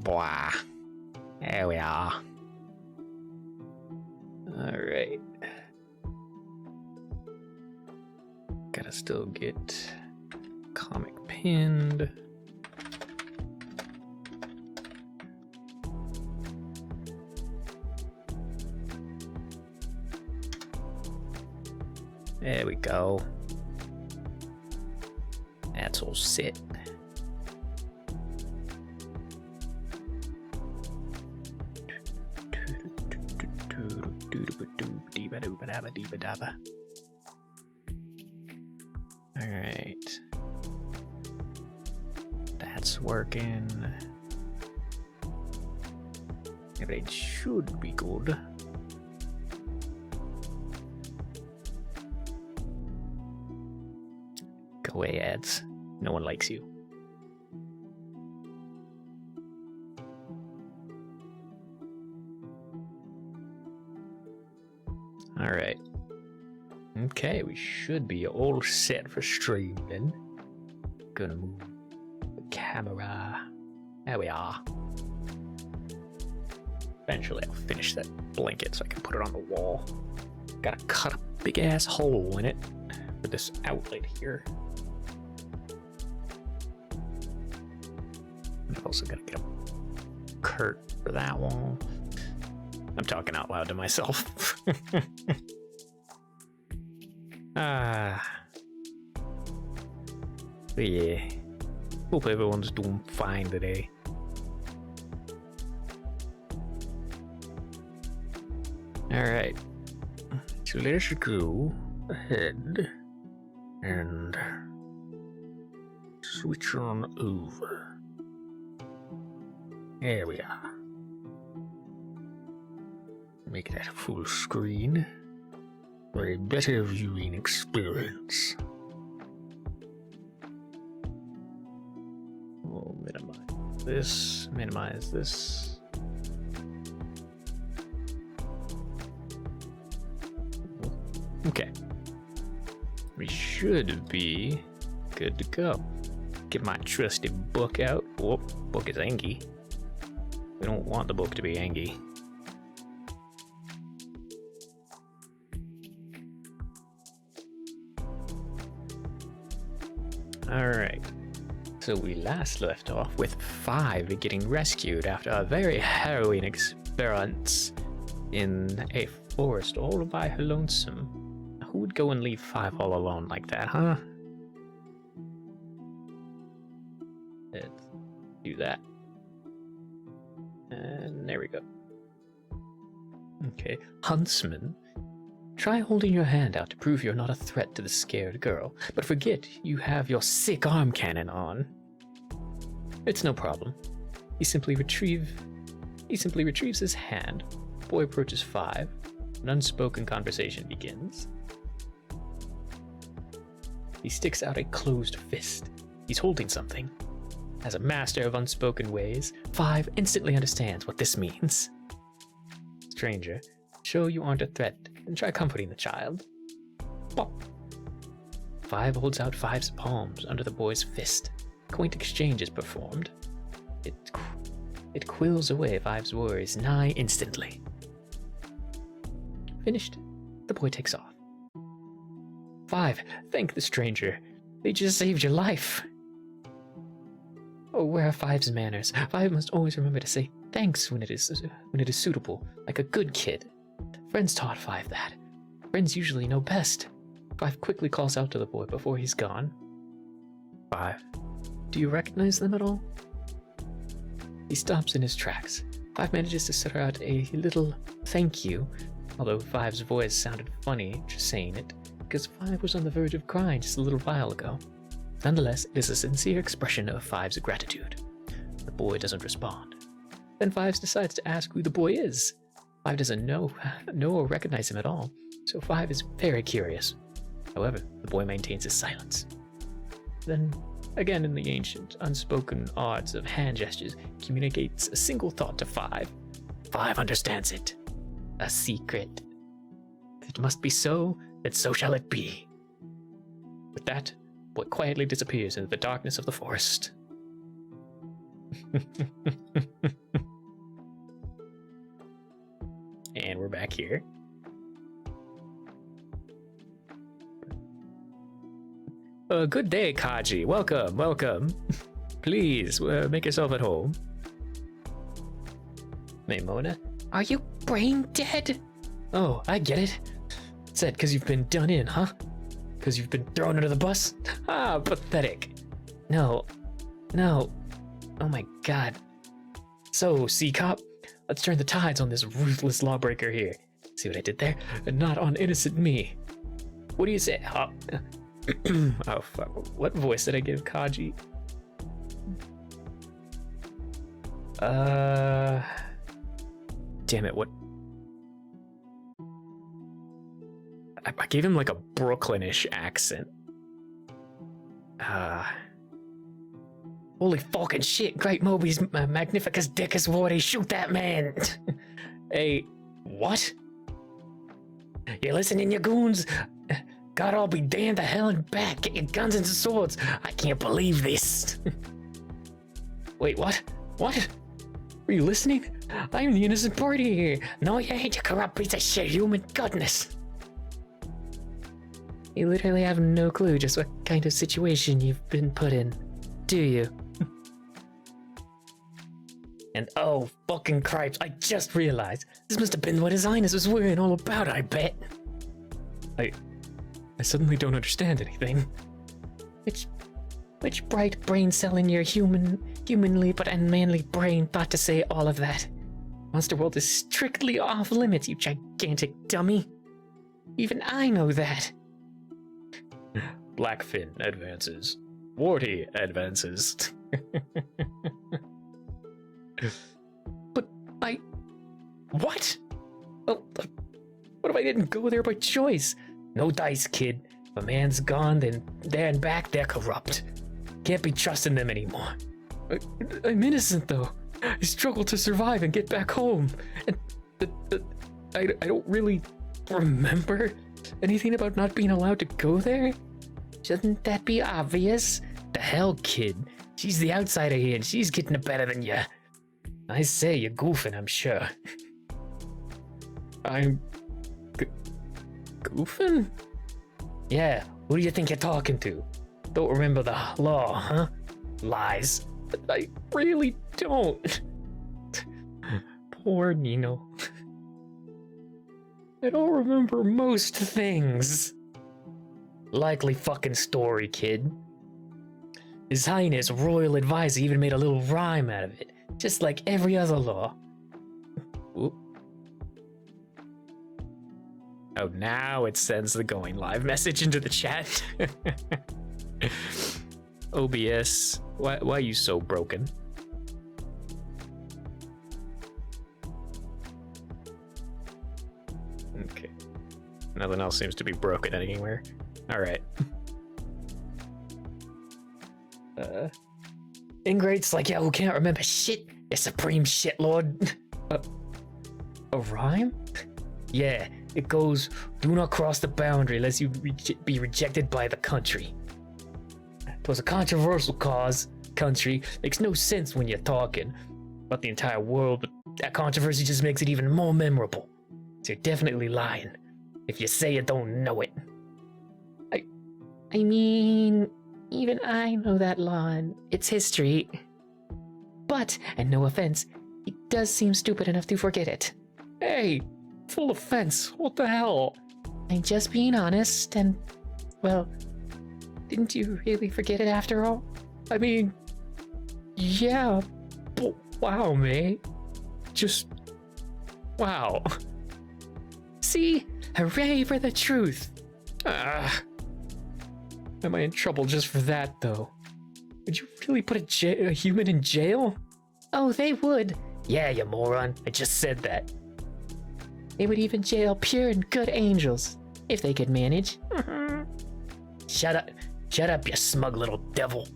Blah. There we are. Alright. Gotta still get comic pinned. There we go. That's all set. Alright. That's working. Everything should be good. Go away, ads. No one likes you. Alright. Okay, we should be all set for streaming. Gonna move the camera. There we are. Eventually I'll finish that blanket so I can put it on the wall. Gotta cut a big ass hole in it for this outlet here. I'm also gonna get a curtain for that wall. I'm talking out loud to myself. But yeah, hope everyone's doing fine today. Alright, so let's go ahead and switch on over. There we are. Make that full screen for a better viewing experience. We'll minimize this. Okay. We should be good to go. Get my trusty book out. Whoop, book is Angie. We don't want the book to be Angie. Alright, so we last left off with 5 getting rescued after a very harrowing experience in a forest all by her lonesome. Who would go and leave 5 all alone like that, huh? Let's do that. And there we go. Okay, Huntsman. Try holding your hand out to prove you're not a threat to the scared girl, but forget you have your sick arm cannon on. It's no problem. He simply retrieves his hand. The boy approaches 5. An unspoken conversation begins. He sticks out a closed fist. He's holding something. As a master of unspoken ways, 5 instantly understands what this means. Stranger, show you aren't a threat and try comforting the child. Pop. 5 holds out 5's palms under the boy's fist. Quaint exchange is performed. It quills away 5's worries nigh instantly. Finished, the boy takes off. 5, thank the stranger. They just saved your life. Oh, where are 5's manners? 5 must always remember to say thanks when it is suitable, like a good kid. Friends taught 5 that. Friends usually know best. 5 quickly calls out to the boy before he's gone. 5, do you recognize them at all? He stops in his tracks. 5 manages to stutter out a little thank you, although 5's voice sounded funny just saying it, because 5 was on the verge of crying just a little while ago. Nonetheless, it is a sincere expression of 5's gratitude. The boy doesn't respond. Then 5 decides to ask who the boy is. 5 doesn't know or recognize him at all, so 5 is very curious. However, the boy maintains his silence. Then, again in the ancient, unspoken arts of hand gestures, communicates a single thought to 5. 5 understands it. A secret. If it must be so, then so shall it be. With that, the boy quietly disappears into the darkness of the forest. And we're back here. Good day, Kaji. Welcome, welcome. Please, make yourself at home. Maimona, are you brain dead? Oh, I get it. Said because you've been done in, huh? Because you've been thrown under the bus? Ah, pathetic. No. Oh my god. So, C-Cop, let's turn the tides on this ruthless lawbreaker here. See what I did there? And not on innocent me. What do you say? Oh, fuck. What voice did I give Kaji? Damn it, what? I gave him like a Brooklynish accent. Holy fucking shit, Great Moby's Magnificus Dickus Wardy, shoot that man! Hey, what? You listening, you goons? God, I'll be damned to hell and back. Get your guns and swords. I can't believe this. Wait, what? What? Were you listening? I'm the innocent party here. No, you ain't, you corrupt piece of shit, human goodness. You literally have no clue just what kind of situation you've been put in, do you? And oh, fucking cripes, I just realized. This must have been what His Highness was worrying all about, I bet. I suddenly don't understand anything. Which bright brain cell in your humanly but unmanly brain thought to say all of that? Monster World is strictly off limits, you gigantic dummy. Even I know that. Blackfin advances. Warty advances. But what? Oh, what if I didn't go there by choice? No dice, kid. If a man's gone, then there and back, they're corrupt. Can't be trusting them anymore. I'm innocent, though. I struggle to survive and get back home. And I don't really remember anything about not being allowed to go there. Shouldn't that be obvious? The hell, kid. She's the outsider here, and she's getting it better than you. I say, you're goofing, I'm sure. I'm... goofing? Yeah, who do you think you're talking to? Don't remember the law, huh? Lies. I really don't. Poor Nino. I don't remember most things. Likely fucking story, kid. His Highness Royal Advisor even made a little rhyme out of it, just like every other law. Oop. Oh, now it sends the going live message into the chat. OBS, why are you so broken? Okay. Nothing else seems to be broken anywhere. Alright. Ingrates like you who can't remember shit, you supreme shitlord. A rhyme? Yeah, it goes, do not cross the boundary lest you be rejected by the country. Plus a controversial country, makes no sense when you're talking about the entire world, but that controversy just makes it even more memorable. So you're definitely lying if you say you don't know it. I mean, even I know that line. It's history. But, and no offense, he does seem stupid enough to forget it. Hey, full offense, what the hell? I'm just being honest, and, well, didn't you really forget it after all? I mean, yeah, but wow, mate. Just, wow. See? Hooray for the truth. Am I in trouble just for that, though? Would you really put a human in jail? Oh, they would. Yeah, you moron. I just said that. They would even jail pure and good angels, if they could manage. Shut up, you smug little devil.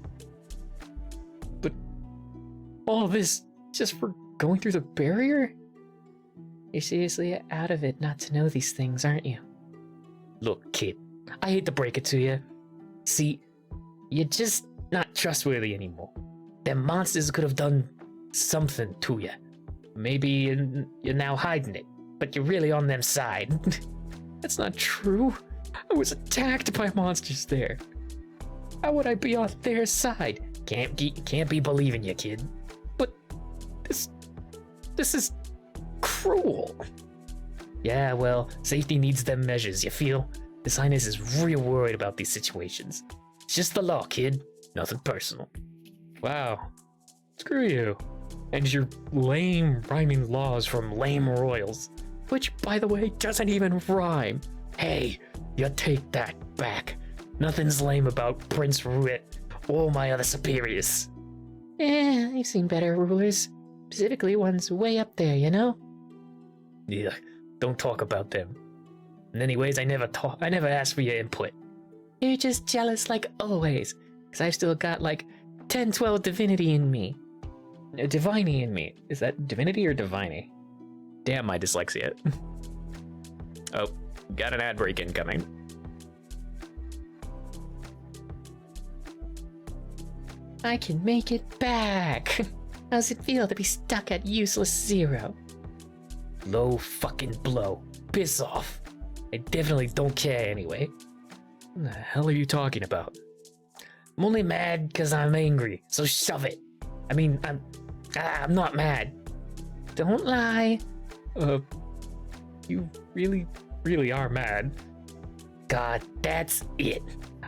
But all of this just for going through the barrier? You're seriously out of it not to know these things, aren't you? Look, kid, I hate to break it to you. See, you're just not trustworthy anymore. them monsters could have done something to you. Maybe you're now hiding it, but you're really on them side. That's not true. I was attacked by monsters there. How would I be on their side? Can't be believing you, kid. But this is cruel. Yeah, well, safety needs them measures, you feel? His Highness is real worried about these situations. It's just the law, kid. Nothing personal. Wow. Screw you. And your lame rhyming laws from lame royals. Which, by the way, doesn't even rhyme. Hey, you take that back. Nothing's lame about Prince Ruit or my other superiors. I've seen better rulers. Specifically ones way up there, you know? Yeah, don't talk about them. And anyways, I never asked for your input. You're just jealous like always, because I've still got like 10, 12 divinity in me. Diviney in me. Is that divinity or diviney? Damn my dyslexia. Oh, got an ad break incoming. I can make it back. How's it feel to be stuck at useless 0? Low fucking blow. Piss off. I definitely don't care anyway. What the hell are you talking about? I'm only mad because I'm angry, so shove it. I mean, I'm not mad. Don't lie. You really are mad. God, that's it.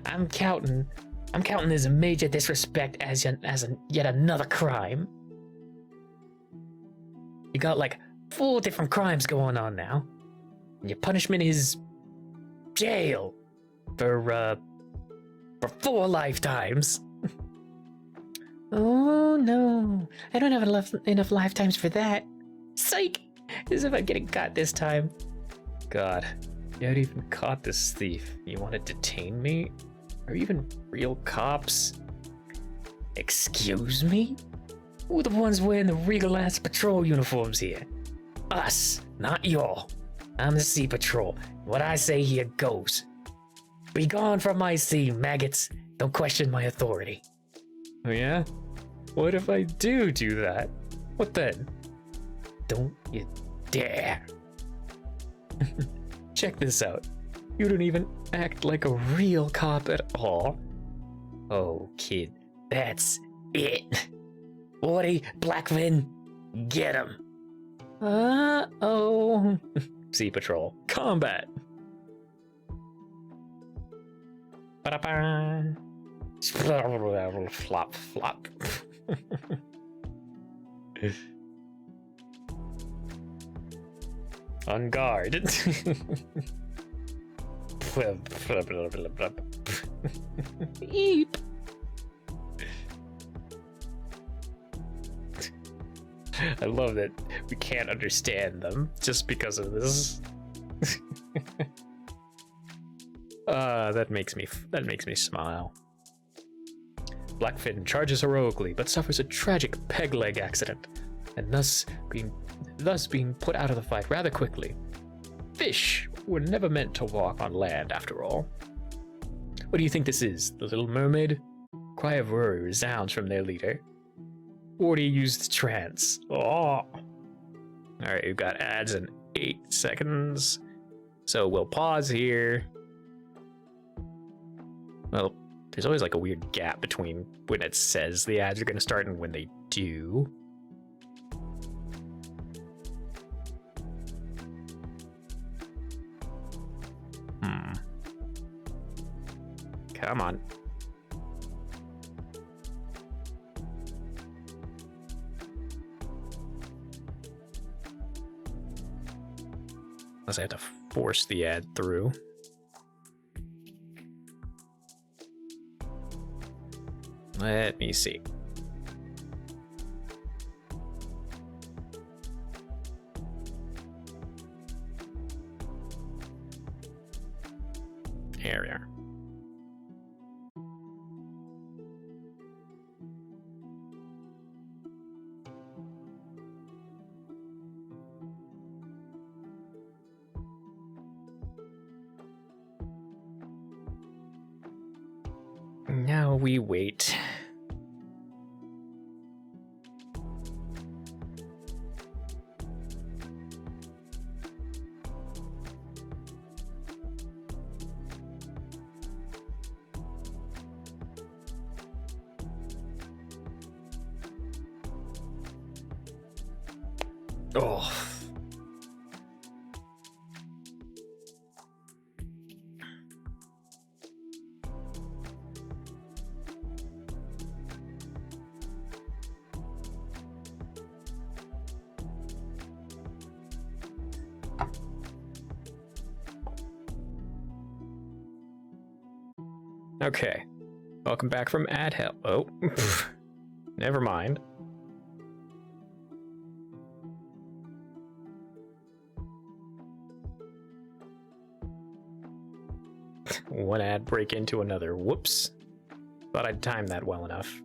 I'm counting as a major disrespect as yet another crime. You got like 4 different crimes going on now. And your punishment is jail for 4 lifetimes. Oh no, I don't have enough lifetimes for that. Psych! As if I'm getting caught this time. God, you haven't even caught this thief. You want to detain me? Are you even real cops? Excuse me? Who are the ones wearing the regal-ass patrol uniforms here? Us, not y'all. I'm the Sea Patrol. What I say here goes. Be gone from my sea, maggots. Don't question my authority. Oh yeah? What if I do that? What then? Don't you dare. Check this out. You don't even act like a real cop at all. Oh, kid, that's it. Woody, Blackfin, get him. Uh-oh. Sea Patrol, combat. Ba-da-ba. Flop, flop. On guard. Eep. I love that we can't understand them just because of this. That makes me smile. Blackfin charges heroically, but suffers a tragic peg leg accident, and thus being put out of the fight rather quickly. Fish were never meant to walk on land, after all. What do you think this is, the Little Mermaid? Cry of worry resounds from their leader. 40 used trance. Oh. Alright, we've got ads in 8 seconds. So we'll pause here. Well, there's always like a weird gap between when it says the ads are going to start and when they do. Come on. Unless I have to force the ad through. Let me see. Here we are. Now we wait. Oh. Okay. Welcome back from ad hell. Oh. Never mind. One ad break into another. Whoops. Thought I'd timed that well enough.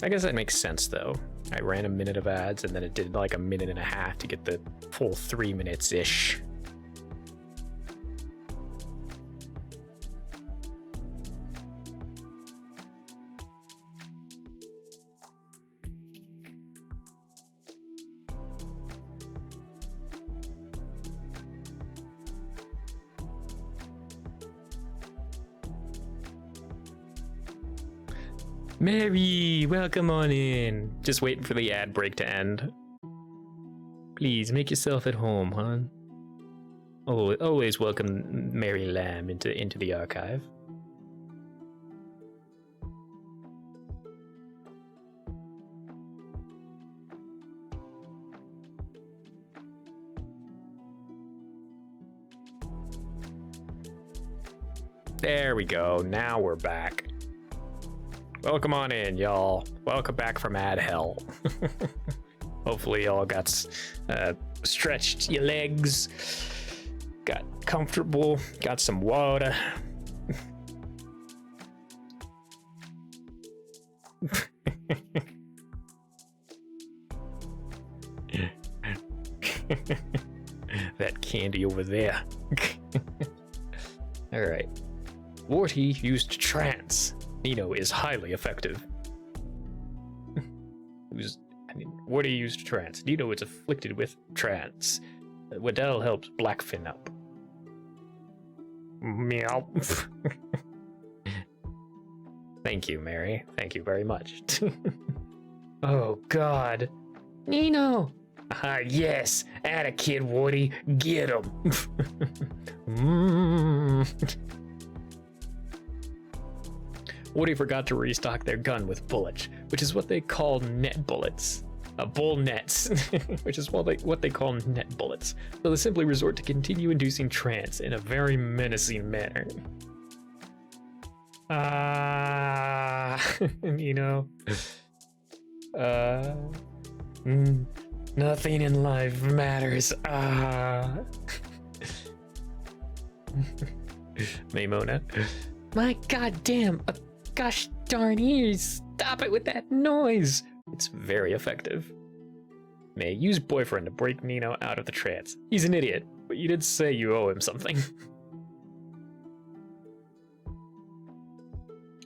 I guess that makes sense though. I ran a minute of ads and then it did like a minute and a half to get the full 3 minutes-ish. Mary, welcome on in. Just waiting for the ad break to end. Please make yourself at home, hon. Oh, always welcome Mary Lamb into the archive. There we go. Now we're back. Welcome on in, y'all. Welcome back from ad hell. Hopefully y'all got stretched your legs, got comfortable, got some water. That candy over there. All right. Warty used trance. Nino is highly effective. Warty used trance. Nino is afflicted with trance. Waddell helps Blackfin up. Meow. Thank you, Mary. Thank you very much. Oh, God. Nino! Ah, yes. Atta kid, Warty. Get him. Warty forgot to restock their gun with bullets, which is what they call net bullets. Bull nets, which is what they call net bullets. So they simply resort to continue inducing trance in a very menacing manner. You know, nothing in life matters. Maymona. My goddamn, gosh darn ears! Stop it with that noise! It's very effective. May use boyfriend to break Nino out of the trance. He's an idiot, but you did say you owe him something.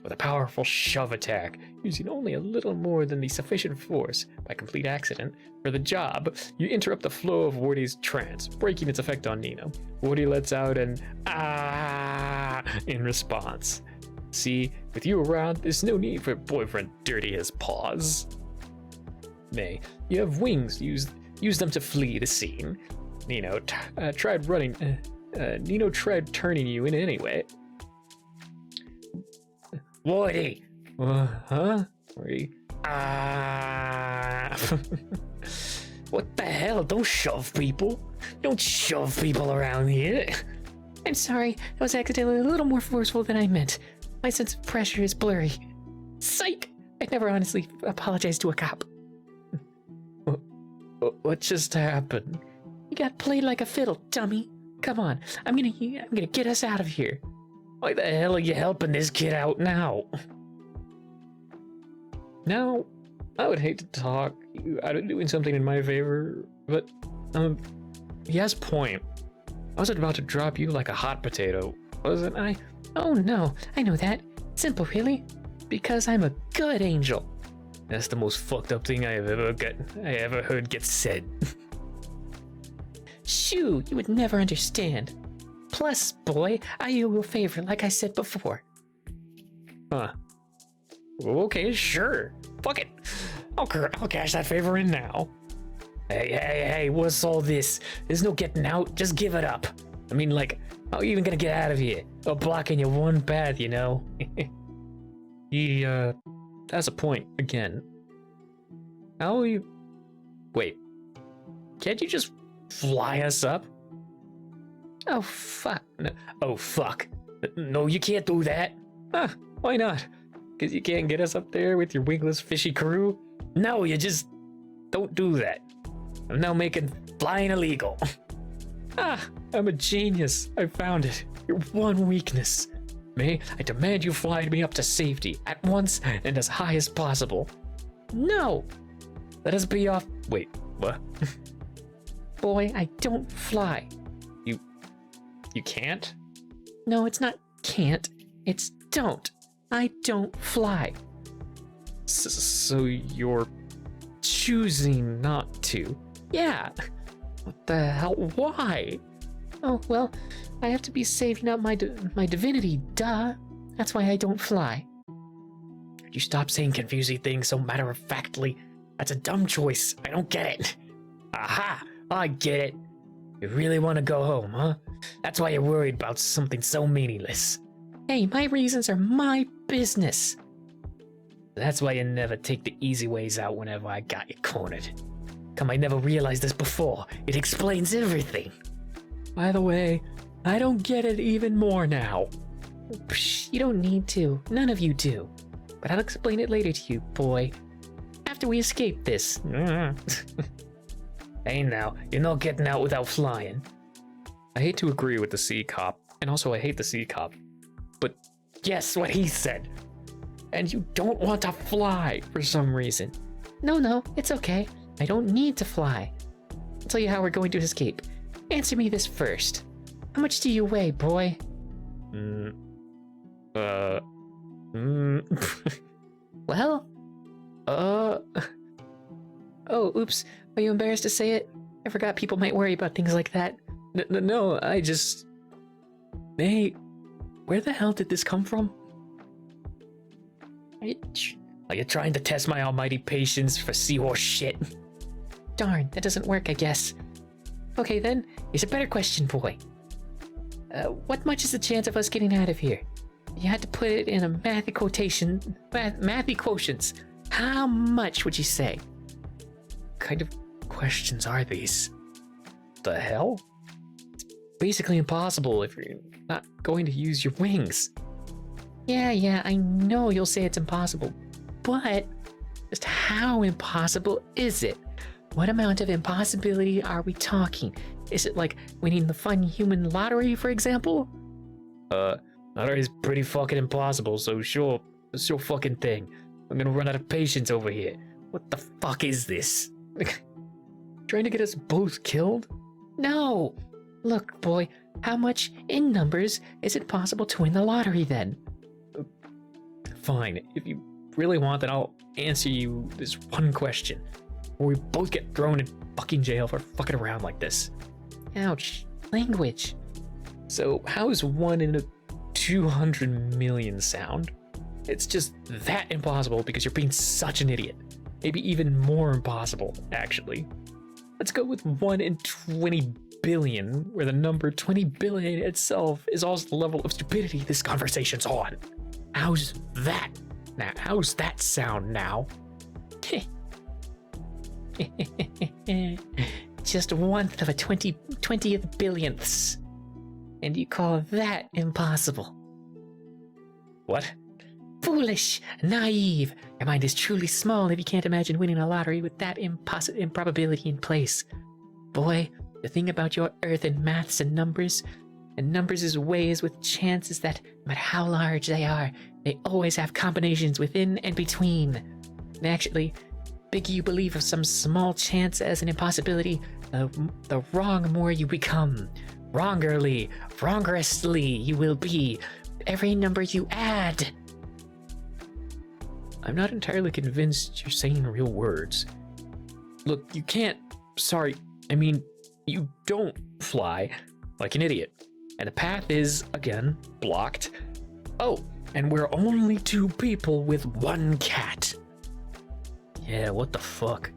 With a powerful shove attack, using only a little more than the sufficient force, by complete accident, for the job, you interrupt the flow of Warty's trance, breaking its effect on Nino. Warty lets out an ah in response. See, with you around, there's no need for boyfriend dirty his paws. May, you have wings, use them to flee the scene. Nino tried running, Nino tried turning you in anyway. Warty! Huh? Warty. What the hell? Don't shove people. Don't shove people around here. I'm sorry, I was accidentally a little more forceful than I meant. My sense of pressure is blurry. Psych! I'd never honestly apologize to a cop. What just happened? You got played like a fiddle, dummy. Come on, I'm gonna get us out of here. Why the hell are you helping this kid out now? Now, I would hate to talk you out of doing something in my favor, but he has a point. I wasn't about to drop you like a hot potato, wasn't I? Oh no, I know that. Simple, really. Because I'm a good angel. That's the most fucked up thing I ever heard get said. Shoo, you would never understand. Plus, boy, I owe you a favor, like I said before. Huh. Okay, sure. Fuck it. I'll cash that favor in now. Hey, what's all this? There's no getting out. Just give it up. I mean, like, how are you even gonna get out of here? Or blocking your one path, you know? He, has a point, again. How are you... Wait. Can't you just fly us up? Oh, fuck. No. Oh, fuck. No, you can't do that. Huh, why not? Because you can't get us up there with your wingless fishy crew? No, you just don't do that. I'm now making flying illegal. I'm a genius. I found it. Your one weakness. May I demand you fly me up to safety at once and as high as possible. No. Let us be off. Wait, what? Boy, I don't fly. You can't? No, it's not can't. It's don't. I don't fly. So you're choosing not to? Yeah. What the hell? Why? Oh, well, I have to be saving up my divinity, duh. That's why I don't fly. Could you stop saying confusing things so matter-of-factly? That's a dumb choice. I don't get it. Aha! I get it. You really want to go home, huh? That's why you're worried about something so meaningless. Hey, my reasons are my business. That's why you never take the easy ways out whenever I got you cornered. Come, I never realized this before. It explains everything. By the way, I don't get it even more now. Psh, you don't need to. None of you do. But I'll explain it later to you, boy. After we escape this. Hey now, you're not getting out without flying. I hate to agree with the sea cop, and also I hate the sea cop. But guess what he said? And you don't want to fly for some reason. No, it's okay. I don't need to fly. I'll tell you how we're going to escape. Answer me this first. How much do you weigh, boy? Well? Oh, oops. Are you embarrassed to say it? I forgot people might worry about things like that. No, I just... Hey, where the hell did this come from? Are you trying to test my almighty patience for seahorse shit? Darn, that doesn't work, I guess. Okay then, here's a better question, boy. What much is the chance of us getting out of here? You had to put it in a mathy quotients. How much would you say? What kind of questions are these? The hell? It's basically impossible if you're not going to use your wings. Yeah, I know you'll say it's impossible, but just how impossible is it? What amount of impossibility are we talking? Is it like winning the fun human lottery, for example? Lottery's pretty fucking impossible, so sure, it's your fucking thing. I'm gonna run out of patience over here. What the fuck is this? Trying to get us both killed? No! Look, boy, how much in numbers is it possible to win the lottery then? Fine, if you really want, then I'll answer you this one question. Or we both get thrown in fucking jail for fucking around like this. Ouch. Language. So, how is 1 in a 200 million sound? It's just that impossible because you're being such an idiot. Maybe even more impossible, actually. Let's go with 1 in 20 billion, where the number 20 billion itself is also the level of stupidity this conversation's on. How's that? Now, how's that sound now? Just 1/20 of a 20th billionths. And you call that impossible? What? Foolish, naive. Your mind is truly small if you can't imagine winning a lottery with that improbability in place. Boy, the thing about your earth and maths and numbers ways with chance is that no matter how large they are, they always have combinations within and between. And actually, bigger you believe of some small chance as an impossibility, the wrong more you become. Wrongerously you will be every number you add. I'm not entirely convinced you're saying real words. Look, you can't... Sorry, I mean, you don't fly like an idiot. And the path is, again, blocked. Oh, and we're only 2 people with 1 cat. Yeah, what the fuck?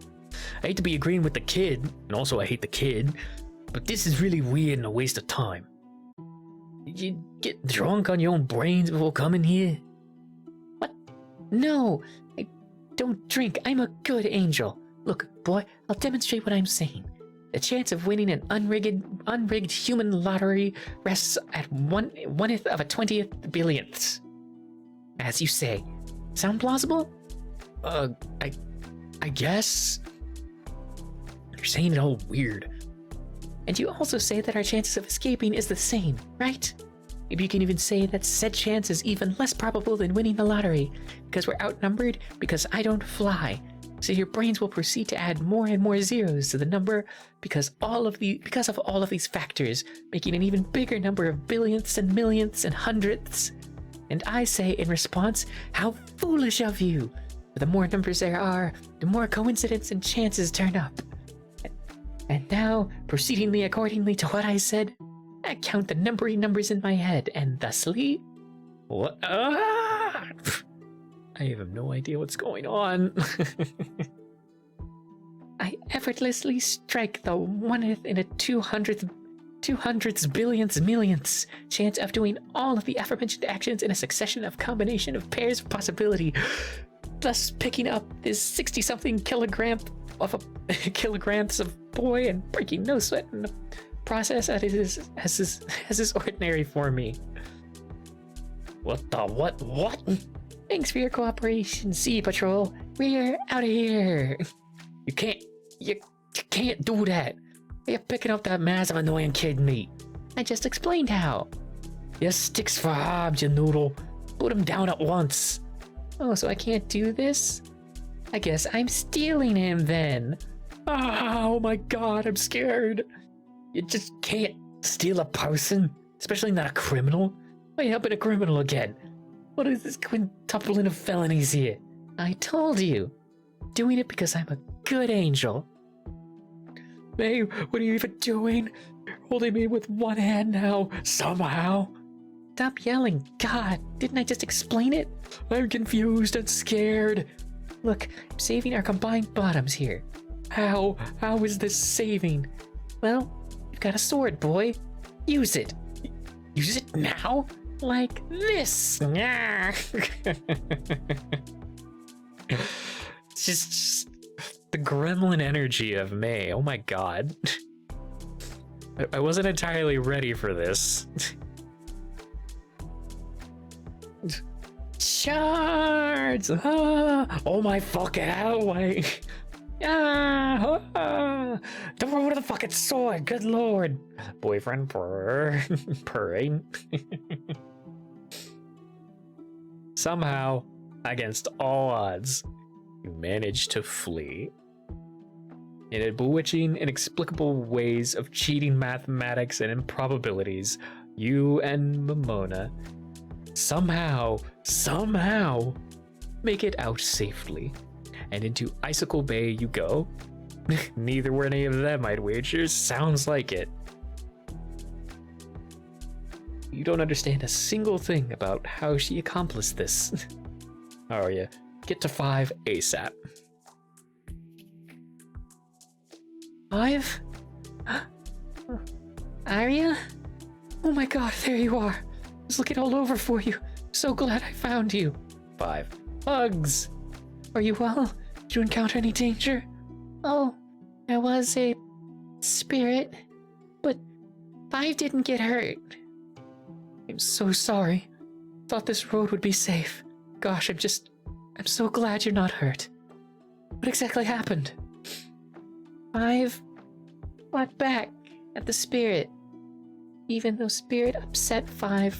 I hate to be agreeing with the kid, and also I hate the kid, but this is really weird and a waste of time. Did you get drunk on your own brains before coming here? What? No, I don't drink. I'm a good angel. Look, boy, I'll demonstrate what I'm saying. The chance of winning an unrigged human lottery rests at 1/1th of a 20th billionth. As you say. Sound plausible? I guess. You're saying it all weird. And you also say that our chances of escaping is the same, right? Maybe you can even say that said chance is even less probable than winning the lottery, because we're outnumbered because I don't fly. So your brains will proceed to add more and more zeros to the number because of all of these factors, making an even bigger number of billionths and millionths and hundredths. And I say in response, how foolish of you! The more numbers there are, the more coincidence and chances turn up. And now, proceedingly accordingly to what I said, I count the numbers in my head, and thusly... What? Ah! I have no idea what's going on. I effortlessly strike the 1th in a 200th billionths millionths chance of doing all of the aforementioned actions in a succession of combination of pairs of possibility, thus picking up this 60-something kilograms of boy and breaking no sweat in the process as is ordinary for me. What? Thanks for your cooperation, Sea Patrol. We're out of here. You can't do that. You're picking up that massive annoying kid meat. I just explained how. Your sticks for Hobbs, you noodle. Put him down at once. Oh, so I can't do this? I guess I'm stealing him then. Oh my god, I'm scared. You just can't steal a person, especially not a criminal. Why are you helping a criminal again? What is this quintupling of felonies here? I told you. Doing it because I'm a good angel. May, what are you even doing? You're holding me with one hand now, somehow. Stop yelling. God, didn't I just explain it? I'm confused and scared. Look, I'm saving our combined bottoms here. How? How is this saving? Well, you've got a sword, boy. Use it. Use it now? Like this. It's just the gremlin energy of May. Oh my god. I wasn't entirely ready for this. Shards! Ah, oh my fucking hell, wait. Don't run with the fucking sword, good lord. Boyfriend purring. Somehow, against all odds, you manage to flee. In a bewitching, inexplicable ways of cheating mathematics and improbabilities, you and Momona somehow make it out safely. And into Icicle Bay you go. Neither were any of them, I'd wager. Sounds like it. You don't understand a single thing about how she accomplished this. Oh yeah, get to 5 ASAP. 5? Arya? Oh my god, there you are. I was looking all over for you. So glad I found you. 5. Hugs! Are you well? Did you encounter any danger? Oh, there was a spirit, but 5 didn't get hurt. I'm so sorry. Thought this road would be safe. Gosh, I'm so glad you're not hurt. What exactly happened? 5 fought back at the spirit, even though spirit upset 5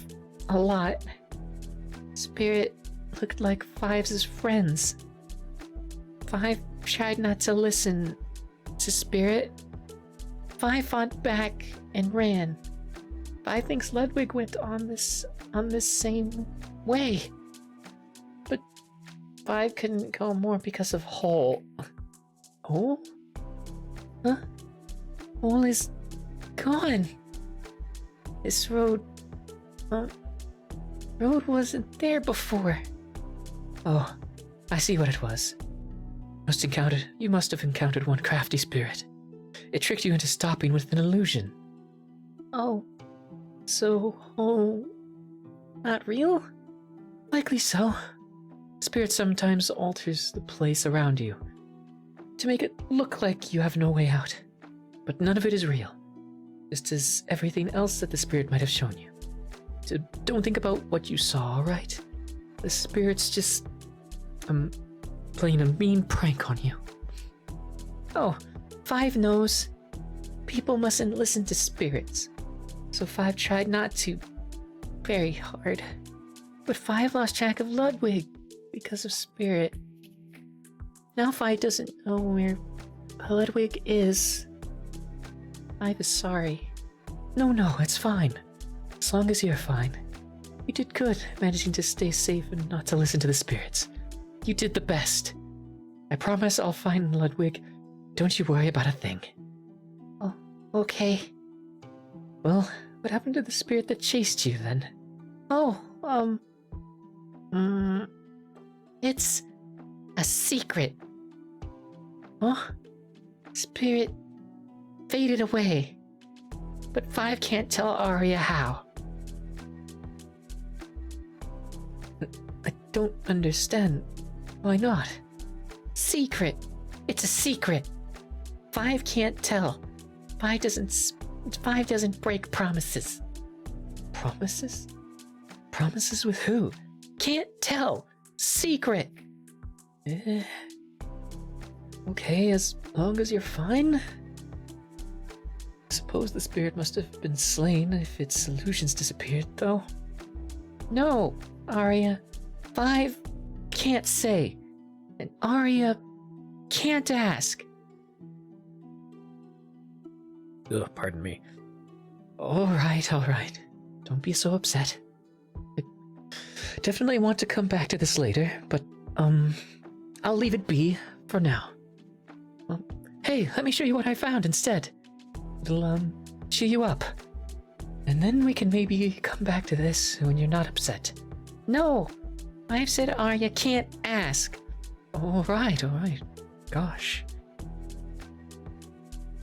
a lot. Spirit looked like 5's friends. 5 tried not to listen to spirit. 5 fought back and ran. 5 thinks Ludwig went on this same way. But 5 couldn't go more because of Hole. Hole? Huh? Hole is gone. This road Road wasn't there before. Oh, I see what it was. You must have encountered one crafty spirit. It tricked you into stopping with an illusion. Oh, so home not real? Likely so. Spirit sometimes alters the place around you to make it look like you have no way out. But none of it is real, just as everything else that the spirit might have shown you. So don't think about what you saw, alright? The spirit's just, playing a mean prank on you. Oh, Five knows. People mustn't listen to spirits. So Five tried not to very hard. But Five lost track of Ludwig because of Spirit. Now Five doesn't know where Ludwig is. Five is sorry. No, it's fine. As long as you're fine. You did good managing to stay safe and not to listen to the spirits. You did the best. I promise I'll find Ludwig. Don't you worry about a thing. Oh, okay. Well, what happened to the spirit that chased you then? Oh, it's a secret. Huh? Spirit faded away. But Five can't tell Arya how. I don't understand. Why not? Secret. It's a secret. Five can't tell. Five doesn't break promises. Promises? Promises with who? Can't tell. Secret. Okay, as long as you're fine. Suppose the spirit must have been slain if its illusions disappeared, though. No, Arya. Five can't say. And Arya can't ask. Ugh, pardon me. All right. Don't be so upset. I definitely want to come back to this later, but, I'll leave it be for now. Hey, let me show you what I found instead. It'll, cheer you up. And then we can maybe come back to this when you're not upset. No! I've said Arya can't ask. All right. Gosh.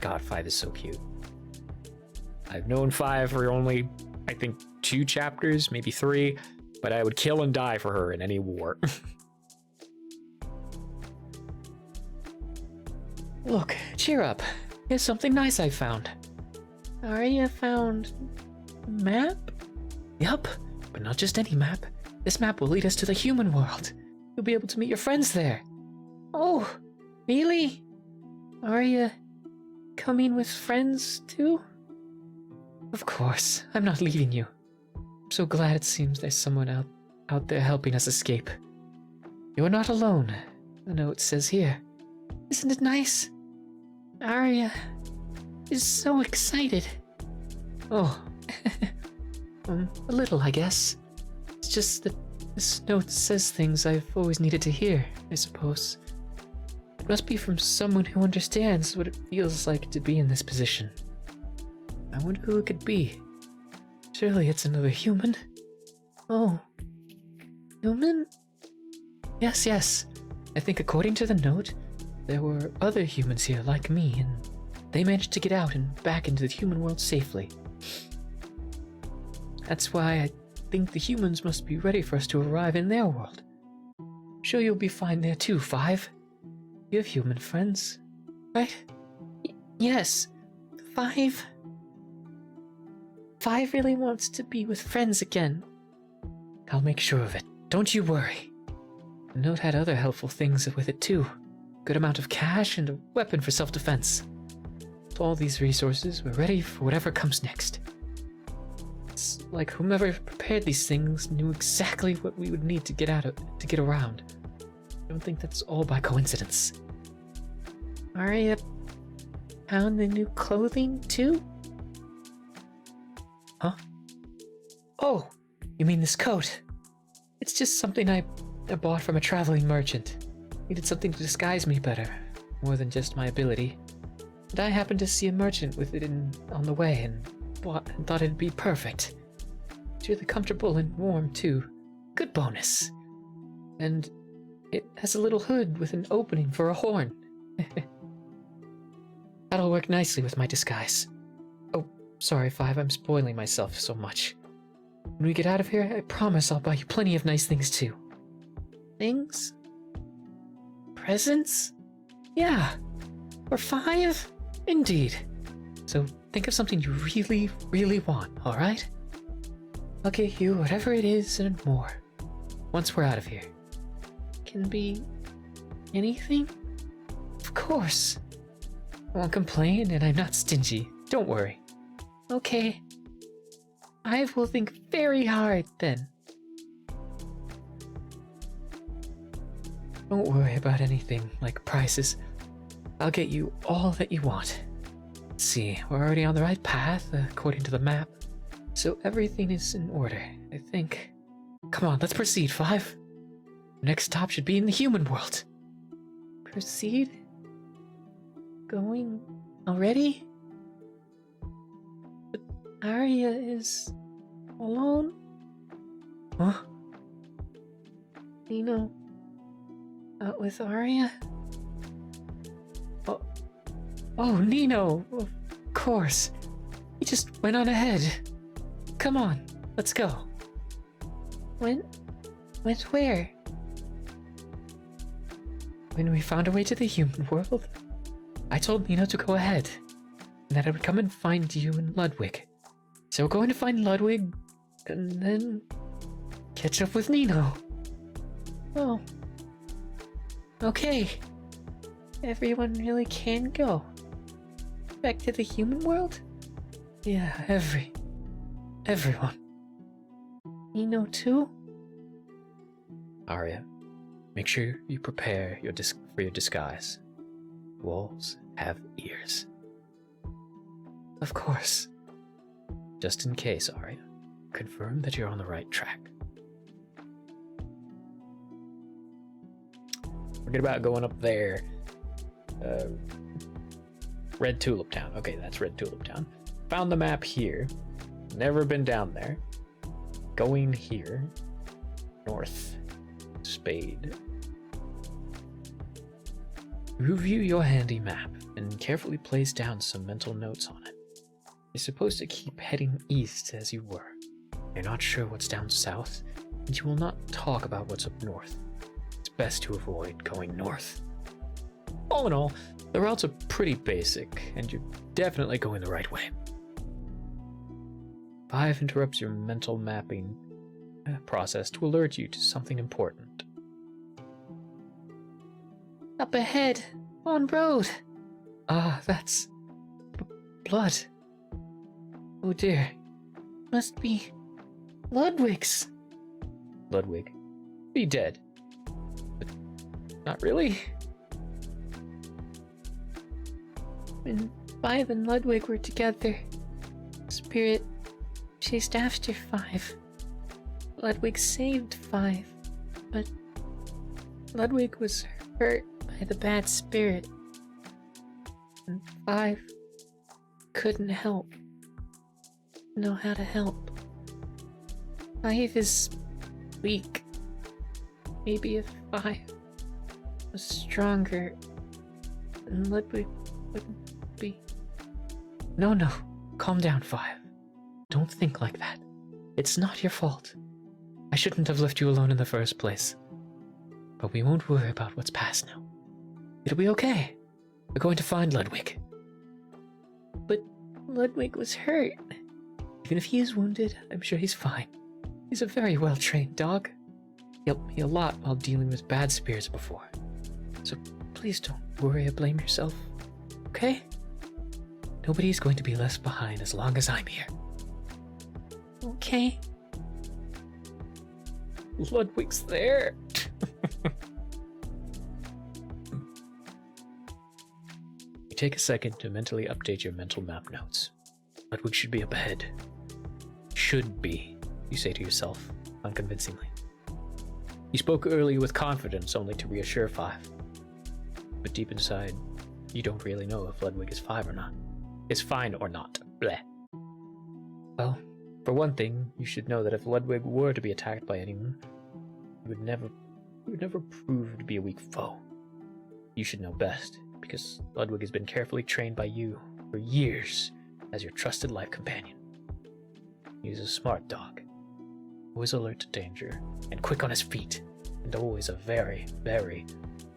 God, Five is so cute. I've known Five for only, I think, 2 chapters, maybe 3, but I would kill and die for her in any war. Look, cheer up. Here's something nice I found. Arya found a map? Yup, but not just any map. This map will lead us to the human world. You'll be able to meet your friends there. Oh, really? Arya coming with friends too? Of course, I'm not leaving you. I'm so glad it seems there's someone out there helping us escape. You're not alone, the note says here. Isn't it nice? Arya is so excited. Oh, a little, I guess. It's just that this note says things I've always needed to hear, I suppose. It must be from someone who understands what it feels like to be in this position. I wonder who it could be. Surely it's another human. Oh. Human? Yes. I think according to the note, there were other humans here like me, and they managed to get out and back into the human world safely. That's why I think the humans must be ready for us to arrive in their world. I'm sure you'll be fine there too, Five. You have human friends, right? Yes. Five really wants to be with friends again. I'll make sure of it. Don't you worry. The note had other helpful things with it too. Good amount of cash and a weapon for self-defense. With all these resources, we're ready for whatever comes next. It's like whomever prepared these things knew exactly what we would need to get around. I don't think that's all by coincidence. Arya found the new clothing too? Huh? Oh, you mean this coat? It's just something I bought from a traveling merchant. Needed something to disguise me better, more than just my ability. And I happened to see a merchant with it on the way and thought it'd be perfect. It's really comfortable and warm, too. Good bonus. And it has a little hood with an opening for a horn. That'll work nicely with my disguise. Oh, sorry, Five, I'm spoiling myself so much. When we get out of here, I promise I'll buy you plenty of nice things, too. Things? Presents? Yeah. For Five? Indeed. So think of something you really, really want, alright? I'll get you whatever it is and more. Once we're out of here. Can be anything? Of course. I won't complain and I'm not stingy. Don't worry. Okay. I will think very hard then. Don't worry about anything like prices. I'll get you all that you want. Let's see, we're already on the right path according to the map. So everything is in order, I think. Come on, let's proceed, Five. Next stop should be in the human world. Proceed? Going already? But Arya is alone? Huh? Nino out with Arya? Oh, Nino! Of course. He just went on ahead. Come on, let's go. Went where? When we found our way to the human world, I told Nino to go ahead, and that I would come and find you in Ludwig. So we're going to find Ludwig, and then catch up with Nino. Oh. Okay. Everyone really can go. Back to the human world? Yeah, everyone. Nino too? Arya, make sure you prepare for your disguise. Wolves have ears. Of course. Just in case, Arya, confirm that you're on the right track. Forget about going up there. Red Tulip Town. Okay, that's Red Tulip Town. Found the map here. Never been down there. Going here. North. Spade. Review your handy map and carefully place down some mental notes on it. You're supposed to keep heading east as you were. You're not sure what's down south, and you will not talk about what's up north. It's best to avoid going north. All in all, the routes are pretty basic, and you're definitely going the right way. Five interrupts your mental mapping process to alert you to something important. Up ahead, on road. Ah, that's blood. Oh dear, must be Ludwig's. Ludwig, be dead. But not really. When Five and Ludwig were together, Spirit chased after Five. Ludwig saved Five, but Ludwig was hurt by the bad spirit, and Five couldn't know how to help. Five is weak. Maybe if Five was stronger, then Ludwig wouldn't be. No, calm down, Five. Don't think like that. It's not your fault. I shouldn't have left you alone in the first place. But we won't worry about what's past now. It'll be okay. We're going to find Ludwig. But Ludwig was hurt. Even if he is wounded, I'm sure he's fine. He's a very well-trained dog. He helped me a lot while dealing with bad spirits before. So please don't worry or blame yourself, okay? Nobody's going to be left behind as long as I'm here. Okay. Ludwig's there. You take a second to mentally update your mental map notes. Ludwig should be up ahead. Should be, you say to yourself, unconvincingly. You spoke earlier with confidence only to reassure Five. But deep inside, you don't really know if Ludwig is Five or not. Is fine or not. Bleh. Well, For one thing, you should know that if Ludwig were to be attacked by anyone, he would never prove to be a weak foe. You should know best, because Ludwig has been carefully trained by you for years as your trusted life companion. He's a smart dog, always alert to danger, and quick on his feet, and always a very, very,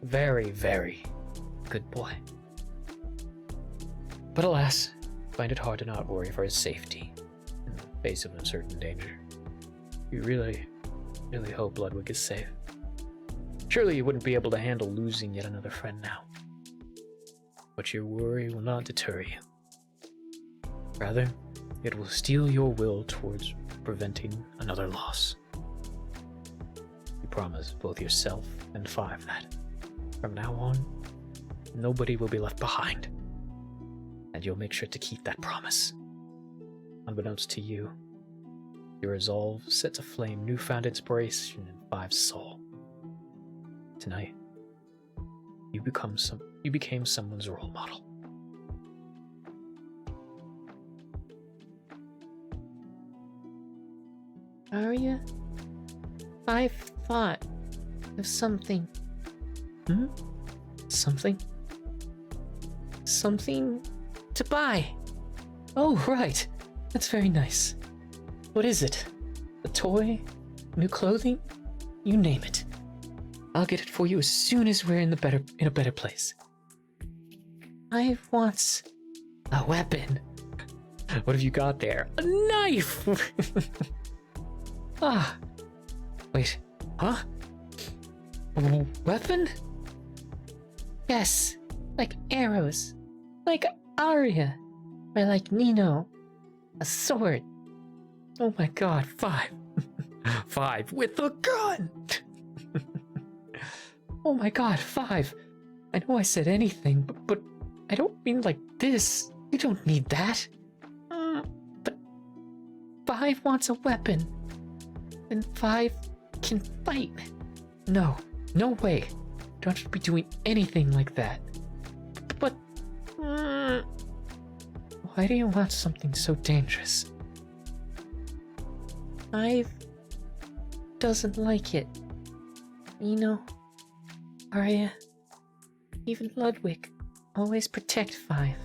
very, very good boy. But alas, I find it hard to not worry for his safety in the face of uncertain danger. You really, really hope Ludwig is safe. Surely you wouldn't be able to handle losing yet another friend now. But your worry will not deter you. Rather, it will steel your will towards preventing another loss. You promise both yourself and Five that, from now on, nobody will be left behind. And you'll make sure to keep that promise. Unbeknownst to you, your resolve sets aflame newfound inspiration in Five's soul. Tonight, you became someone's role model. Arya, I've thought of something. Something? Something to buy. Oh, right. That's very nice. What is it? A toy? New clothing? You name it. I'll get it for you as soon as we're in a better place. I want A weapon. What have you got there? A knife! Ah. Wait. Huh? A weapon? Yes, like arrows, like Arya, or like Nino, a sword. Oh my god, Five. Five with a gun! Oh my god, Five. I know I said anything, but I don't mean like this. You don't need that. But Five wants a weapon, and Five can fight. No, no way. Don't be doing anything like that. But why do you want something so dangerous? Five doesn't like it. You know, Arya, even Ludwig always protect Five.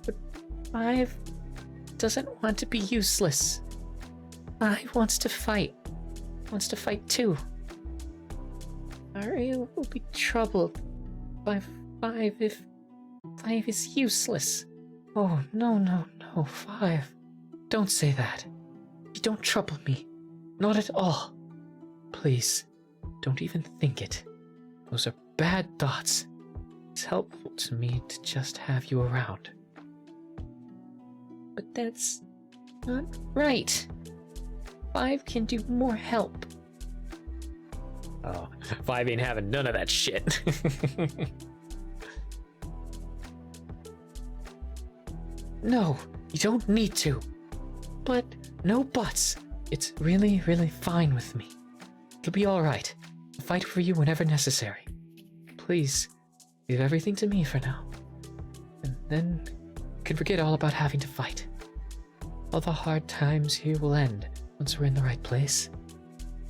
But Five doesn't want to be useless. Five wants to fight too. Arya will be troubled by Five if Five is useless. Oh, no, Five. Don't say that. You don't trouble me. Not at all. Please, don't even think it. Those are bad thoughts. It's helpful to me to just have you around. But that's not right. Five can do more help. Oh, Five ain't having none of that shit. No, you don't need to. But no buts. It's really, really fine with me. It'll be alright. I'll fight for you whenever necessary. Please, leave everything to me for now. And then you can forget all about having to fight. All the hard times here will end once we're in the right place.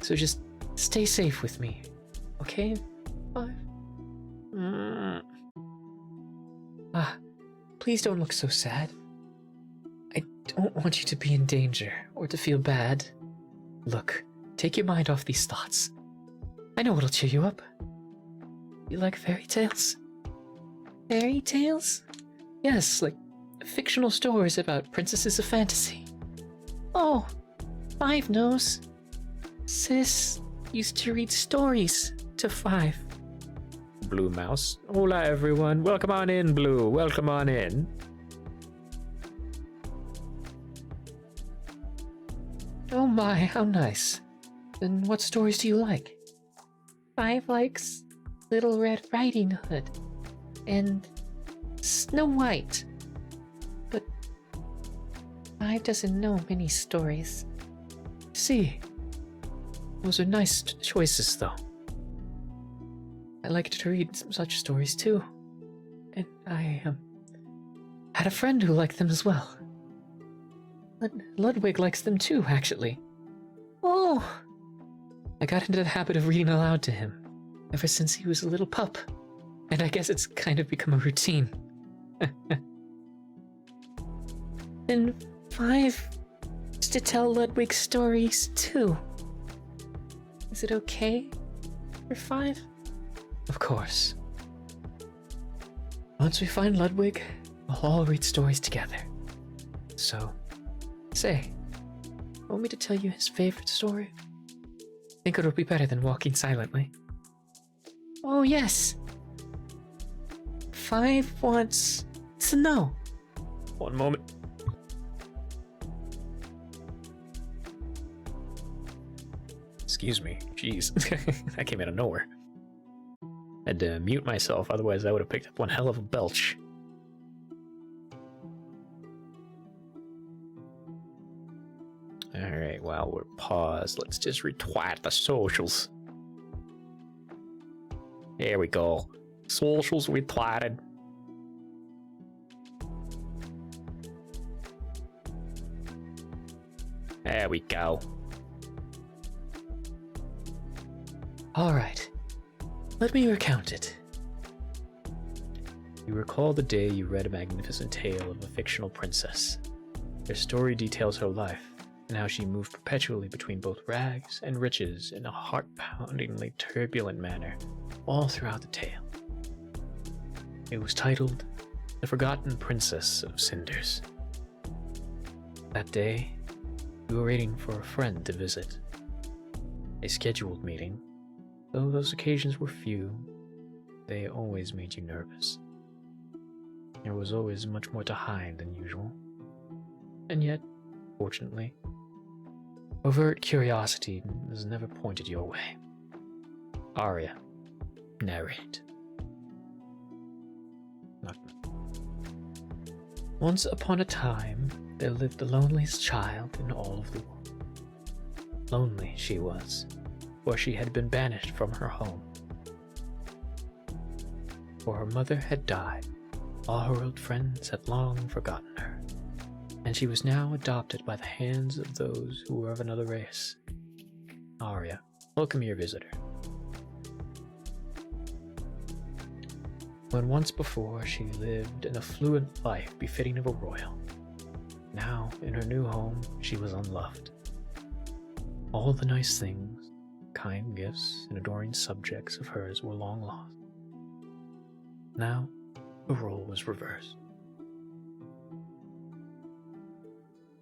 So just stay safe with me, okay, Five? Please don't look so sad. I don't want you to be in danger or to feel bad. Look, take your mind off these thoughts. I know what'll cheer you up. You like fairy tales? Fairy tales? Yes, like fictional stories about princesses of fantasy. Oh, Five knows. Sis used to read stories to Five. Blue Mouse. Hola everyone. Welcome on in, Blue. Welcome on in. Oh my, how nice. Then what stories do you like? Five likes Little Red Riding Hood and Snow White. But Five doesn't know many stories. See, those are nice choices though. I like to read such stories too. And I had a friend who liked them as well. Ludwig likes them too, actually. Oh, I got into the habit of reading aloud to him ever since he was a little pup, and I guess it's kind of become a routine. then 5 is to tell Ludwig stories too. Is it okay for 5? Of course. Once we find Ludwig, we'll all read stories together. So, say, want me to tell you his favorite story? Think it'll be better than walking silently. Oh, yes. 5 wants to know. One moment. Excuse me. Jeez. That came out of nowhere. Had to mute myself, otherwise I would have picked up one hell of a belch. Alright, while we're paused, let's just retweet the socials. There we go. Socials retweeted. There we go. Alright. Let me recount it. You recall the day you read a magnificent tale of a fictional princess. Their story details her life, and how she moved perpetually between both rags and riches in a heart-poundingly turbulent manner all throughout the tale. It was titled The Forgotten Princess of Cinders. That day, you were waiting for a friend to visit. A scheduled meeting, though those occasions were few, they always made you nervous. There was always much more to hide than usual. And yet, fortunately, overt curiosity was never pointed your way. Arya, narrate. Once upon a time, there lived the loneliest child in all of the world. Lonely she was, for she had been banished from her home. For her mother had died, all her old friends had long forgotten her, and she was now adopted by the hands of those who were of another race. Arya, welcome your visitor. When once before she lived an affluent life befitting of a royal, now in her new home she was unloved. All the nice things, kind gifts, and adoring subjects of hers were long lost. Now the role was reversed.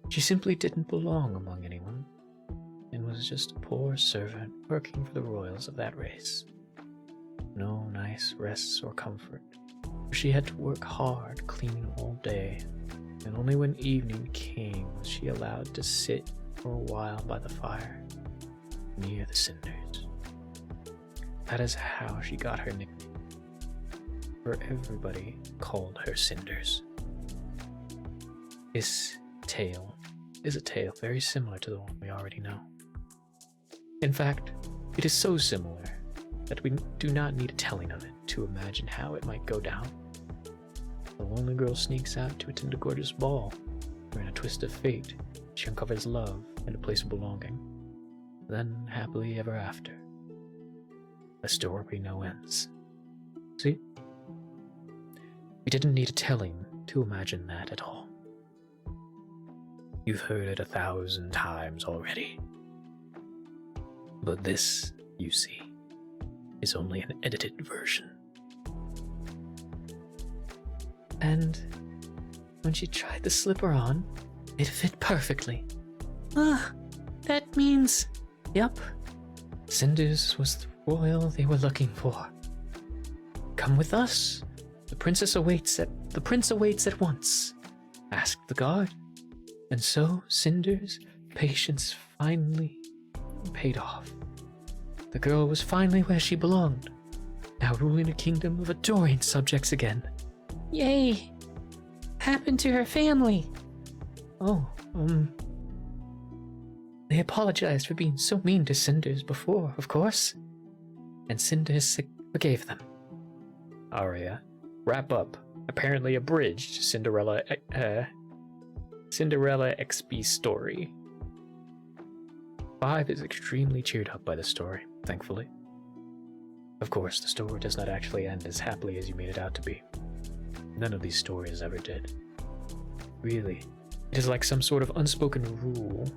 She simply didn't belong among anyone, and was just a poor servant working for the royals of that race. No nice rests or comfort, for she had to work hard, cleaning all day, and only when evening came was she allowed to sit for a while by the fire, near the cinders. That is how she got her nickname, for everybody called her Cinders. This tale is a tale very similar to the one we already know. In fact, it is so similar that we do not need a telling of it to imagine how it might go down. The lonely girl sneaks out to attend a gorgeous ball, where in a twist of fate, she uncovers love and a place of belonging. Then, happily ever after, a story we know ends. See? We didn't need a telling to imagine that at all. You've heard it 1,000 times already. But this, you see, is only an edited version. And when she tried the slipper on, it fit perfectly. Ah, that means... Yup, Cinders was the royal they were looking for. Come with us. The prince awaits at once, asked the guard. And so Cinders' patience finally paid off. The girl was finally where she belonged, now ruling a kingdom of adoring subjects again. Yay! Happened to her family. Oh, they apologized for being so mean to Cinders before, of course. And Cinders forgave them. Arya, wrap up. Apparently abridged Cinderella XP story. 5 is extremely cheered up by the story, thankfully. Of course, the story does not actually end as happily as you made it out to be. None of these stories ever did. Really, it is like some sort of unspoken rule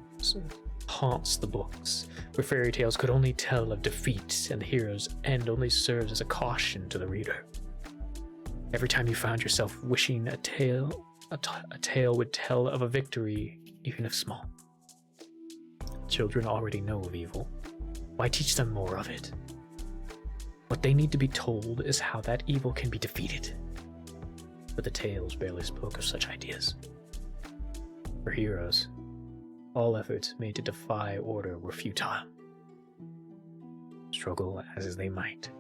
haunts the books, where fairy tales could only tell of defeat and the hero's end only serves as a caution to the reader. Every time you found yourself wishing a tale would tell of a victory, even if small. Children already know of evil. Why teach them more of it? What they need to be told is how that evil can be defeated. But the tales barely spoke of such ideas. For heroes, all efforts made to defy order were futile. Struggle as they might,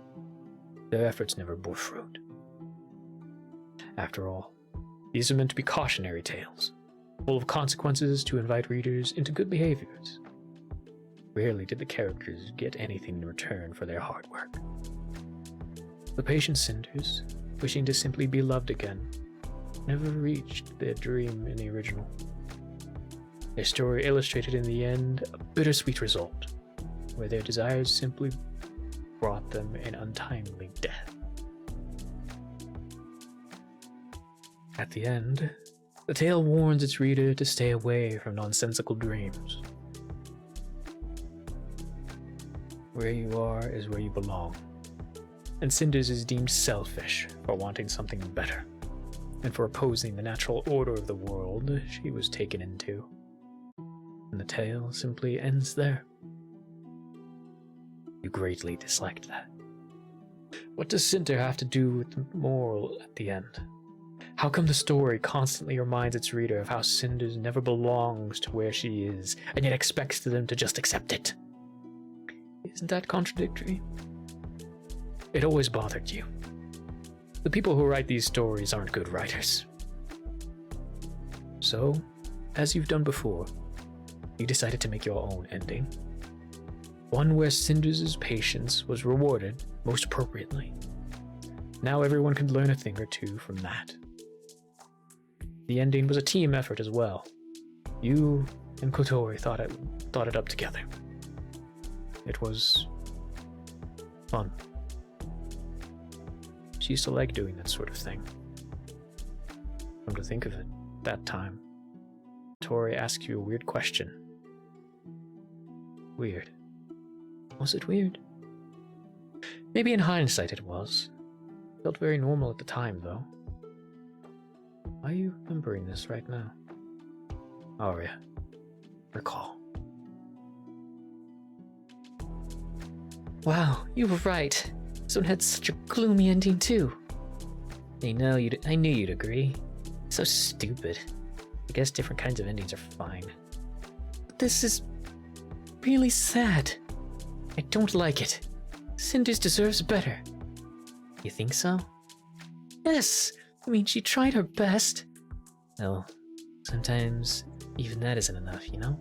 their efforts never bore fruit. After all, these are meant to be cautionary tales, full of consequences to invite readers into good behaviors. Rarely did the characters get anything in return for their hard work. The patient Cinders, wishing to simply be loved again, never reached their dream in the original. Their story illustrated in the end a bittersweet result, where their desires simply brought them an untimely death. At the end, the tale warns its reader to stay away from nonsensical dreams. Where you are is where you belong, and Cinders is deemed selfish for wanting something better, and for opposing the natural order of the world she was taken into. And the tale simply ends there. You greatly disliked that. What does Cinder have to do with the moral at the end? How come the story constantly reminds its reader of how Cinders never belongs to where she is, and yet expects them to just accept it? Isn't that contradictory? It always bothered you. The people who write these stories aren't good writers. So, as you've done before, you decided to make your own ending. One where Cinders' patience was rewarded most appropriately. Now everyone could learn a thing or two from that. The ending was a team effort as well. You and Kotori thought it up together. It was fun. She used to like doing that sort of thing. Come to think of it, that time, Tori asked you a weird question. Weird. Was it weird? Maybe in hindsight it was. Felt very normal at the time, though. Why are you remembering this right now? Aria, recall. Wow, you were right. This one had such a gloomy ending too. I knew you'd agree. So stupid. I guess different kinds of endings are fine. But this is really sad. I don't like it. Cinders deserves better. You think so? Yes, I mean, she tried her best. Well, sometimes even that isn't enough, you know?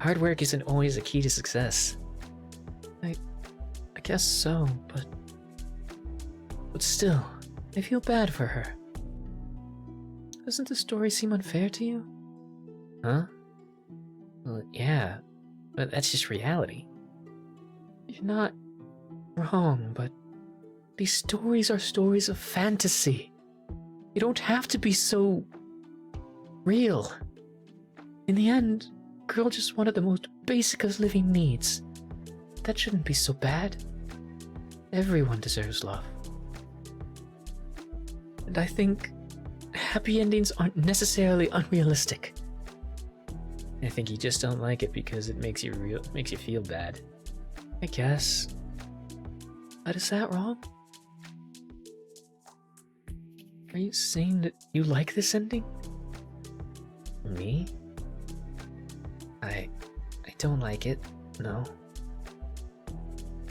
Hard work isn't always the key to success. I guess so, but still, I feel bad for her. Doesn't the story seem unfair to you? Huh? Well, yeah, but that's just reality. You're not wrong, but these stories are stories of fantasy. You don't have to be so real. In the end, girl just wanted the most basic of living needs. That shouldn't be so bad. Everyone deserves love. And I think happy endings aren't necessarily unrealistic. I think you just don't like it because it makes you feel bad. I guess. But is that wrong? Are you saying that you like this ending? Me? I don't like it, no.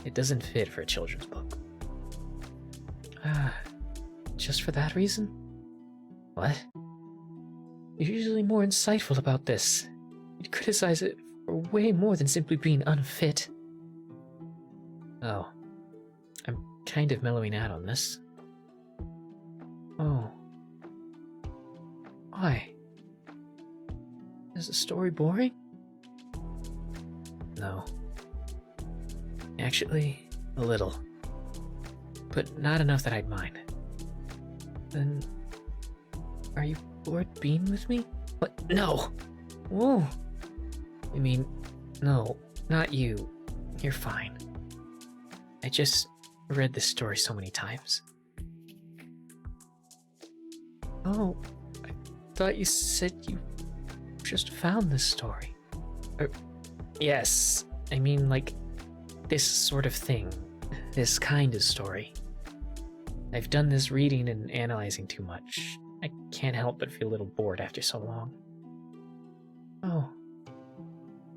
It doesn't fit for a children's book. Just for that reason? What? You're usually more insightful about this. You'd criticize it for way more than simply being unfit. Oh. I'm kind of mellowing out on this. Oh. Why? Is the story boring? No. Actually, a little. But not enough that I'd mind. Then, are you bored being with me? What? No! Whoa! I mean, no, not you. You're fine. I just read this story so many times. Oh, I thought you said you just found this story. Yes, I mean, like, this sort of thing. This kind of story. I've done this reading and analyzing too much. I can't help but feel a little bored after so long. Oh,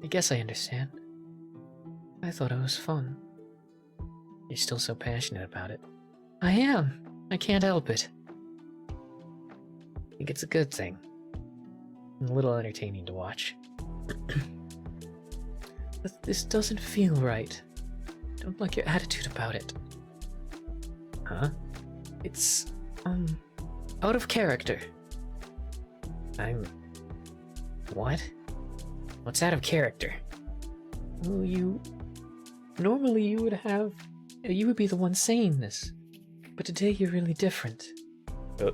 I guess I understand. I thought it was fun. You're still so passionate about it. I am. I can't help it. I think it's a good thing. And a little entertaining to watch. But this doesn't feel right. Don't like your attitude about it. Huh? It's, out of character. What? What's out of character? Well, normally you would be the one saying this. But today you're really different. Oh,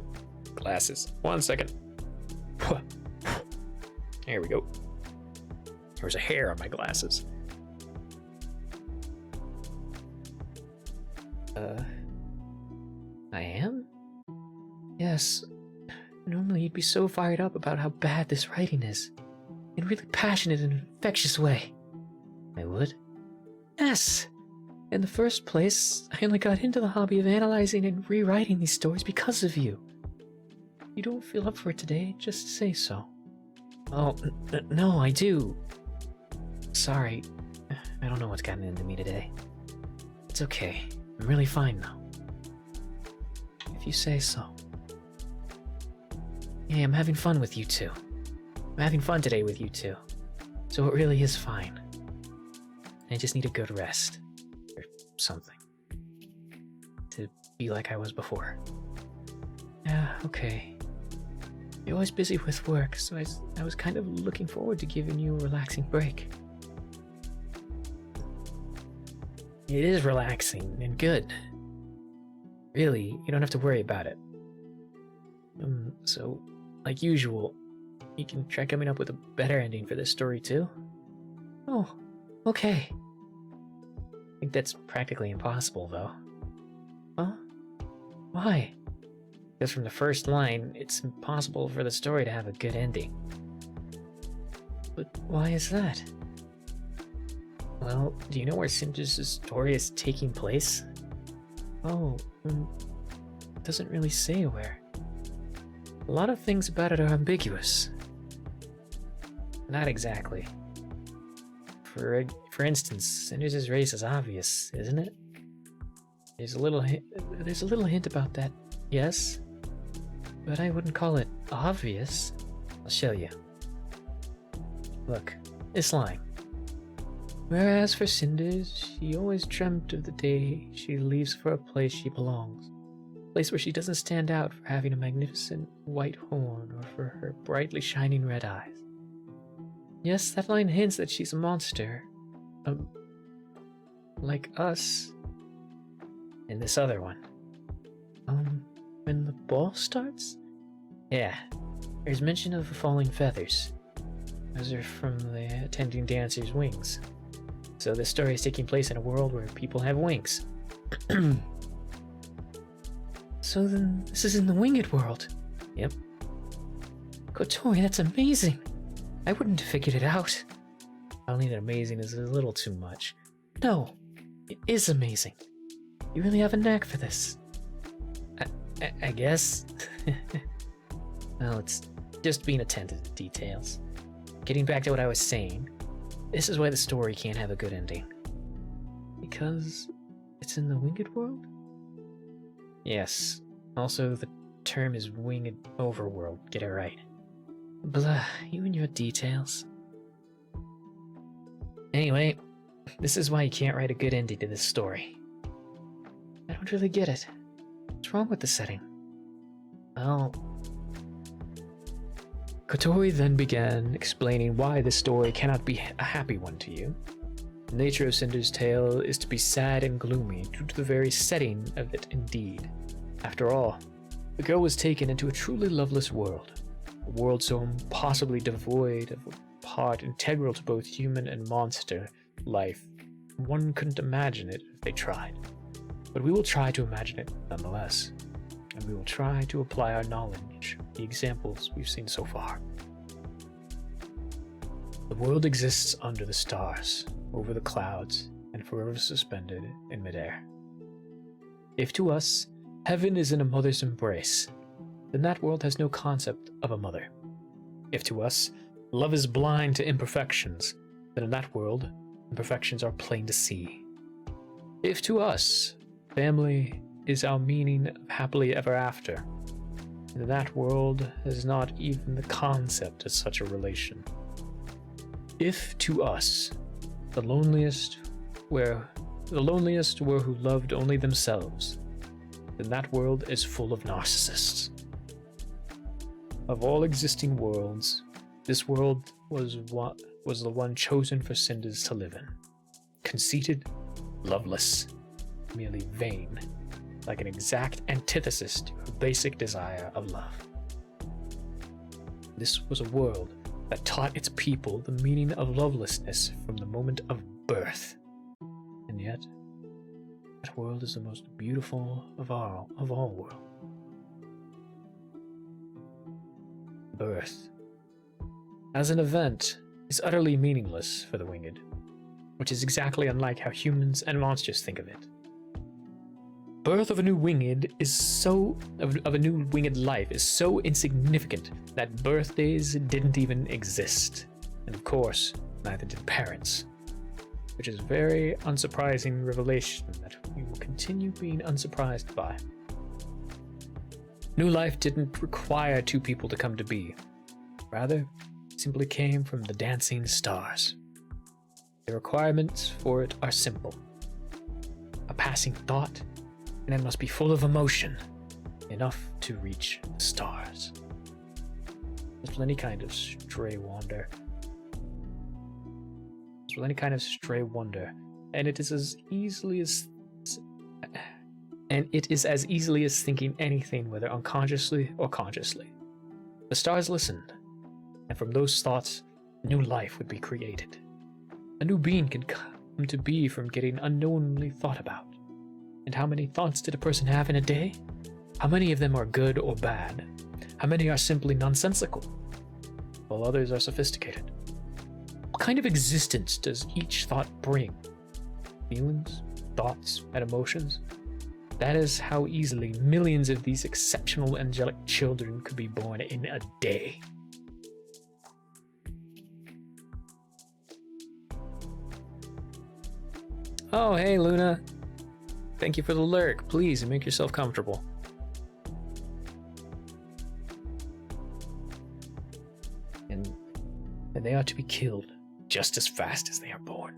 glasses. 1 second. There we go. There's a hair on my glasses. I am? Yes. Normally you'd be so fired up about how bad this writing is. In a really passionate and infectious way. I would? Yes! In the first place, I only got into the hobby of analyzing and rewriting these stories because of you. If you don't feel up for it today, just say so. Oh, no, I do. Sorry. I don't know what's gotten into me today. It's okay. I'm really fine now. If you say so. Yeah, I'm having fun with you two. I'm having fun today with you two. So it really is fine. I just need a good rest. Or something. To be like I was before. Yeah, okay. You're always busy with work, so I was kind of looking forward to giving you a relaxing break. It is relaxing and good. Really, you don't have to worry about it. So, like usual, you can try coming up with a better ending for this story too? Oh, okay. I think that's practically impossible, though. Huh? Why? Because from the first line, it's impossible for the story to have a good ending. But why is that? Well, do you know where Cinder's story is taking place? Oh, it doesn't really say where. A lot of things about it are ambiguous. Not exactly. For instance, Cinder's race is obvious, isn't it? There's a little hint about that, yes, but I wouldn't call it obvious. I'll show you. Look, this line. Whereas for Cinders, she always dreamt of the day she leaves for a place she belongs. A place where she doesn't stand out for having a magnificent white horn or for her brightly shining red eyes. Yes, that line hints that she's a monster. Like us. And this other one. When the ball starts? Yeah, there's mention of falling feathers. Those are from the attending dancer's wings. So this story is taking place in a world where people have wings. So then, this is in the winged world? Yep. Kotori, that's amazing! I wouldn't have figured it out. I don't think that amazing is a little too much. No, it is amazing. You really have a knack for this. I guess. Well, it's just being attentive to details. Getting back to what I was saying, this is why the story can't have a good ending. Because it's in the winged world? Yes. Also, the term is winged overworld. Get it right. Blah, you and your details. Anyway, this is why you can't write a good ending to this story. I don't really get it. What's wrong with the setting? Well, Kotori then began explaining why this story cannot be a happy one to you. The nature of Cinder's tale is to be sad and gloomy due to the very setting of it indeed. After all, the girl was taken into a truly loveless world, a world so impossibly devoid of a part integral to both human and monster life. One couldn't imagine it if they tried. But we will try to imagine it nonetheless, and we will try to apply our knowledge, the examples we've seen so far. The world exists under the stars, over the clouds, and forever suspended in midair. If to us, heaven is in a mother's embrace, then that world has no concept of a mother. If to us, love is blind to imperfections, then in that world, imperfections are plain to see. If to us, family is our meaning of happily ever after, then that world has not even the concept of such a relation. If to us, the loneliest were who loved only themselves, then that world is full of narcissists. Of all existing worlds, this world was the one chosen for Cinders to live in. Conceited, loveless, merely vain, like an exact antithesis to her basic desire of love. This was a world that taught its people the meaning of lovelessness from the moment of birth. And yet, that world is the most beautiful of all worlds. Birth, as an event, is utterly meaningless for the winged, which is exactly unlike how humans and monsters think of it. Birth of a new winged of a new winged life is so insignificant that birthdays didn't even exist. And of course, neither did parents. Which is a very unsurprising revelation that we will continue being unsurprised by. New life didn't require two people to come to be. Rather, it simply came from the dancing stars. The requirements for it are simple. A passing thought, and it must be full of emotion, enough to reach the stars. There's any kind of stray wonder. And it is as easily as thinking anything, whether unconsciously or consciously. The stars listened, and from those thoughts, new life would be created. A new being could come to be from getting unknowingly thought about. And how many thoughts did a person have in a day? How many of them are good or bad? How many are simply nonsensical, while others are sophisticated? What kind of existence does each thought bring? Feelings, thoughts, and emotions? That is how easily millions of these exceptional angelic children could be born in a day. Oh, hey, Luna. Thank you for the lurk. Please make yourself comfortable. And they ought to be killed just as fast as they are born.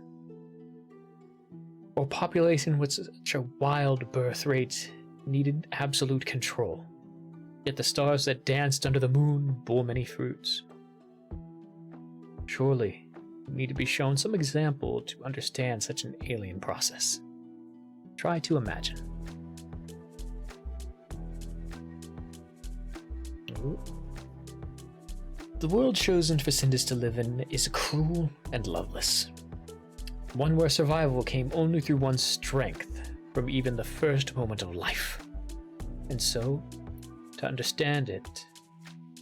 For a population with such a wild birth rate needed absolute control. Yet the stars that danced under the moon bore many fruits. Surely, we need to be shown some example to understand such an alien process. Try to imagine. The world chosen for Cinders to live in is cruel and loveless. One where survival came only through one's strength from even the first moment of life. And so, to understand it,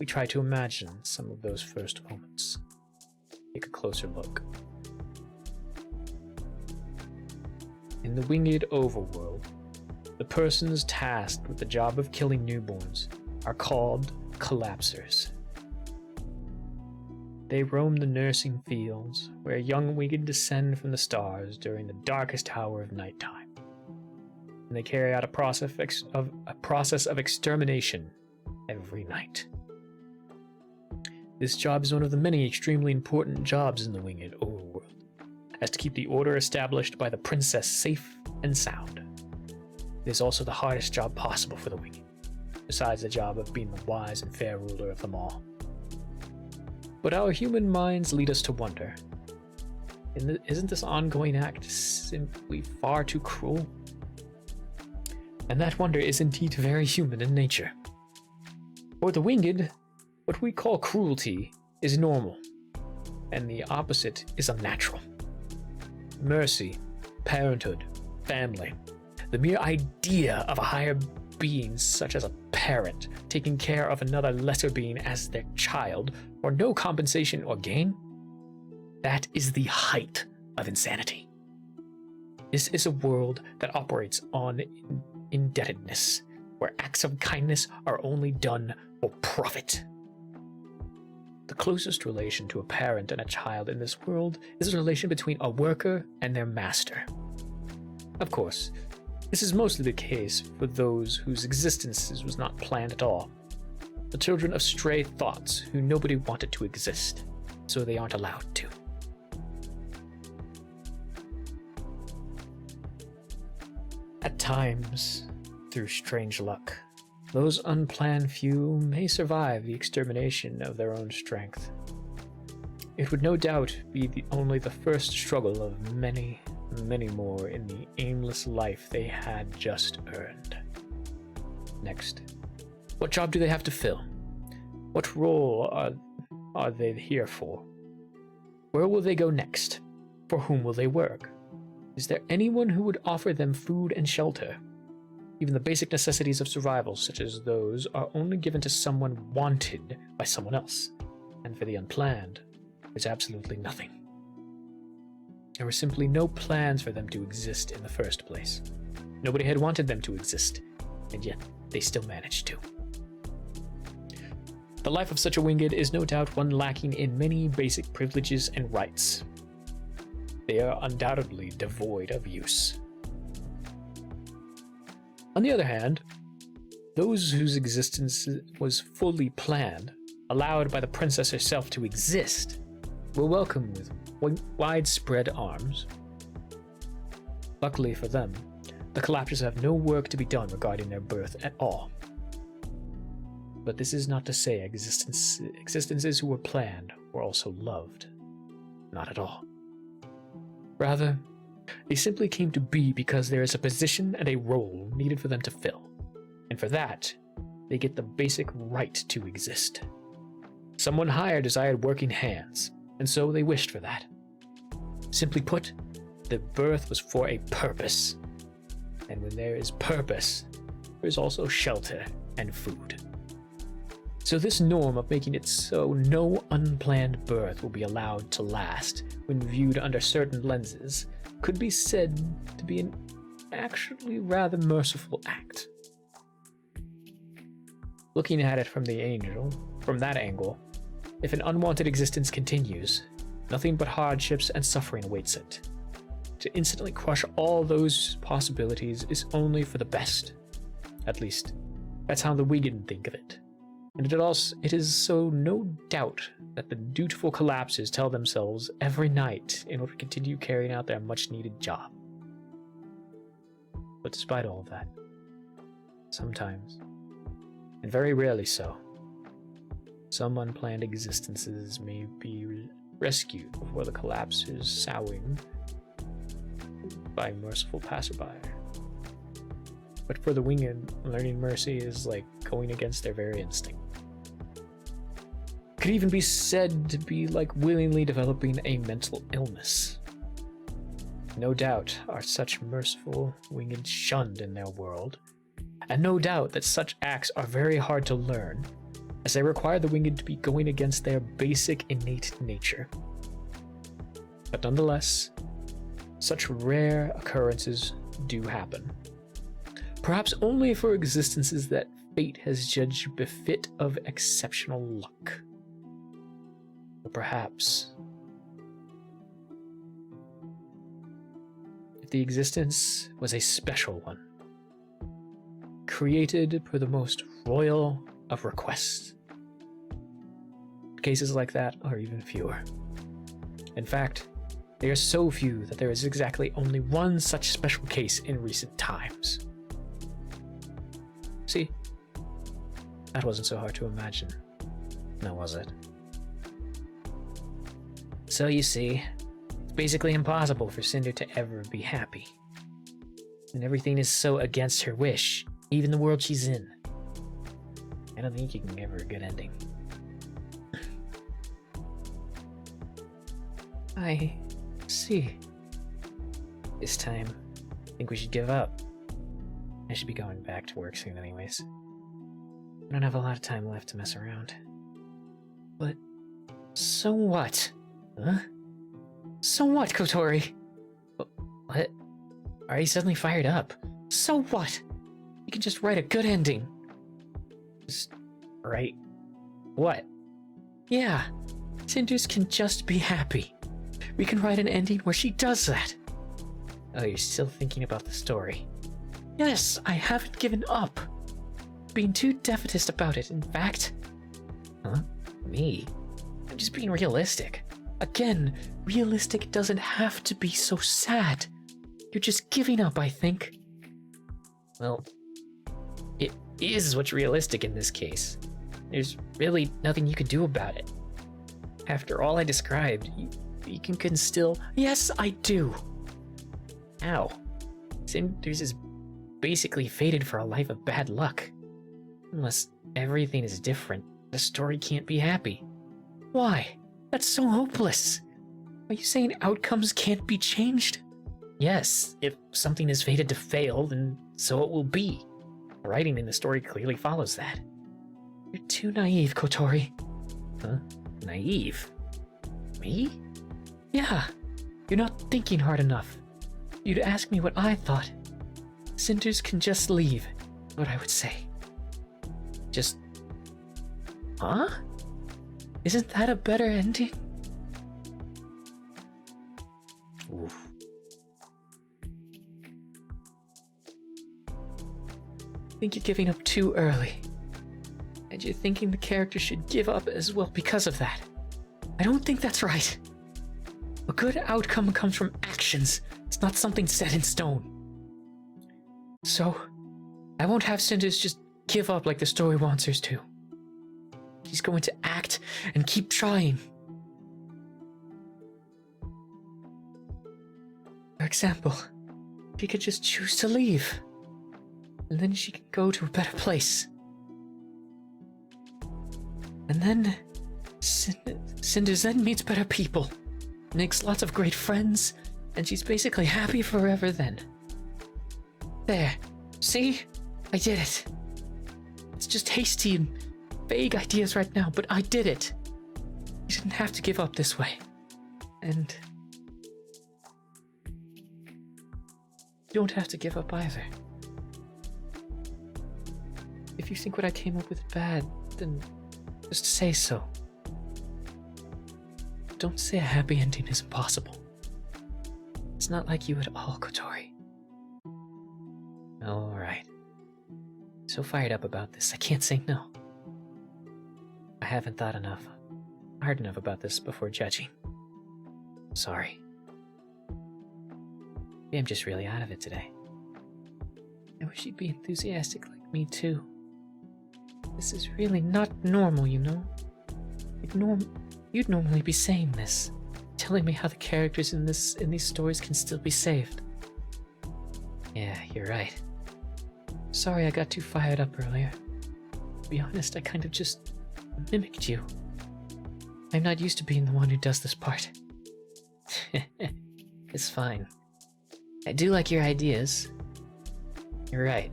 we try to imagine some of those first moments. Take a closer look. In the winged overworld, the persons tasked with the job of killing newborns are called collapsers. They roam the nursing fields, where young winged descend from the stars during the darkest hour of nighttime. And they carry out a process of extermination every night. This job is one of the many extremely important jobs in the winged overworld, as to keep the order established by the princess safe and sound. It is also the hardest job possible for the winged, besides the job of being the wise and fair ruler of them all. But our human minds lead us to wonder. Isn't this ongoing act simply far too cruel? And that wonder is indeed very human in nature. For the winged, what we call cruelty is normal, and the opposite is unnatural. Mercy, parenthood, family, the mere idea of a higher being such as a parent taking care of another lesser being as their child for no compensation or gain, that is the height of insanity. This is a world that operates on indebtedness, where acts of kindness are only done for profit. The closest relation to a parent and a child in this world is a relation between a worker and their master. Of course, this is mostly the case for those whose existence was not planned at all. The children of stray thoughts who nobody wanted to exist, so they aren't allowed to. At times, through strange luck, those unplanned few may survive the extermination of their own strength. It would no doubt be only the first struggle of many, many more in the aimless life they had just earned. Next, what job do they have to fill? What role are they here for? Where will they go next? For whom will they work? Is there anyone who would offer them food and shelter? Even the basic necessities of survival, such as those, are only given to someone wanted by someone else. And for the unplanned, there's absolutely nothing. There were simply no plans for them to exist in the first place. Nobody had wanted them to exist, and yet they still managed to. The life of such a winged is no doubt one lacking in many basic privileges and rights. They are undoubtedly devoid of use. On the other hand, those whose existence was fully planned, allowed by the princess herself to exist, were welcomed with widespread arms. Luckily for them, the collapses have no work to be done regarding their birth at all. But this is not to say existences who were planned were also loved. Not at all. Rather, they simply came to be because there is a position and a role needed for them to fill, and for that, they get the basic right to exist. Someone higher desired working hands, and so they wished for that. Simply put, the birth was for a purpose, and when there is purpose, there is also shelter and food. So this norm of making it so no unplanned birth will be allowed to last when viewed under certain lenses could be said to be an actually rather merciful act. Looking at it from that angle, if an unwanted existence continues, nothing but hardships and suffering awaits it. To instantly crush all those possibilities is only for the best. At least, that's how the Wigan think of it. And it is so no doubt that the dutiful collapses tell themselves every night in order to continue carrying out their much-needed job. But despite all of that, sometimes, and very rarely so, some unplanned existences may be rescued before the collapse is sowing by a merciful passerby. But for the winged, learning mercy is like going against their very instinct. Could even be said to be like willingly developing a mental illness. No doubt are such merciful winged shunned in their world, and no doubt that such acts are very hard to learn, as they require the winged to be going against their basic innate nature. But nonetheless, such rare occurrences do happen. Perhaps only for existences that fate has judged befit of exceptional luck. Or perhaps, if the existence was a special one, created per the most royal of requests. Cases like that are even fewer. In fact, they are so few that there is exactly only one such special case in recent times. See, that wasn't so hard to imagine, now was it? So you see, it's basically impossible for Cinder to ever be happy. And everything is so against her wish, even the world she's in. I don't think you can give her a good ending. I see. This time, I think we should give up. I should be going back to work soon anyways. I don't have a lot of time left to mess around. But so what? Huh? So what, Kotori? What? Are you suddenly fired up? So what? You can just write a good ending. Just write what? Yeah, Cinders can just be happy. We can write an ending where she does that. Oh, you're still thinking about the story. Yes, I haven't given up. Being too defeatist about it, in fact. Huh? Me? I'm just being realistic. Again, realistic doesn't have to be so sad. You're just giving up, I think. Well, it is what's realistic in this case. There's really nothing you can do about it. After all I described, you can still... Yes, I do. How? Cinders is basically fated for a life of bad luck. Unless everything is different, the story can't be happy. Why? That's so hopeless. Are you saying outcomes can't be changed? Yes, if something is fated to fail, then so it will be. The writing in the story clearly follows that. You're too naive, Kotori. Huh? Naive? Me? Yeah, you're not thinking hard enough. You'd ask me what I thought. Cinders can just leave, is what I would say. Just... Huh? Isn't that a better ending? Oof. I think you're giving up too early. And you're thinking the character should give up as well because of that. I don't think that's right. A good outcome comes from actions. It's not something set in stone. So, I won't have Cinders just give up like the story wants her to. She's going to act and keep trying. For example, she could just choose to leave. And then she could go to a better place. And then Cinders then meets better people, makes lots of great friends, and she's basically happy forever then. There. See? I did it. It's just hasty and vague ideas right now, but I did it. You didn't have to give up this way. And you don't have to give up either. If you think what I came up with bad, then just say so. Don't say a happy ending is impossible. It's not like you at all, Kotori. Alright. So fired up about this, I can't say no. I haven't thought hard enough about this before judging. Sorry. Maybe I'm just really out of it today. I wish you'd be enthusiastic like me too. This is really not normal, you know? You'd normally be saying this, telling me how the characters in these stories can still be saved. Yeah, you're right. Sorry I got too fired up earlier. To be honest, I kind of just mimicked you. I'm not used to being the one who does this part. It's fine. I do like your ideas. You're right.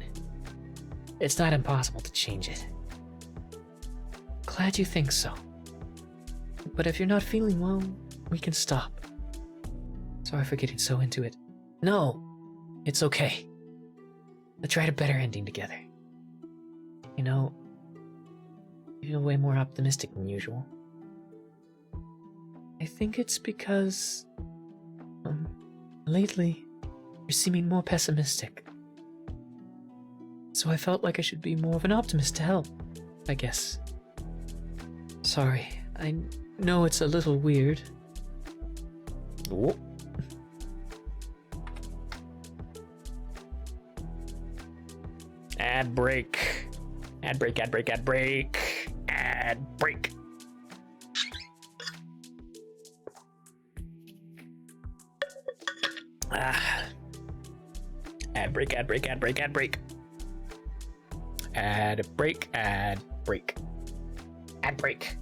It's not impossible to change it. Glad you think so. But if you're not feeling well, we can stop. Sorry for getting so into it. No, it's okay. Let's write a better ending together. You know, you feel way more optimistic than usual. I think it's because, lately, you're seeming more pessimistic. So I felt like I should be more of an optimist to help, I guess. Sorry, I know it's a little weird. Oh. Ad break. Ad break, ad break, ad break. Ad break. Ad break, ad break, ad break, ad break. Ad break, ad break. Ad break.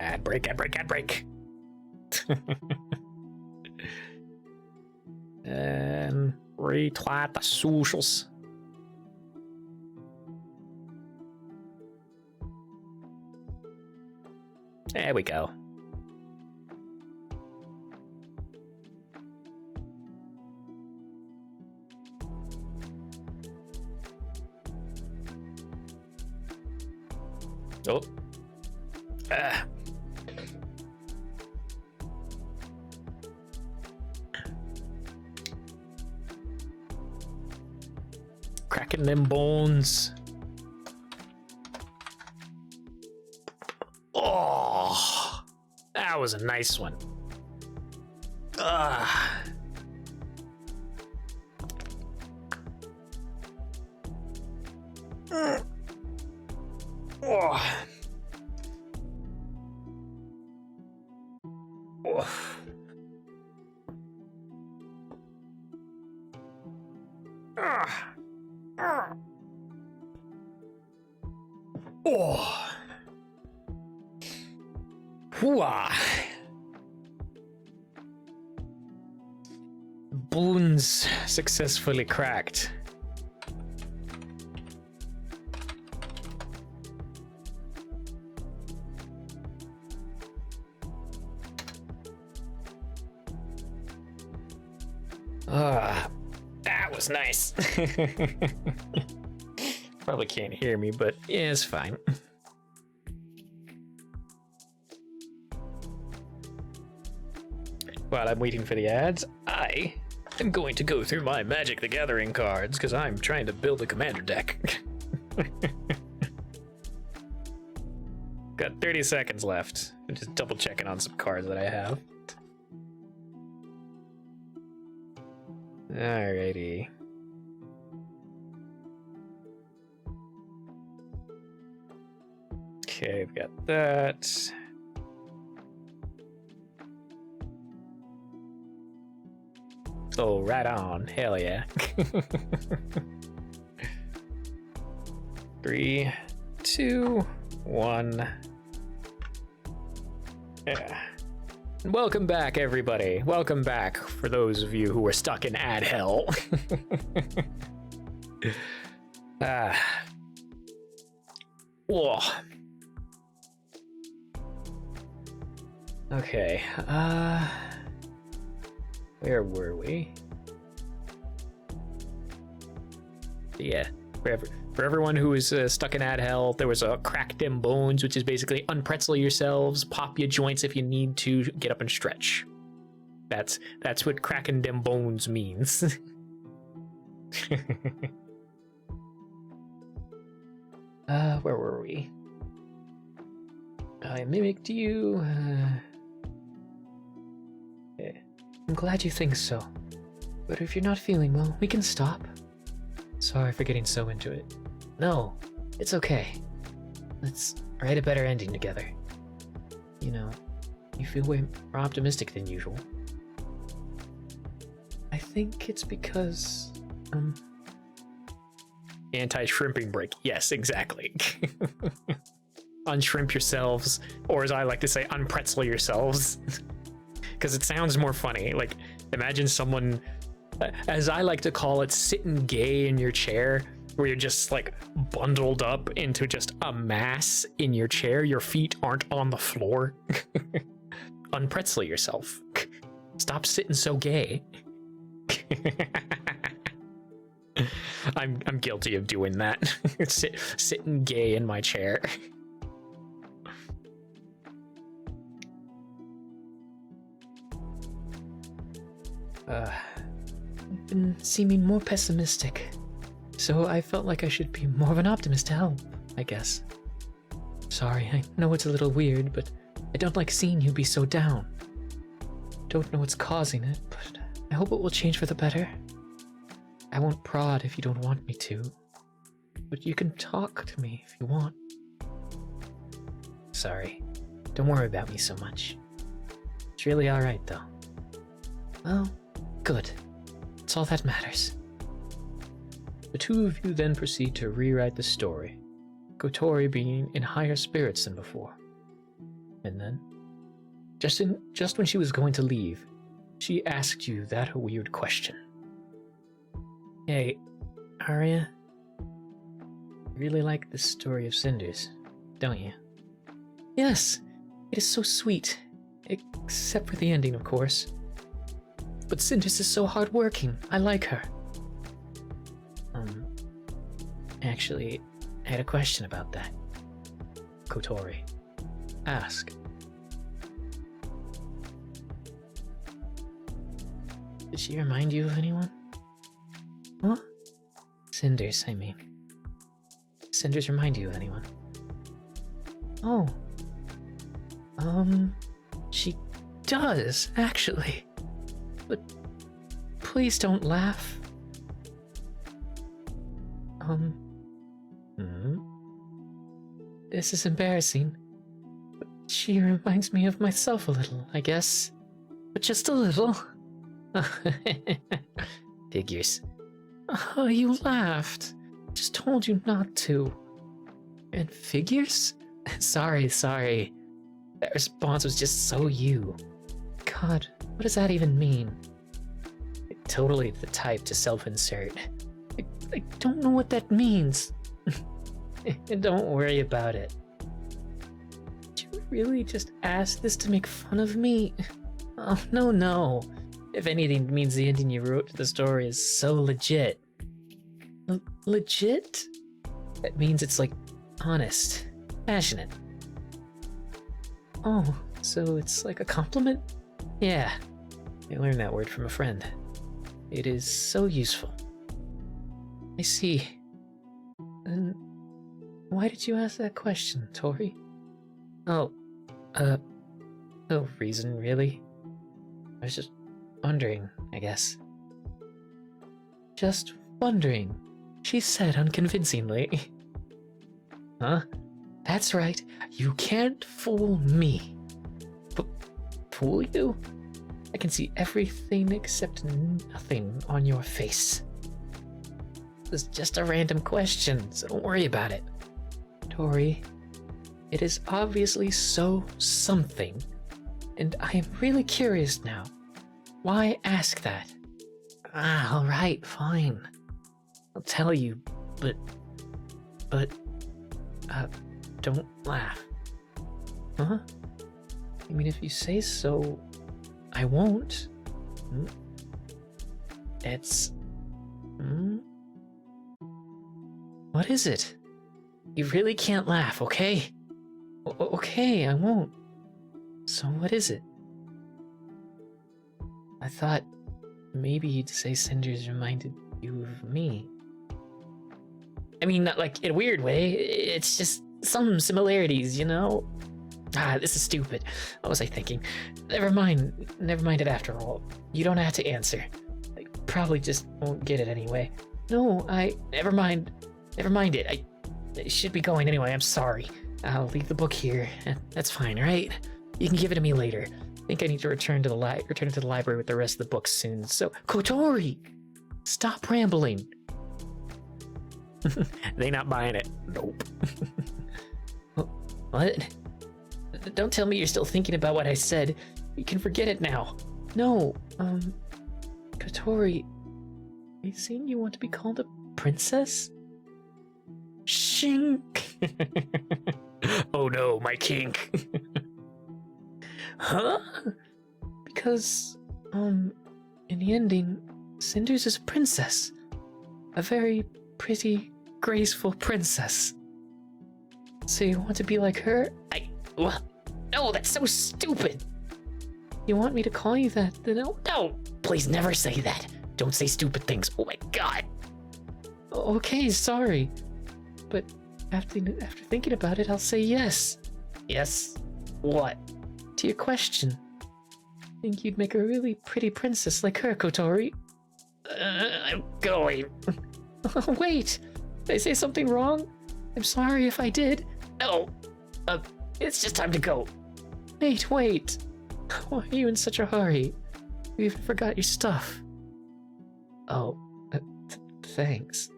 Ad break, ad break, ad break. And retweet the socials. There we go. Oh. Ah. Cracking them bones. Oh, that was a nice one. Ah. Oh. Oh. Ah. Ah. Oh. Hooah. Bones successfully cracked. That was nice. Probably can't hear me, but yeah, it's fine. While I'm waiting for the ads, I am going to go through my Magic the Gathering cards because I'm trying to build a commander deck. Got 30 seconds left. I'm just double checking on some cards that I have. Alrighty. Okay, we've got that. Oh, right on. Hell yeah. 3, 2, 1. Yeah. Welcome back, everybody. Welcome back for those of you who were stuck in ad hell. Whoa. Okay. Where were we? Yeah. For everyone who is stuck in ad hell, there was a crack them bones, which is basically unpretzel yourselves, pop your joints if you need to, get up and stretch. That's what cracking them bones means. Where were we? I mimicked you. Okay. I'm glad you think so. But if you're not feeling well, we can stop. Sorry for getting so into it. No, it's okay. Let's write a better ending together. You know, you feel way more optimistic than usual. I think it's because, Anti-shrimping break. Yes, exactly. Unshrimp yourselves, or as I like to say, unpretzel yourselves. Because it sounds more funny. Like, imagine someone, as I like to call it, sitting gay in your chair, where you're just like bundled up into just a mass in your chair. Your feet aren't on the floor. Unpretzel yourself. Stop sitting so gay. I'm guilty of doing that. Sitting gay in my chair. You've been seeming more pessimistic, so I felt like I should be more of an optimist to help, I guess. Sorry, I know it's a little weird, but I don't like seeing you be so down. Don't know what's causing it, but I hope it will change for the better. I won't prod if you don't want me to, but you can talk to me if you want. Sorry, don't worry about me so much. It's really alright though. Well, Good. That's all that matters. The two of you then proceed to rewrite the story, Kotori being in higher spirits than before. And then, just when she was going to leave, she asked you that weird question. Hey, Arya, you really like the story of Cinders, don't you? Yes, it is so sweet. Except for the ending, of course. But Cinders is so hardworking. I like her. Actually, I had a question about that. Kotori, ask. Did she remind you of anyone? Huh? Cinders, I mean. Cinders remind you of anyone? Oh. She does, actually. But please don't laugh. This is embarrassing. But she reminds me of myself a little, I guess. But just a little. Figures. Oh, you laughed. Just told you not to. And figures? Sorry. That response was just so you. God, what does that even mean? Totally the type to self-insert. I don't know what that means. Don't worry about it. Did you really just ask this to make fun of me? Oh, no. If anything, it means the ending you wrote to the story is so legit. Legit? That means it's like honest, passionate. Oh, so it's like a compliment? Yeah, I learned that word from a friend. It is so useful. I see. And why did you ask that question, Tori? Oh, no reason really. I was just wondering, I guess. Just wondering, she said unconvincingly. Huh? That's right, you can't fool me. Fool you? I can see everything except nothing on your face. It was just a random question, so don't worry about it. Tori, it is obviously so something, and I am really curious now. Why ask that? Alright, fine. I'll tell you, but, don't laugh. Huh? I mean, if you say so, I won't. It's... What is it? You really can't laugh, okay? Okay, I won't. So what is it? I thought maybe you'd say Cinders reminded you of me. I mean, not like in a weird way. It's just some similarities, you know? This is stupid. What was I thinking? Never mind it after all. You don't have to answer. I probably just won't get it anyway. No, Never mind it. I should be going anyway, I'm sorry. I'll leave the book here. That's fine, right? You can give it to me later. I think I need to return to the library with the rest of the books soon, so... Kotori! Stop rambling. They not buying it. Nope. What? Don't tell me you're still thinking about what I said. You can forget it now. No, Kotori, are you saying you want to be called a princess? Shing! Oh no, my kink. Huh? Because, in the ending, Cinders is a princess. A very pretty, graceful princess. So you want to be like her? What? No, that's so stupid. You want me to call you that, then No, please never say that. Don't say stupid things. Oh my god. Okay, sorry. But after thinking about it, I'll say yes. Yes? What? To your question. I think you'd make a really pretty princess like her, Kotori. I'm going. Wait! Did I say something wrong? I'm sorry if I did. No. It's just time to go. Wait. Why are you in such a hurry? You even forgot your stuff. Oh, thanks.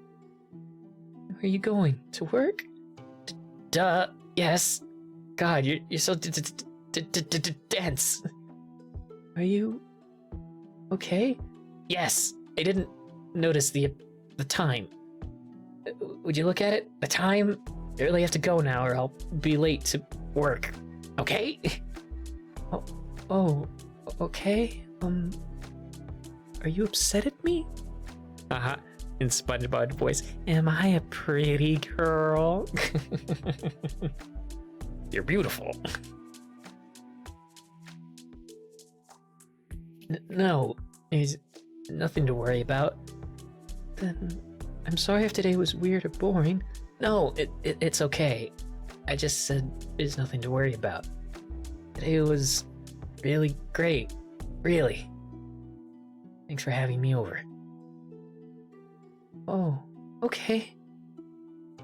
Where are you going? To work? Duh, yes. God, you're so dense. Are you okay? Yes, I didn't notice the time. Would you look at it? The time? I really have to go now or I'll be late to work. Okay? Oh, okay. Are you upset at me? Uh-huh. In SpongeBob voice, am I a pretty girl? You're beautiful. No, there's nothing to worry about. Then I'm sorry if today was weird or boring. No, it's okay. I just said there's nothing to worry about. Today was really great. Really. Thanks for having me over. Oh, okay.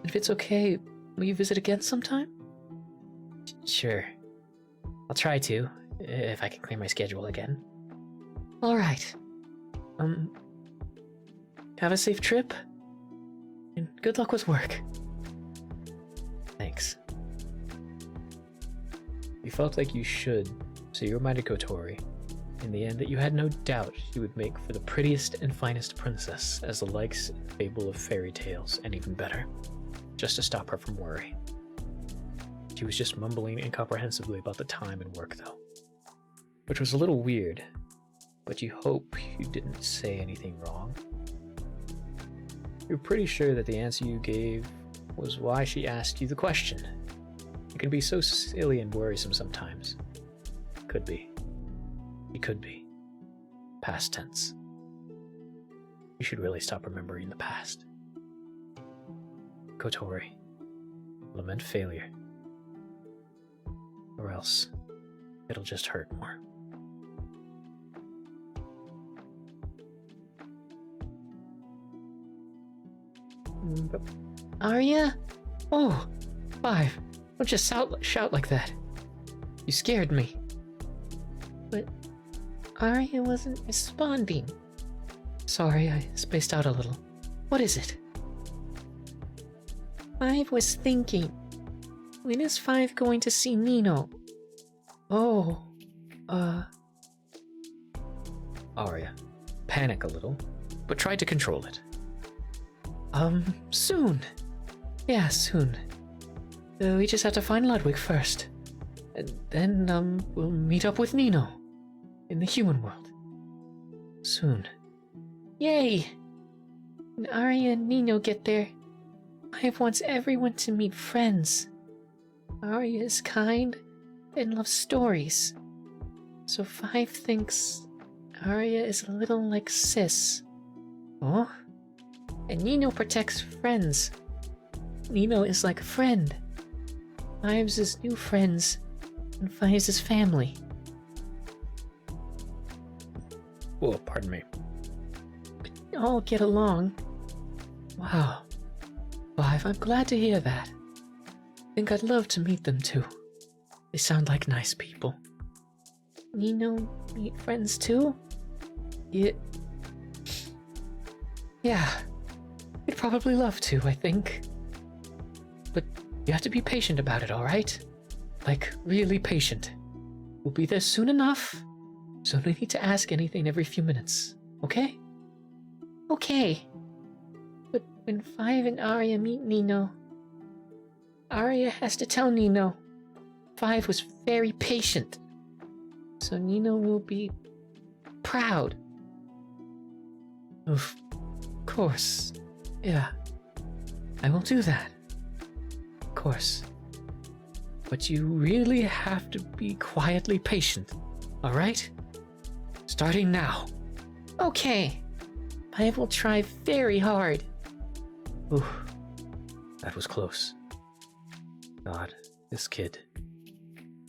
If it's okay, will you visit again sometime? Sure. I'll try to, if I can clear my schedule again. Alright. Have a safe trip, and good luck with work. Thanks. You felt like you should, so you reminded Kotori, in the end, that you had no doubt she would make for the prettiest and finest princess, as the likes in the fable of fairy tales, and even better, just to stop her from worry. She was just mumbling incomprehensibly about the time and work, though, which was a little weird, but you hope you didn't say anything wrong. You're pretty sure that the answer you gave was why she asked you the question. It can be so silly and worrisome sometimes. Could be. It could be. Past tense. You should really stop remembering the past. Kotori. Lament failure. Or else, it'll just hurt more. Arya? Oh, Five. Don't just shout like that. You scared me. But Arya wasn't responding. Sorry, I spaced out a little. What is it? Five was thinking. When is Five going to see Nino? Oh, Arya panicked a little, but tried to control it. Soon. Yeah, soon. We just have to find Ludwig first. And then, we'll meet up with Nino. In the human world. Soon. Yay! When Arya and Nino get there, Five wants everyone to meet friends. Arya is kind and loves stories. So Five thinks Arya is a little like Sis. Oh? And Nino protects friends. Nino is like a friend. Five's his new friends, and Five's his family. Well, pardon me. We all get along. Wow. Five, I'm glad to hear that. Think I'd love to meet them too. They sound like nice people. Nino meet friends too? Yeah. We'd probably love to, I think. But you have to be patient about it, alright? Like, really patient. We'll be there soon enough, so no need to ask anything every few minutes, okay? Okay. But when Five and Arya meet Nino, Arya has to tell Nino Five was very patient. So Nino will be proud. Of course. Yeah. I will do that. Of course. But you really have to be quietly patient, alright? Starting now. Okay. I will try very hard. Ooh, that was close. God, this kid.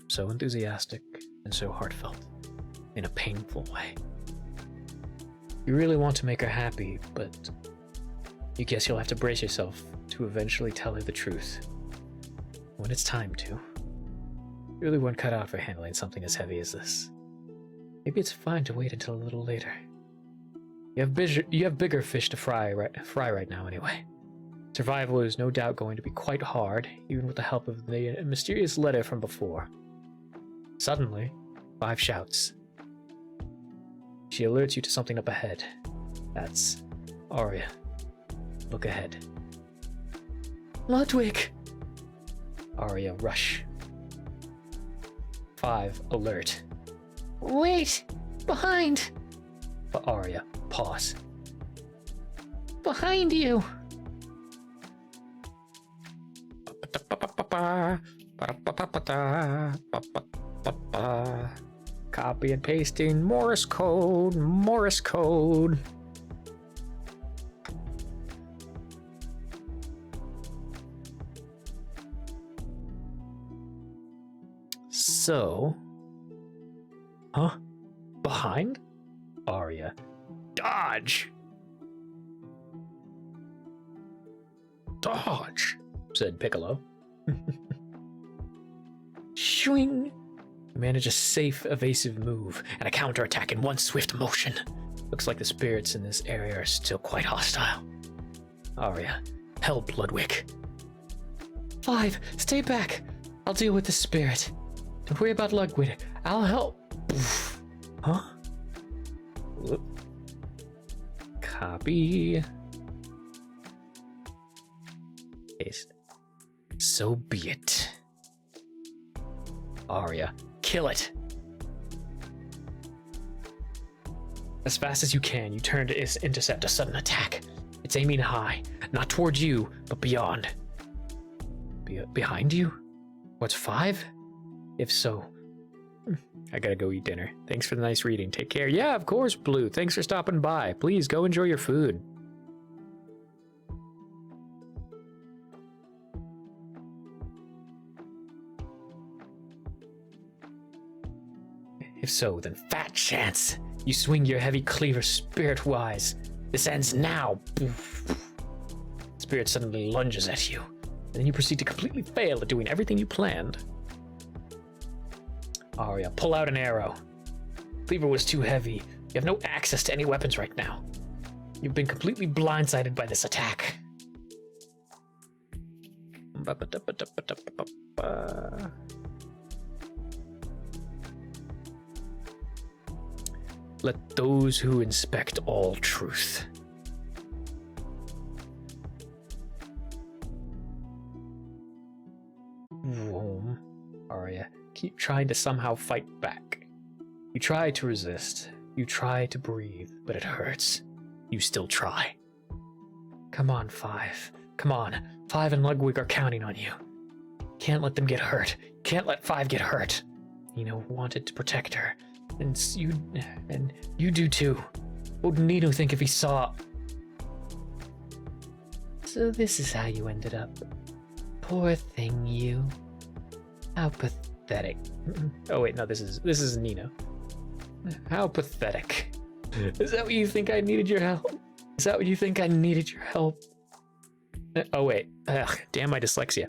So enthusiastic and so heartfelt, in a painful way. You really want to make her happy, but you guess you'll have to brace yourself to eventually tell her the truth. When it's time to. You really weren't cut out for handling something as heavy as this. Maybe it's fine to wait until a little later. You have bigger fish to fry right now anyway. Survival is no doubt going to be quite hard, even with the help of the mysterious letter from before. Suddenly, 5 shouts. She alerts you to something up ahead. That's Arya. Look ahead. Ludwig! Arya, rush. 5, alert. Wait! Behind! But Arya, pause. Behind you! Copy and pasting, Morse code, Morse code. So, huh? Behind? Arya, dodge! Dodge, said Piccolo. Swing! You manage a safe, evasive move and a counterattack in one swift motion. Looks like the spirits in this area are still quite hostile. Arya, help Ludwig. 5, stay back. I'll deal with the spirit. Don't worry about Ludwig. I'll help. Huh? Whoop. Copy. Paste. So be it. Arya, kill it. As fast as you can, you turn to intercept a sudden attack. It's aiming high, not towards you, but beyond. Behind you? What's 5? If so, I gotta go eat dinner. Thanks for the nice reading. Take care. Yeah, of course, Blue. Thanks for stopping by. Please go enjoy your food. If so, then fat chance. You swing your heavy cleaver spirit-wise. This ends now. Spirit suddenly lunges at you, and then you proceed to completely fail at doing everything you planned. Arya, pull out an arrow. Cleaver was too heavy. You have no access to any weapons right now. You've been completely blindsided by this attack. Let those who inspect all truth. Arya, keep trying to somehow fight back. You try to resist. You try to breathe, but it hurts. You still try. Come on, 5. Come on. 5 and Ludwig are counting on you. Can't let them get hurt. Can't let 5 get hurt. Nino wanted to protect her. And you do too. What would Nino think if he saw... So this is how you ended up. Poor thing, you. How pathetic. Oh wait, no, this is Nino. How pathetic. Is that what you think I needed your help? Is that what you think I needed your help? Oh wait, ugh, damn my dyslexia.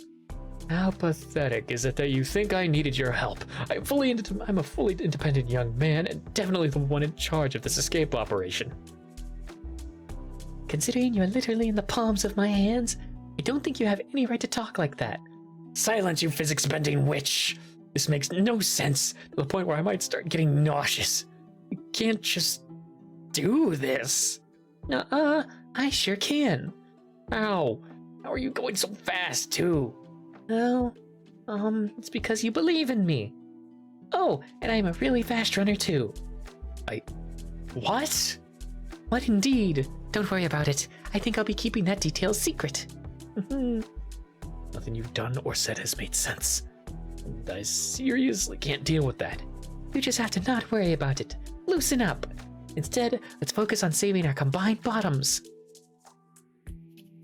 How pathetic is it that you think I needed your help? I'm a fully independent young man and definitely the one in charge of this escape operation. Considering you're literally in the palms of my hands, I don't think you have any right to talk like that. Silence, you physics-bending witch! This makes no sense, to the point where I might start getting nauseous. You can't just do this. I sure can. How? How are you going so fast, too? Well, it's because you believe in me. Oh, and I'm a really fast runner, too. What? What indeed? Don't worry about it. I think I'll be keeping that detail secret. Nothing you've done or said has made sense. And I seriously can't deal with that. You just have to not worry about it. Loosen up. Instead, let's focus on saving our combined bottoms.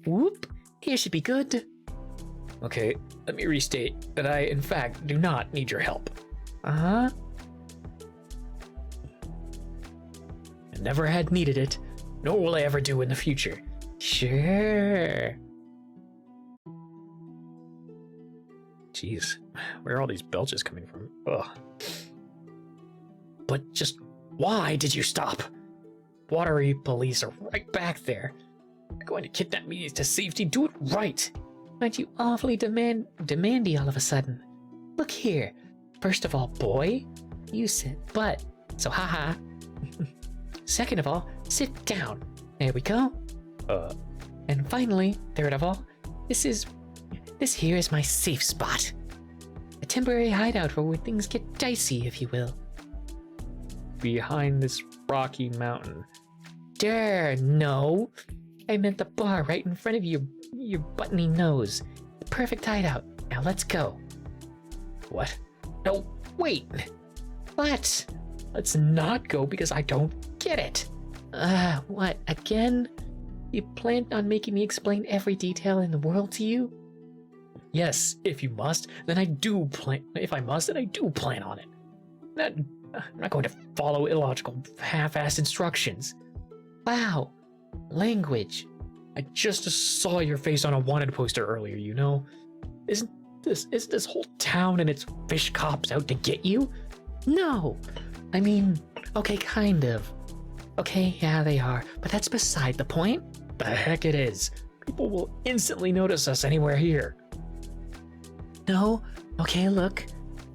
Whoop. Here should be good. Okay, let me restate that I, in fact, do not need your help. Uh-huh. I never had needed it, nor will I ever do in the future. Sure. Jeez, where are all these belches coming from? Ugh. But just why did you stop? watery police are right back there. You're going to kidnap me to safety? Do it right. Aren't you awfully demandy all of a sudden? Look here. First of all, boy, you said butt, so haha. Second of all, sit down. There we go. And finally, third of all, this here is my safe spot. A temporary hideout for when things get dicey, if you will. Behind this rocky mountain. No. I meant the bar right in front of your buttony nose. The perfect hideout. Now let's go. What? No, wait. What? Let's not go because I don't get it. What, again? You plan on making me explain every detail in the world to you? Yes, if you must, then I do plan. If I must, then I do plan on it. I'm not going to follow illogical, half-assed instructions. Wow, language. I just saw your face on a wanted poster earlier, you know? Isn't this whole town and its fish cops out to get you? No, I mean, okay, kind of. Okay, yeah, they are, but that's beside the point. The heck it is. People will instantly notice us anywhere here. No, okay, look.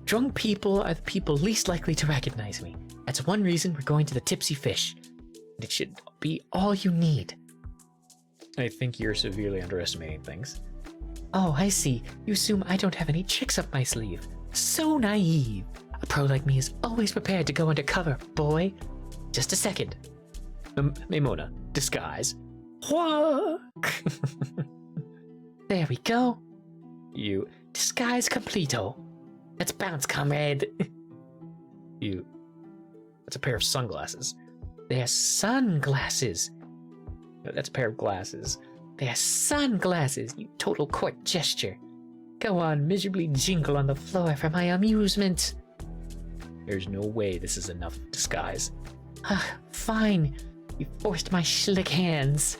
Drunk people are the people least likely to recognize me. That's one reason we're going to the Tipsy Fish. And it should be all you need. I think you're severely underestimating things. Oh, I see. You assume I don't have any tricks up my sleeve. So naive. A pro like me is always prepared to go undercover, boy. Just a second. Maimona, disguise. What? There we go. You. Disguise completo. Let's bounce, comrade. You. That's a pair of sunglasses. They're sunglasses. That's a pair of glasses. They're sunglasses, you total court gesture. Go on, miserably jingle on the floor for my amusement. There's no way this is enough disguise. Fine. You forced my schlick hands.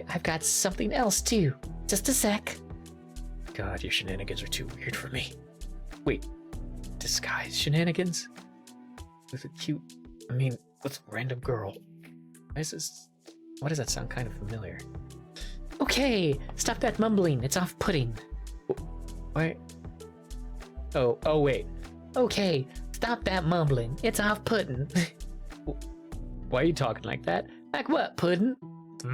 I've got something else too. Just a sec. God, your shenanigans are too weird for me. Wait, disguise shenanigans? With a cute, with a random girl. Why does that sound kind of familiar? Okay, stop that mumbling. It's off-putting. Why? Oh, wait. Okay, stop that mumbling. It's off-putting. Why are you talking like that? Like what, Puddin'?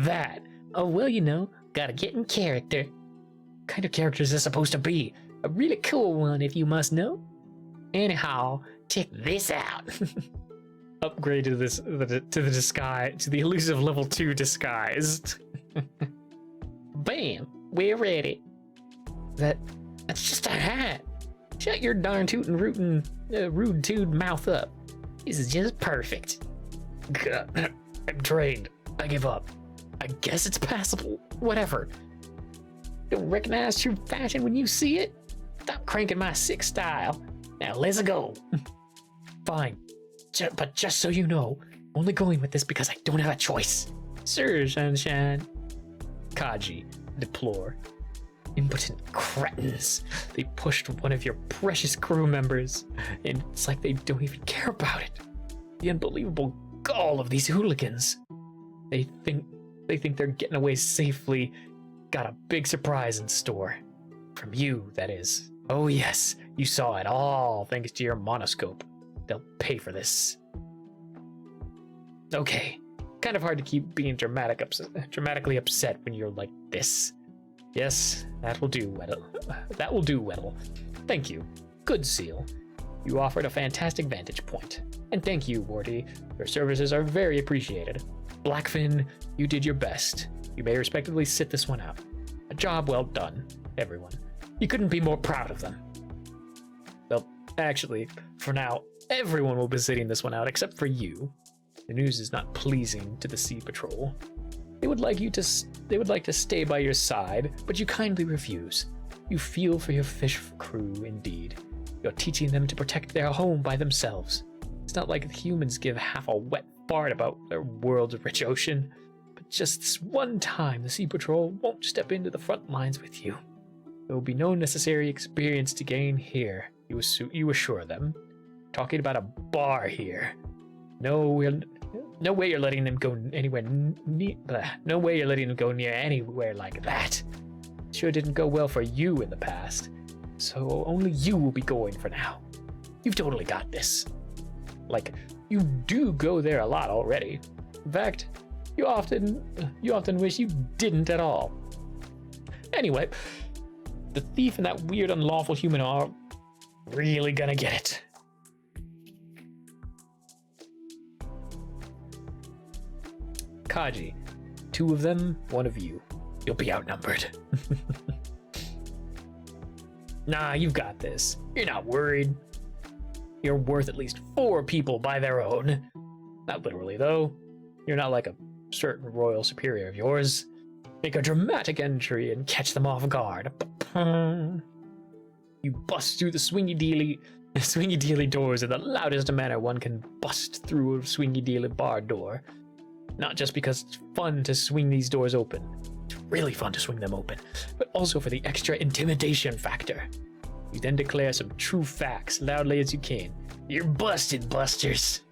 That. Oh, well, you know, gotta get in character. What kind of character is this supposed to be? A really cool one, if you must know. Anyhow, check this out. Upgrade to the disguise, to the elusive level 2 disguised. Bam, we're ready. That's just a hat. Shut your darn tootin' rootin' rude tood mouth up. This is just perfect. God, I'm trained. I give up. I guess it's passable. Whatever. Don't recognize true fashion when you see it? Stop cranking my sick style. Now let's go. Fine. But just so you know, only going with this because I don't have a choice. Sir, sunshine. Kaji, deplore. Impotent cretins. They pushed one of your precious crew members, and it's like they don't even care about it. The unbelievable gall of these hooligans. They think they're getting away safely. Got a big surprise in store. From you, that is. Oh yes, you saw it all thanks to your monoscope. They'll pay for this. Okay, kind of hard to keep being dramatically upset when you're like this. Yes, that will do, Weddle. That will do, Weddle. Thank you. Good seal. You offered a fantastic vantage point. And thank you, Wardy. Your services are very appreciated. Blackfin, you did your best. You may respectively sit this one out. A job well done, everyone. You couldn't be more proud of them. Well, actually, for now, everyone will be sitting this one out except for you. The news is not pleasing to the Sea Patrol. They would like to stay by your side, but you kindly refuse. You feel for your fish crew indeed. You're teaching them to protect their home by themselves. It's not like the humans give half a wet fart about their world's rich ocean. But just this one time, the Sea Patrol won't step into the front lines with you. There will be no necessary experience to gain here, you assure them. Talking about a bar here. No, No way you're letting them go anywhere no way you're letting them go near anywhere like that. Sure didn't go well for you in the past. So only you will be going for now. You've totally got this. Like, you do go there a lot already. In fact, you often wish you didn't at all. Anyway, the thief and that weird unlawful human are really gonna get it. Kaji, 2 of them, 1 of you. You'll be outnumbered. Nah, you've got this. You're not worried. You're worth at least 4 people by their own. Not literally, though. You're not like a certain royal superior of yours. Make a dramatic entry and catch them off guard. You bust through the swingy-dealy doors in the loudest manner one can bust through a swingy-dealy bar door. Not just because it's fun to swing these doors open. It's really fun to swing them open, but also for the extra intimidation factor. You then declare some true facts loudly as you can. You're busted, busters.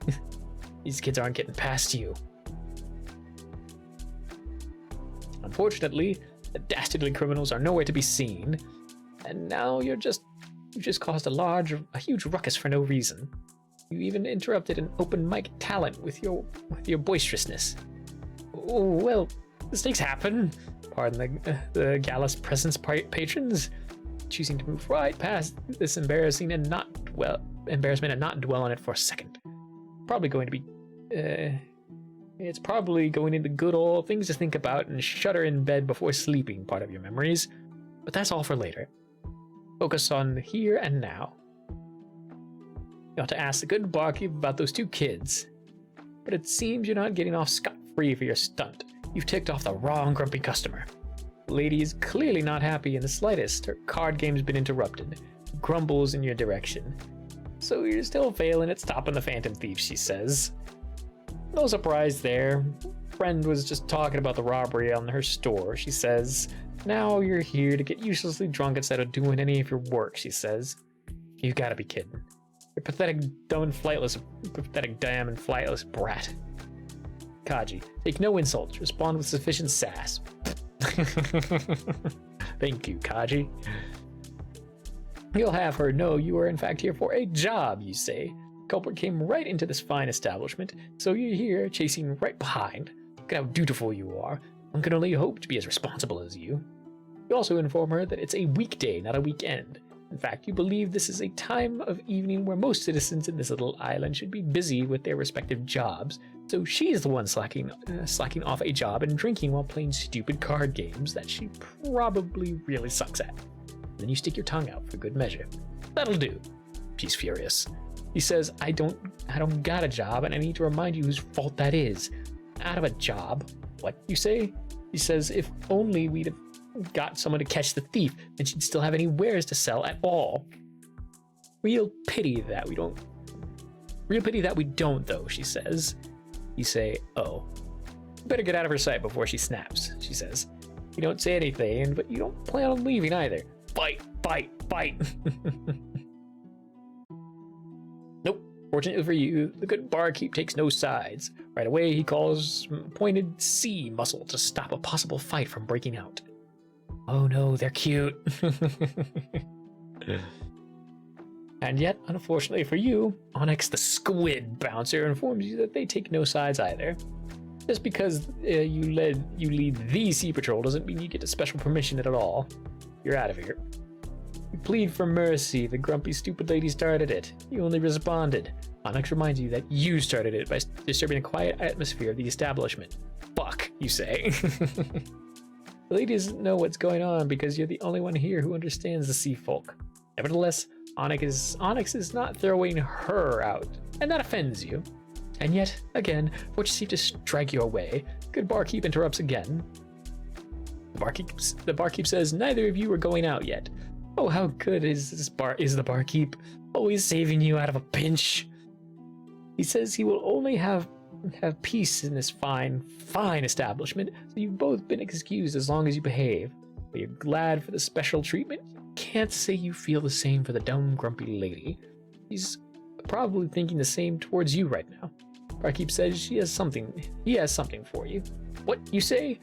These kids aren't getting past you. Unfortunately, the dastardly criminals are nowhere to be seen, and now you've just caused a huge ruckus for no reason. You even interrupted an open mic talent with your boisterousness. Oh, well, mistakes happen. Pardon the gallus presence patrons, choosing to move right past this embarrassment and not dwell on it for a second. It's probably going into good old things to think about and shudder in bed before sleeping part of your memories, but that's all for later. Focus on here and now. You ought to ask the good barkeep about those 2 kids. But it seems you're not getting off scot-free for your stunt. You've ticked off the wrong grumpy customer. The lady is clearly not happy in the slightest. Her card game's been interrupted. Grumbles in your direction. So you're still failing at stopping the phantom thief, she says. No surprise there. Friend was just talking about the robbery on her store, she says. Now you're here to get uselessly drunk instead of doing any of your work, she says. You gotta be kidding. You're pathetic, dumb and flightless brat. Kaji, take no insults. Respond with sufficient sass. Thank you, Kaji. You'll have her know you are in fact here for a job, you say. Culprit came right into this fine establishment, so you're here chasing right behind. Look at how dutiful you are. One can only hope to be as responsible as you. You also inform her that it's a weekday, not a weekend. In fact, you believe this is a time of evening where most citizens in this little island should be busy with their respective jobs, so she's the one slacking off a job and drinking while playing stupid card games that she probably really sucks at. Then you stick your tongue out for good measure. That'll do. She's furious. He says, I don't got a job, and I need to remind you whose fault that is. Out of a job? What, you say? He says, if only we'd have got someone to catch the thief, then she'd still have any wares to sell at all. Real pity that we don't, though, she says. You say, oh. Better get out of her sight before she snaps, she says. You don't say anything, but you don't plan on leaving either. Bite, bite, bite. Nope. Fortunately for you, the good barkeep takes no sides. Right away, he calls pointed C muscle to stop a possible fight from breaking out. Oh no, they're cute. And yet, unfortunately for you, Onyx the Squid Bouncer informs you that they take no sides either. Just because you lead the Sea Patrol doesn't mean you get a special permission at all. You're out of here. You plead for mercy. The grumpy, stupid lady started it. You only responded. Onyx reminds you that you started it by disturbing the quiet atmosphere of the establishment. Fuck, you say. The lady doesn't know what's going on because you're the only one here who understands the sea folk. Nevertheless, Onyx is not throwing her out, and that offends you. And yet, again, fortune seems to strike your way. Good barkeep interrupts again. The barkeep says neither of you are going out yet. Oh, how good is the barkeep, always saving you out of a pinch. He says he will only have peace in this fine establishment, so you've both been excused as long as you behave. But you're glad for the special treatment. Can't say you feel the same for the dumb, grumpy lady. He's probably thinking the same towards you right now. Barkeep says he has something for you. What, you say?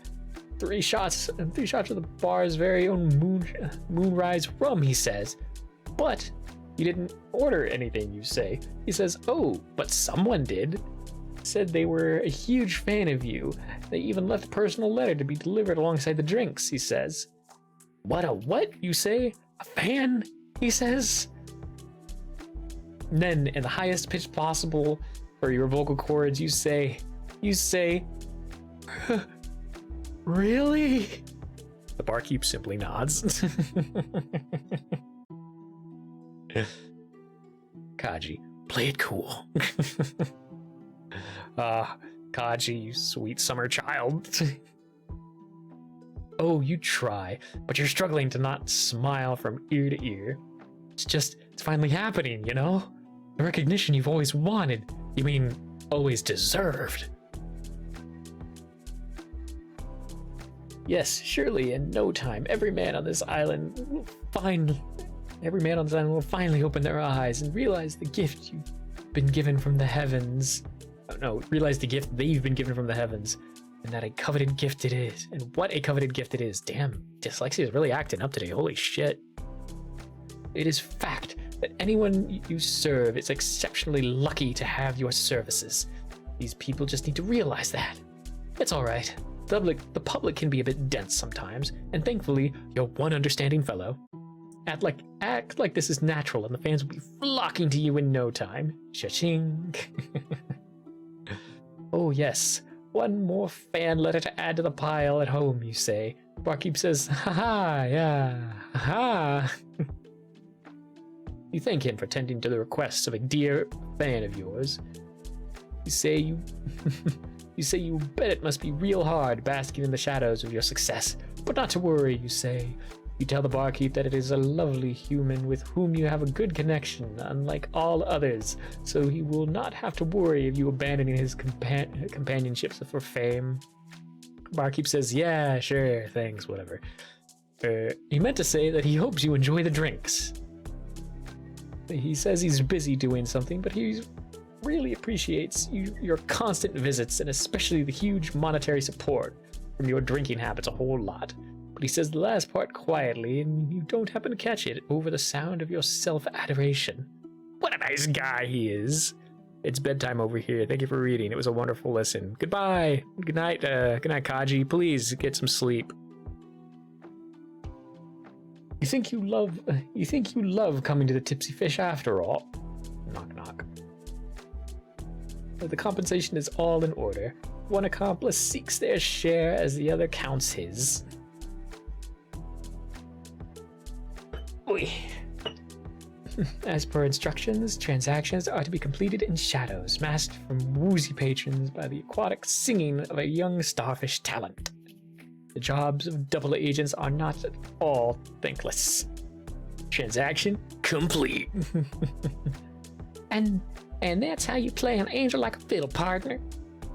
3 shots of the bar's very own moonrise rum, he says. But you didn't order anything, you say. He says, oh, but someone did. Said they were a huge fan of you. They even left a personal letter to be delivered alongside the drinks, he says. What, you say? A fan? He says. And then, in the highest pitch possible for your vocal cords, you say, really? The barkeep simply nods. Kaji, play it cool. Kaji, you sweet summer child. Oh, you try, but you're struggling to not smile from ear to ear. It's finally happening, you know? The recognition you've always wanted. You mean, always deserved. Yes, surely in no time, every man on this island will finally open their eyes and realize the gift you've been given from the heavens. Oh, no, realize the gift they've been given from the heavens, and that a coveted gift it is. And what a coveted gift it is. Damn, dyslexia is really acting up today. Holy shit. It is fact that anyone you serve is exceptionally lucky to have your services. These people just need to realize that. It's all right. The public can be a bit dense sometimes, and thankfully, you're one understanding fellow. Act like this is natural, and the fans will be flocking to you in no time. Cha-ching. Oh yes, one more fan letter to add to the pile at home, you say. Barkeep says, haha, yeah, haha. You thank him for tending to the requests of a dear fan of yours. You say you bet it must be real hard basking in the shadows of your success, but not to worry, you say. You tell the barkeep that it is a lovely human with whom you have a good connection, unlike all others, so he will not have to worry of you abandoning his companionships for fame. Barkeep says, yeah, sure, thanks, whatever. He meant to say that he hopes you enjoy the drinks. He says he's busy doing something, but he really appreciates your constant visits, and especially the huge monetary support from your drinking habits a whole lot. But he says the last part quietly, and you don't happen to catch it over the sound of your self-adoration. What a nice guy he is. It's bedtime over here. Thank you for reading. It was a wonderful listen. Goodbye. Good night, Kaji. Please get some sleep. You think you love coming to the Tipsy Fish after all? Knock, knock. The compensation is all in order. One accomplice seeks their share as the other counts his. Oy. As per instructions, transactions are to be completed in shadows, masked from woozy patrons by the aquatic singing of a young starfish talent. The jobs of double agents are not at all thankless. Transaction complete. And that's how you play an angel like a fiddle, partner.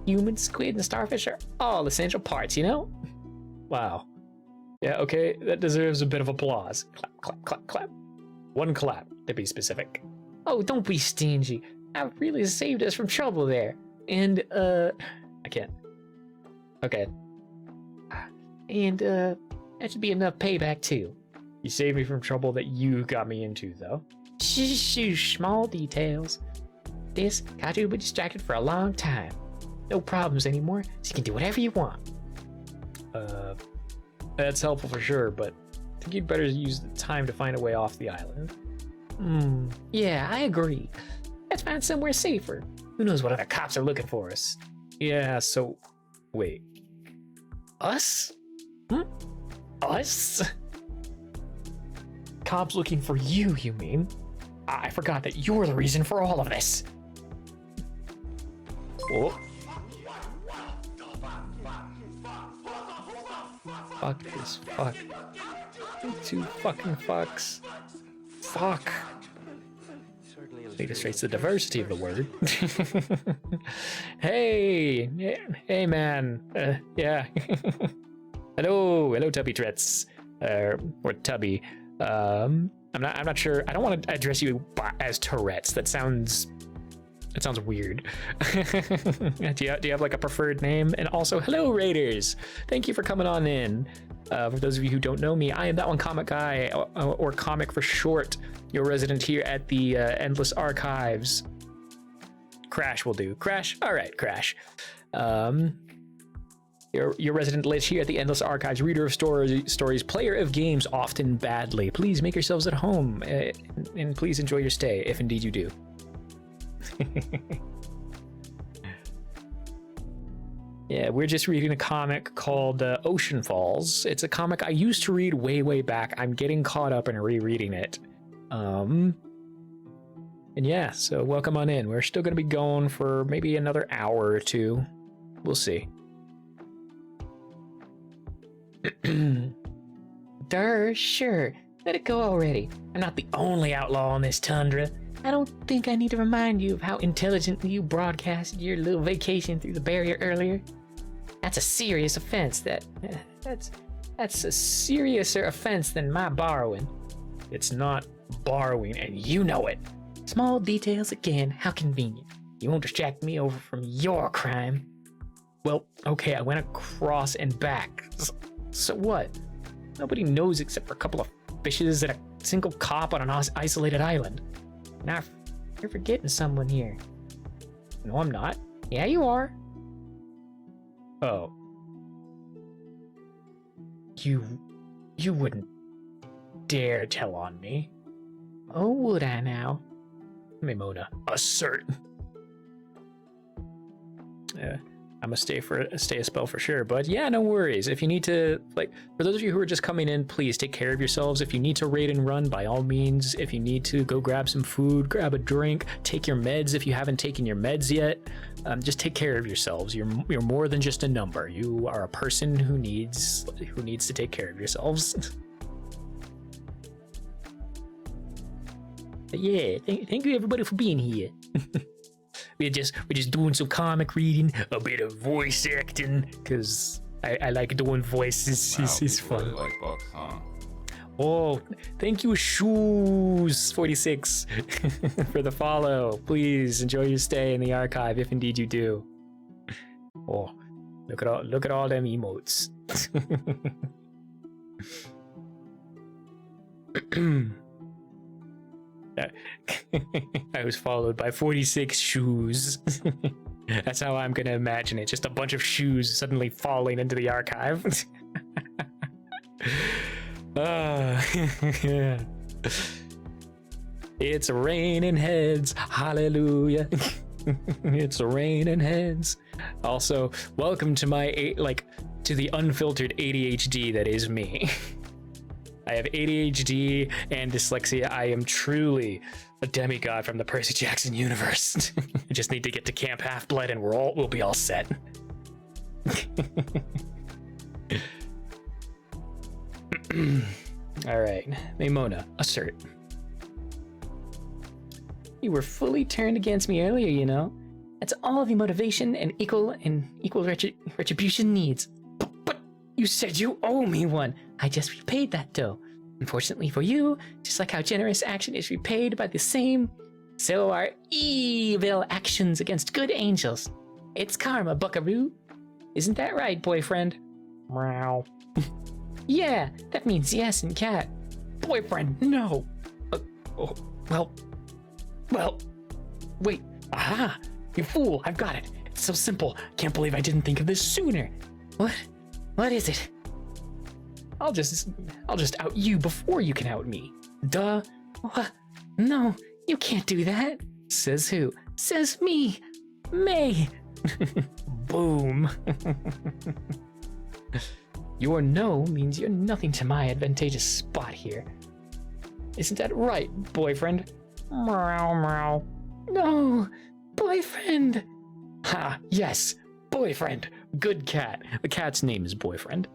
Human, squid, and starfish are all essential parts, you know? Wow. Yeah, okay, that deserves a bit of applause. Clap, clap, clap, clap. One clap, to be specific. Oh, don't be stingy. That really saved us from trouble there. And, I can't. Okay. And, that should be enough payback, too. You saved me from trouble that you got me into, though. Shh, small details. This got you distracted for a long time. No problems anymore, so you can do whatever you want. That's helpful for sure, but I think you'd better use the time to find a way off the island. Yeah, I agree. Let's find somewhere safer. Who knows what other cops are looking for us? Yeah, so... wait. Us? Us? Cops looking for you mean? I forgot that you're the reason for all of this. Oh. Fuck this fuck. You two fucking fucks. Fuck. Illustrates the diversity of the word. Hey man. Yeah. Hello, Tubby Tretz. Or Tubby. I'm not sure. I don't want to address you as Tourette's. That sounds weird. Do you have like a preferred name? And also, hello Raiders. Thank you for coming on in. For those of you who don't know me, I am That One Comic Guy, or Comic for short, your resident here at the Endless Archives. Crash will do. Crash? All right, Crash. Your resident lich here at the Endless Archives, reader of stories, player of games, often badly. Please make yourselves at home, and please enjoy your stay, if indeed you do. Yeah, we're just reading a comic called Oceanfalls. It's a comic I used to read way back. I'm getting caught up and rereading it. And yeah, so welcome on in. We're still going to be going for maybe another hour or two. We'll see. Durr, sure. Let it go already. I'm not the only outlaw on this tundra. I don't think I need to remind you of how intelligently you broadcasted your little vacation through the barrier earlier. That's a serious offense. That's a seriouser offense than my borrowing. It's not borrowing, and you know it. Small details again, how convenient. You won't distract me over from your crime. Well, okay, I went across and back. So what? Nobody knows except for a couple of fishes and a single cop on an isolated island. Now, you're forgetting someone here. No, I'm not. Yeah, you are. Oh. You wouldn't dare tell on me. Oh, would I now? Mimona, assert. I'm gonna stay a spell for sure, but yeah, no worries. If you need to, like, for those of you who are just coming in, please take care of yourselves. If you need to raid and run, by all means. If you need to go grab some food, grab a drink, take your meds if you haven't taken your meds yet. Just take care of yourselves. You're more than just a number. You are a person who needs to take care of yourselves. But yeah, thank you everybody for being here. We're just doing some comic reading, a bit of voice acting, because I like doing voices. Wow, it's people fun. really like books, huh? Oh, thank you, Shoes46, for the follow. Please enjoy your stay in the archive, if indeed you do. Oh, look at all them emotes. I was followed by 46 shoes. That's how I'm gonna imagine it. Just a bunch of shoes suddenly falling into the archive. Yeah. It's raining heads. Hallelujah. It's raining heads. Also, welcome to my to the unfiltered ADHD that is me. I have ADHD and dyslexia. I am truly a demigod from the Percy Jackson universe. I just need to get to Camp Half-Blood and we'll be all set. All right, Mimona, assert. You were fully turned against me earlier, you know. That's all the motivation and equal retribution needs. But you said you owe me one. I just repaid that dough. Unfortunately for you, just like how generous action is repaid by the same, so are evil actions against good angels. It's karma, buckaroo. Isn't that right, boyfriend? Meow. Yeah, that means yes in cat. Boyfriend, no. Well, wait. Aha! You fool, I've got it. It's so simple. Can't believe I didn't think of this sooner. What is it? I'll just out you before you can out me. Duh. What? No, you can't do that. Says who? Says me. May. Boom. Your no means you're nothing to my advantageous spot here. Isn't that right, boyfriend? Meow, meow. No, boyfriend. Ha, yes, boyfriend. Good cat. The cat's name is Boyfriend.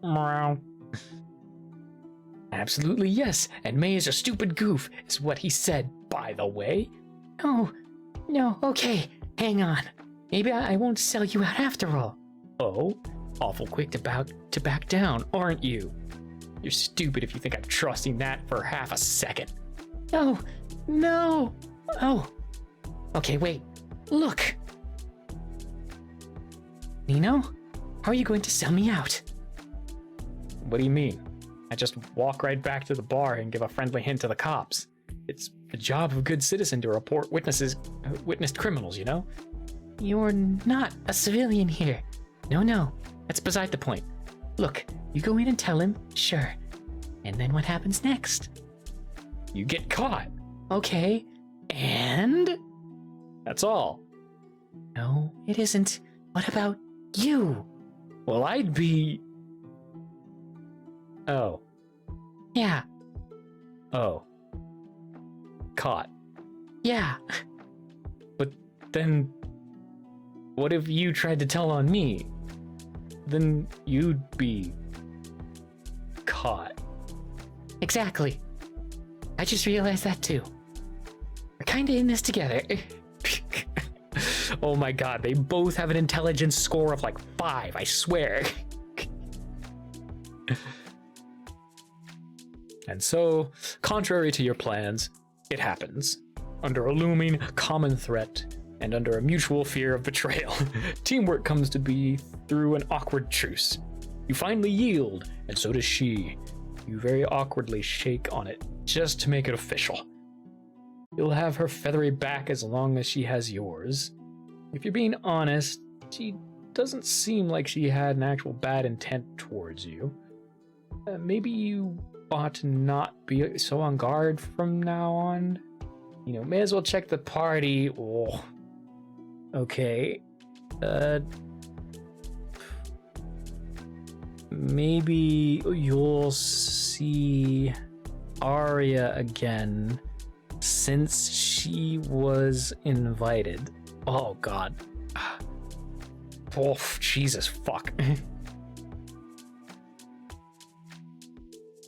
Meow. Absolutely yes, and May is a stupid goof, is what he said, by the way. No, okay, hang on. Maybe I won't sell you out after all. Oh, awful quick to back down, aren't you? You're stupid if you think I'm trusting that for half a second. No. Oh, Okay, wait. Look! Nino, how are you going to sell me out? What do you mean? I just walk right back to the bar and give a friendly hint to the cops. It's the job of a good citizen to report witnessed criminals, you know? You're not a civilian here. No, that's beside the point. Look, you go in and tell him, sure. And then what happens next? You get caught. Okay, and? That's all. No, it isn't. What about you? Well, I'd be... Oh. Yeah, Oh. Caught. yeah. But then... What if you tried to tell on me? Then you'd be... caught. Exactly. I just realized that too. We're kinda in this together. Oh my god, they both have an intelligence score of like 5, I swear. And so, contrary to your plans, it happens. Under a looming common threat, and under a mutual fear of betrayal, teamwork comes to be through an awkward truce. You finally yield, and so does she. You very awkwardly shake on it, just to make it official. You'll have her feathery back as long as she has yours. If you're being honest, she doesn't seem like she had an actual bad intent towards you. Maybe you ought to not be so on guard from now on. You know, may as well check the party. Oh, okay. Maybe you'll see Arya again since she was invited. Oh, God. Oh, Jesus, fuck.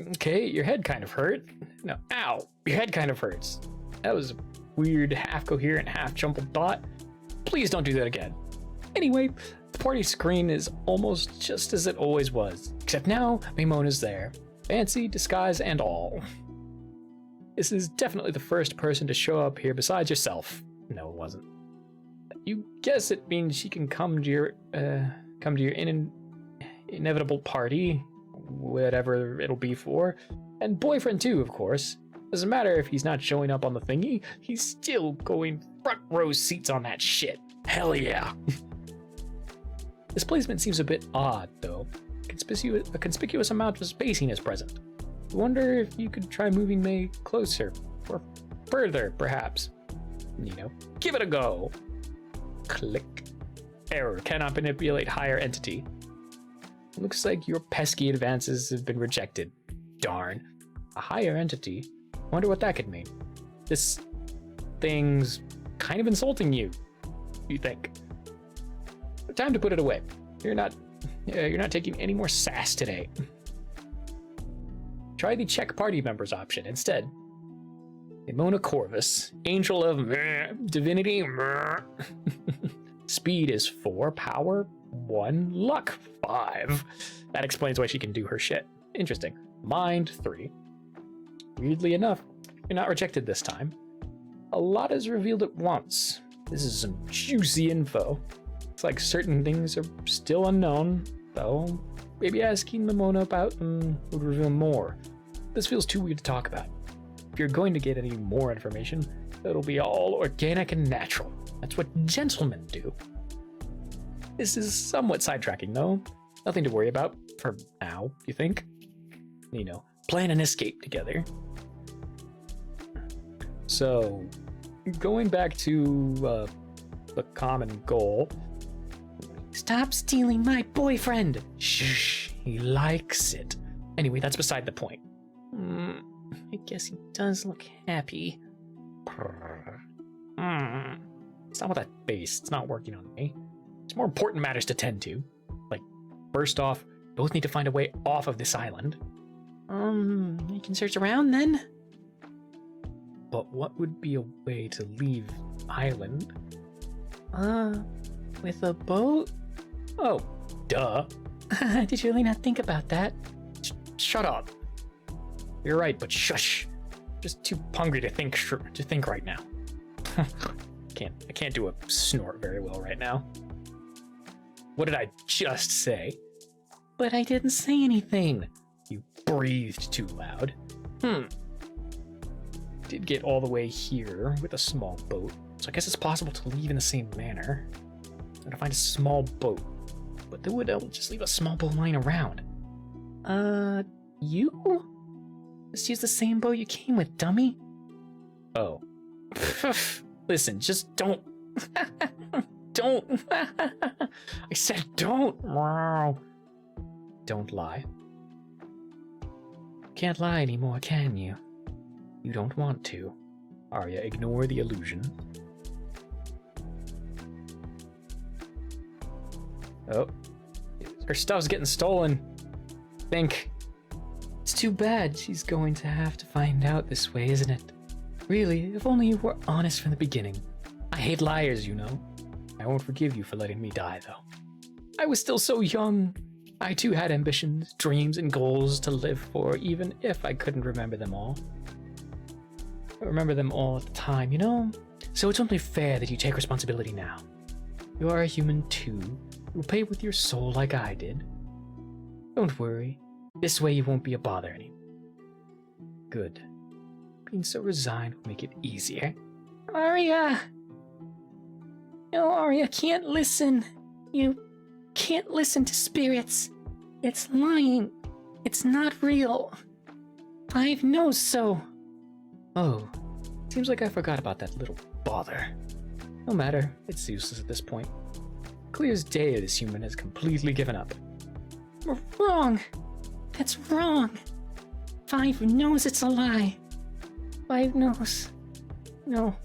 Okay, your head kind of hurt. No, ow, your head kind of hurts. That was a weird, half-coherent, half-jumbled thought. Please don't do that again. Anyway, the party screen is almost just as it always was, except now Maimona's there. Fancy, disguise, and all. This is definitely the first person to show up here besides yourself. No, it wasn't. You guess it means she can come to your inevitable party, whatever it'll be for, and boyfriend too, of course. Doesn't matter if he's not showing up on the thingy, he's still going front row seats on that shit. Hell yeah. This placement seems a bit odd, though. A conspicuous amount of spacing is present. I wonder if you could try moving May closer, or further, perhaps. You know, give it a go. Click. Error, cannot manipulate higher entity. Looks like your pesky advances have been rejected. Darn. A higher entity? Wonder what that could mean. This thing's kind of insulting you think. Time to put it away. You're not taking any more sass today. Try the check party members option instead. Maimona Corvus, angel of divinity. Speed is 4, power 1, luck 5. That explains why she can do her shit. Interesting. Mind 3. Weirdly enough, you're not rejected this time. A lot is revealed at once. This is some juicy info. It's like certain things are still unknown, though maybe asking Maimona about them would reveal more. This feels too weird to talk about. If you're going to get any more information, it'll be all organic and natural. That's what gentlemen do. This is somewhat sidetracking, though. Nothing to worry about for now, you think? You know, plan an escape together. So, going back to the common goal. Stop stealing my boyfriend! Shh, he likes it. Anyway, that's beside the point. I guess he does look happy. Stop with that face. It's not working on me. There's more important matters to tend to. Like, first off, both need to find a way off of this island. You can search around then? But what would be a way to leave island? With a boat? Oh, duh. Did you really not think about that? Shut up. You're right, but shush. Just too hungry to think right now. I can't do a snort very well right now. What did I just say? But I didn't say anything. You breathed too loud. Did get all the way here with a small boat, so I guess it's possible to leave in the same manner. I'm gonna find a small boat, but they would just leave a small boat lying around. You? Just use the same boat you came with, dummy. Oh. Listen, just don't. Don't. I said don't. Don't lie. Can't lie anymore, can you? You don't want to. Arya, ignore the illusion. Oh. Her stuff's getting stolen. Think. It's too bad she's going to have to find out this way, isn't it? Really, if only you were honest from the beginning. I hate liars, you know. I won't forgive you for letting me die, though. I was still so young. I too had ambitions, dreams, and goals to live for, even if I couldn't remember them all. I remember them all at the time, you know? So it's only fair that you take responsibility now. You are a human too. You'll pay with your soul like I did. Don't worry. This way you won't be a bother anymore. Good. Being so resigned will make it easier. Arya! No, Arya can't listen. You can't listen to spirits. It's lying. It's not real. Five knows so. Oh, seems like I forgot about that little bother. No matter, it's useless at this point. Clear as day, this human has completely given up. We're wrong. That's wrong. Five knows it's a lie. Five knows. No.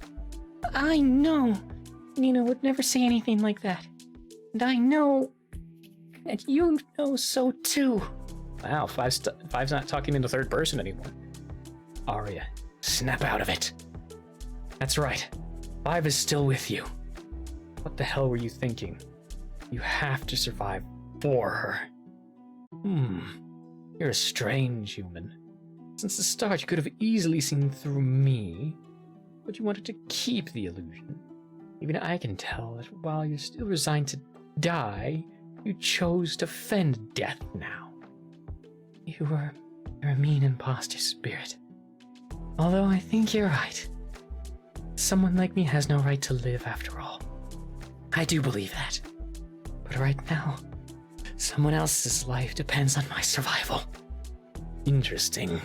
I know. Nina would never say anything like that. And I know that you know so too. Wow, Five's not talking in the third person anymore. Arya, snap out of it. That's right. Five is still with you. What the hell were you thinking? You have to survive for her. You're a strange human. Since the start, you could have easily seen through me, but you wanted to keep the illusion. Even I can tell that while you're still resigned to die, you chose to fend death now. You're a mean imposter spirit. Although I think you're right. Someone like me has no right to live after all. I do believe that. But right now, someone else's life depends on my survival. Interesting.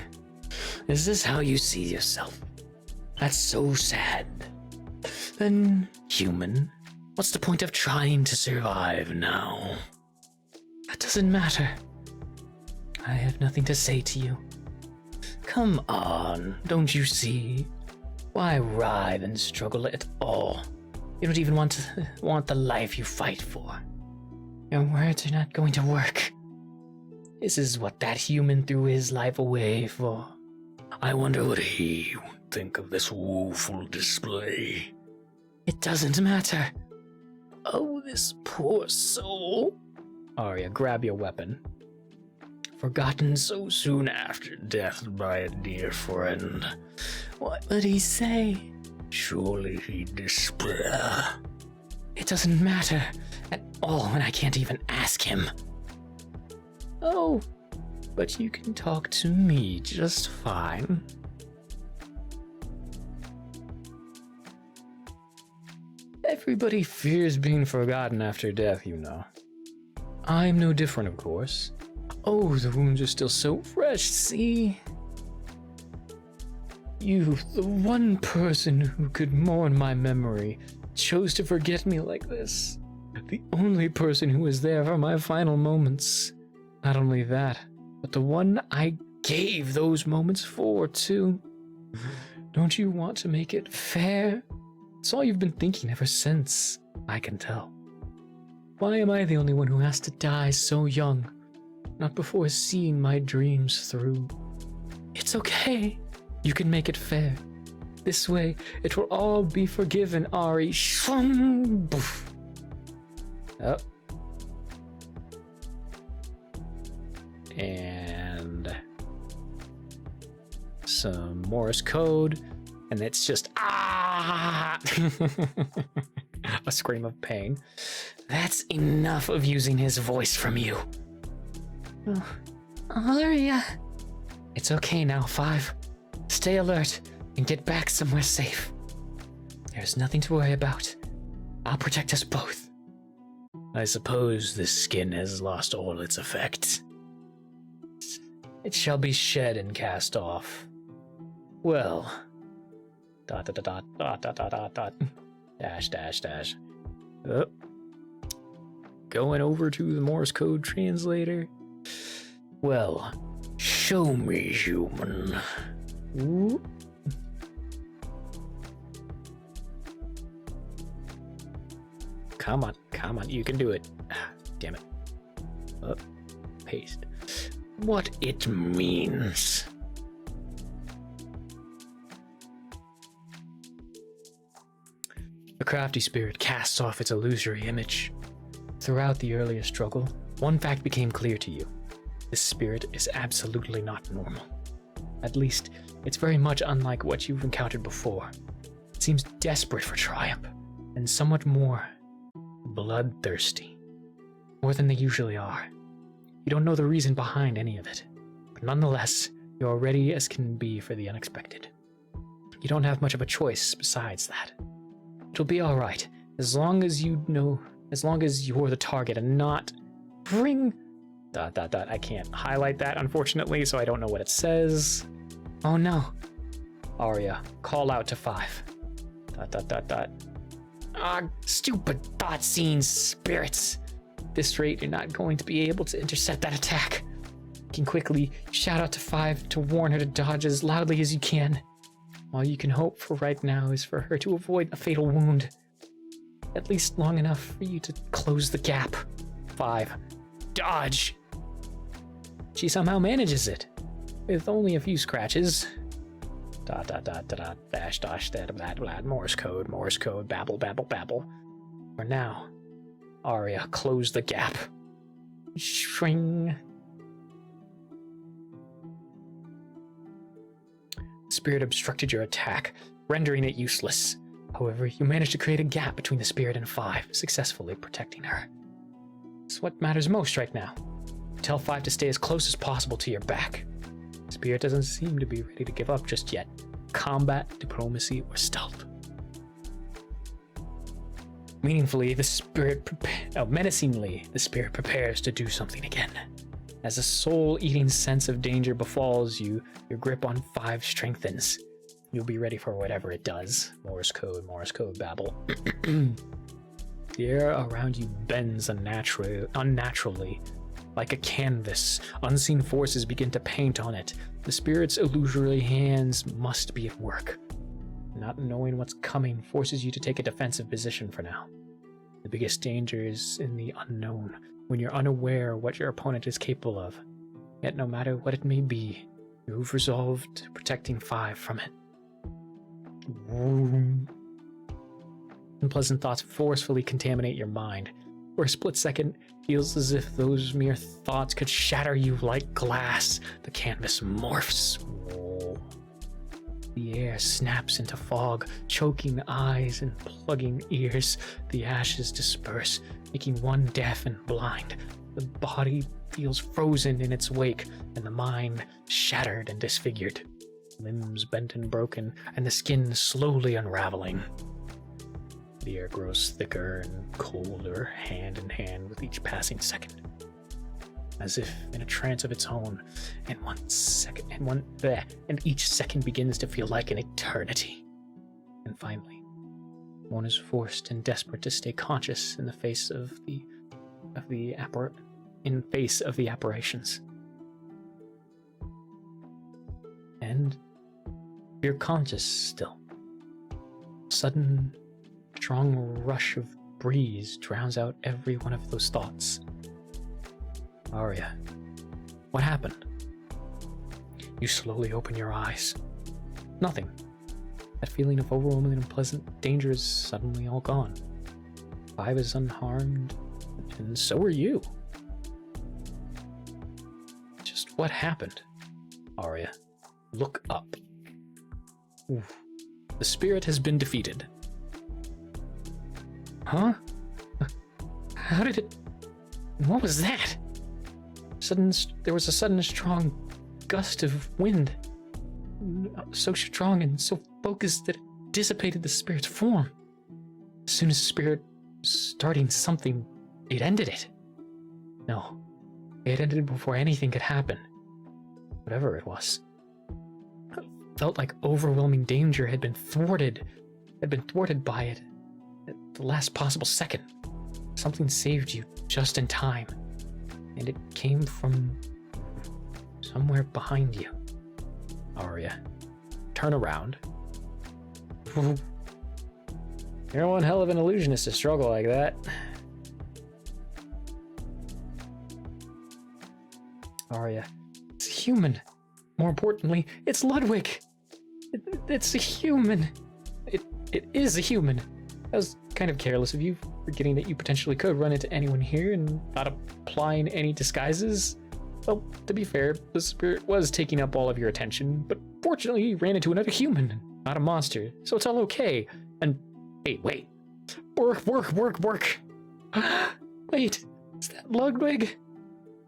Is this how you see yourself? That's so sad. Then, human, what's the point of trying to survive now? That doesn't matter. I have nothing to say to you. Come on, don't you see? Why writhe and struggle at all? You don't even want the life you fight for. Your words are not going to work. This is what that human threw his life away for. I wonder what he would think of this woeful display. It doesn't matter. Oh, this poor soul. Arya, grab your weapon. Forgotten so soon after death by a dear friend. What would he say? Surely he'd despair. It doesn't matter at all when I can't even ask him. Oh, but you can talk to me just fine. Everybody fears being forgotten after death, you know. I'm no different, of course. Oh, the wounds are still so fresh, see? You, the one person who could mourn my memory, chose to forget me like this. The only person who was there for my final moments. Not only that, but the one I gave those moments for, too. Don't you want to make it fair? It's all you've been thinking ever since, I can tell. Why am I the only one who has to die so young? Not before seeing my dreams through. It's okay. You can make it fair. This way, it will all be forgiven, Ari. Oh. And some Morse code, and it's just Ah! A scream of pain. That's enough of using his voice from you. Aria. It's okay now, 5. Stay alert and get back somewhere safe. There's nothing to worry about. I'll protect us both. I suppose this skin has lost all its effect. It shall be shed and cast off. Well... ... Oh. Going over to the Morse code translator. Well, show me, human. Ooh. Come on, you can do it. Damn it. Paste. What it means. The crafty spirit casts off its illusory image. Throughout the earlier struggle, one fact became clear to you. This spirit is absolutely not normal. At least, it's very much unlike what you've encountered before. It seems desperate for triumph, and somewhat more bloodthirsty. More than they usually are. You don't know the reason behind any of it, but nonetheless, you're ready as can be for the unexpected. You don't have much of a choice besides that. It'll be alright, as long as you're the target and not bring... ... I can't highlight that, unfortunately, so I don't know what it says. Oh no. Aria, call out to 5. ... Ah, stupid thought scene spirits. At this rate, you're not going to be able to intercept that attack. You can quickly shout out to 5 to warn her to dodge as loudly as you can. All you can hope for right now is for her to avoid a fatal wound. At least long enough for you to close the gap. 5. Dodge! She somehow manages it. With only a few scratches. ... Dash, Morse code, babble. For now, Aria, close the gap. Shring. Spirit obstructed your attack, rendering it useless. However, you managed to create a gap between the spirit and 5, successfully protecting her. It's what matters most right now. Tell 5 to stay as close as possible to your back. Spirit doesn't seem to be ready to give up just yet. Combat, diplomacy, or stealth. Menacingly, the spirit prepares to do something again. As a soul-eating sense of danger befalls you, your grip on 5 strengthens. You'll be ready for whatever it does. Morse code, babble. The air around you bends unnaturally. Like a canvas, unseen forces begin to paint on it. The spirit's illusory hands must be at work. Not knowing what's coming forces you to take a defensive position for now. The biggest danger is in the unknown, when you're unaware what your opponent is capable of. Yet no matter what it may be, you've resolved protecting 5 from it. Unpleasant thoughts forcefully contaminate your mind. For a split second, feels as if those mere thoughts could shatter you like glass. The canvas morphs. Whoa. The air snaps into fog, choking eyes and plugging ears. The ashes disperse, making one deaf and blind. The body feels frozen in its wake, and the mind shattered and disfigured. Limbs bent and broken, and the skin slowly unraveling. The air grows thicker and colder, hand in hand with each passing second. As if in a trance of its own, and each second begins to feel like an eternity. And finally, one is forced and desperate to stay conscious in the face of the apparitions. And you're conscious still. Sudden strong rush of breeze drowns out every one of those thoughts. Aria, what happened? You slowly open your eyes. Nothing. That feeling of overwhelming and unpleasant danger is suddenly all gone. 5 is unharmed, and so are you. Just what happened? Aria, look up. Oof. The spirit has been defeated. Huh? How did it... What was that? There was a sudden strong gust of wind. So strong and so focused that it dissipated the spirit's form. As soon as the spirit was starting something, it ended it. No, it ended before anything could happen. Whatever it was. It felt like overwhelming danger had been thwarted by it at the last possible second. Something saved you just in time, and it came from somewhere behind you. Arya, turn around. You're one hell of an illusionist to struggle like that. Arya, it's human. More importantly, it's Ludwig. It's a human. It is a human. That was kind of careless of you, forgetting that you potentially could run into anyone here and not applying any disguises. Well, to be fair, the spirit was taking up all of your attention, but fortunately you ran into another human, not a monster, so it's all okay. And hey, wait. Work. Wait, is that Ludwig?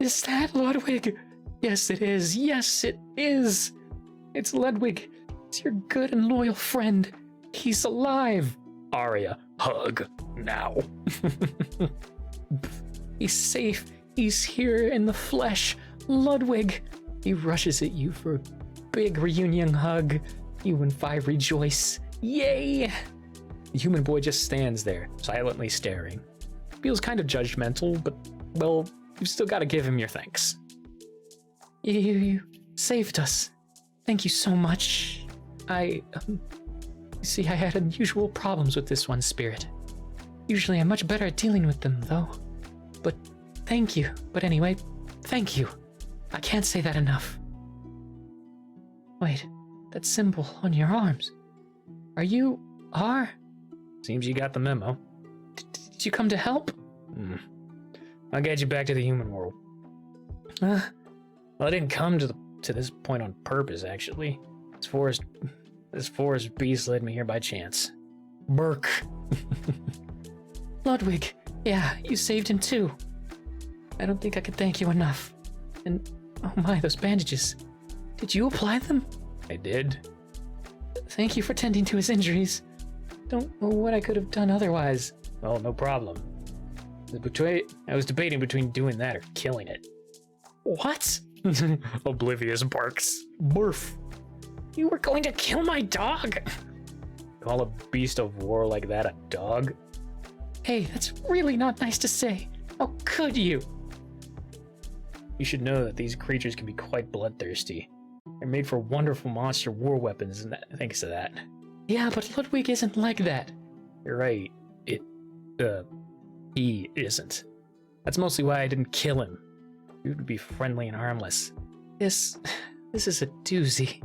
Is that Ludwig? Yes, it is. Yes, it is. It's Ludwig. It's your good and loyal friend. He's alive. Arya, hug now. He's safe. He's here in the flesh. Ludwig. He rushes at you for a big reunion hug. You and Five rejoice. Yay! The human boy just stands there, silently staring. Feels kind of judgmental, but, well, you've still got to give him your thanks. You saved us. Thank you so much. You see, I had unusual problems with this one spirit. Usually I'm much better at dealing with them, though. But thank you. But anyway, thank you. I can't say that enough. Wait, that symbol on your arms. Are you R? Seems you got the memo. Did you come to help? I'll get you back to the human world. Well, I didn't come to this point on purpose, actually. This forest beast led me here by chance. Burke. Ludwig. Yeah, you saved him too. I don't think I could thank you enough. And, oh my, those bandages. Did you apply them? I did. Thank you for tending to his injuries. Don't know what I could have done otherwise. Well, no problem. I was debating between doing that or killing it. What? Oblivious barks. Barf. You were going to kill my dog? Call a beast of war like that a dog? Hey, that's really not nice to say. How could you? You should know that these creatures can be quite bloodthirsty. They're made for wonderful monster war weapons, and thanks to that. Yeah, but Ludwig isn't like that. You're right. He isn't. That's mostly why I didn't kill him. He would be friendly and harmless. This is a doozy.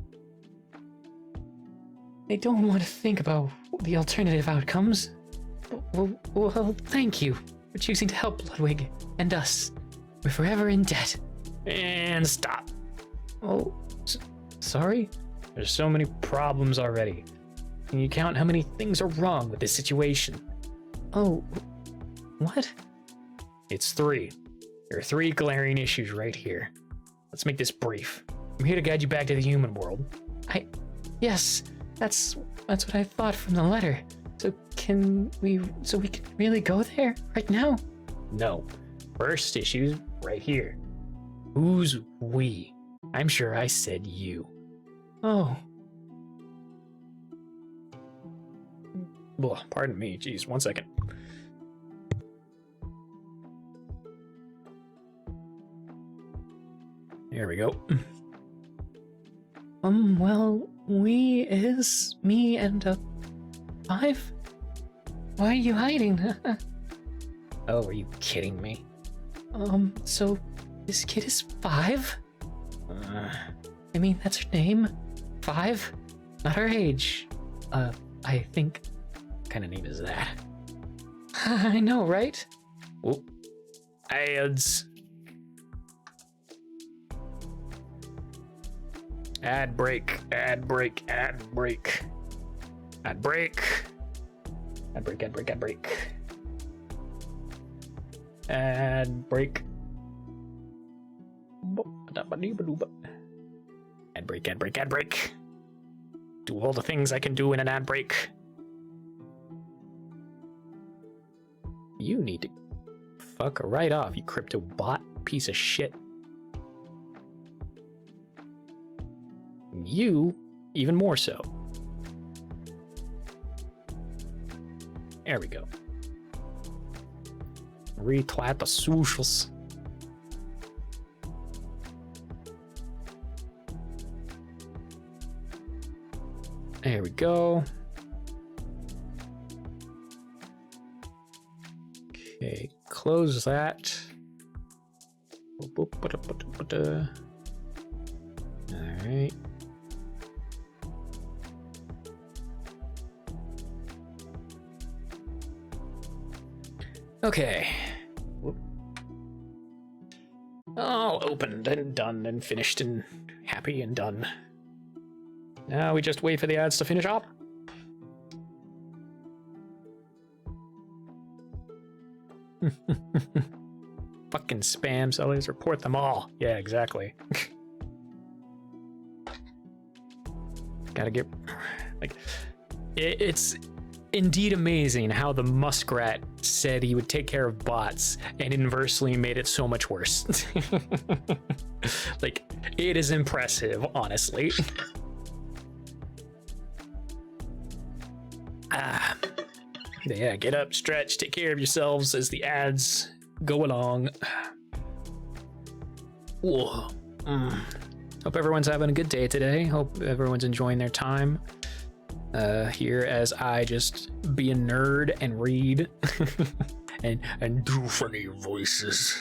I don't want to think about the alternative outcomes. Well, thank you for choosing to help Ludwig and us. We're forever in debt. And stop. Oh, sorry? There's so many problems already. Can you count how many things are wrong with this situation? Oh, what? It's 3. There are 3 glaring issues right here. Let's make this brief. I'm here to guide you back to the human world. Yes, that's what I thought from the letter. So we can really go there right now? No. First issue's right here. Who's we? I'm sure I said you. Oh. Well, pardon me. Geez, 1 second. Here we go. Well, we is me and 5? Why are you hiding? Oh, are you kidding me? So this kid is 5? I mean, that's her name. 5? Not her age. I think. What kind of name is that? I know, right? Oh. Ads. Ad break. Ad break. Ad break, ad break, ad break. Ad break. Ad break, ad break, ad break. Do all the things I can do in an ad break. You need to fuck right off, you crypto bot piece of shit. You, even more so. There we go. Retweet the socials. There we go. Okay, close that. All right. Okay. All opened and done and finished and happy and done. Now we just wait for the ads to finish up. Fucking spam sellers, report them all. Yeah, exactly. Gotta get... like... It's indeed amazing how the muskrat said he would take care of bots and inversely made it so much worse. Like, it is impressive, honestly. Yeah, get up, stretch, take care of yourselves as the ads go along. Whoa. Hope everyone's having a good day today. Hope everyone's enjoying their time here as I just be a nerd and read and do funny voices.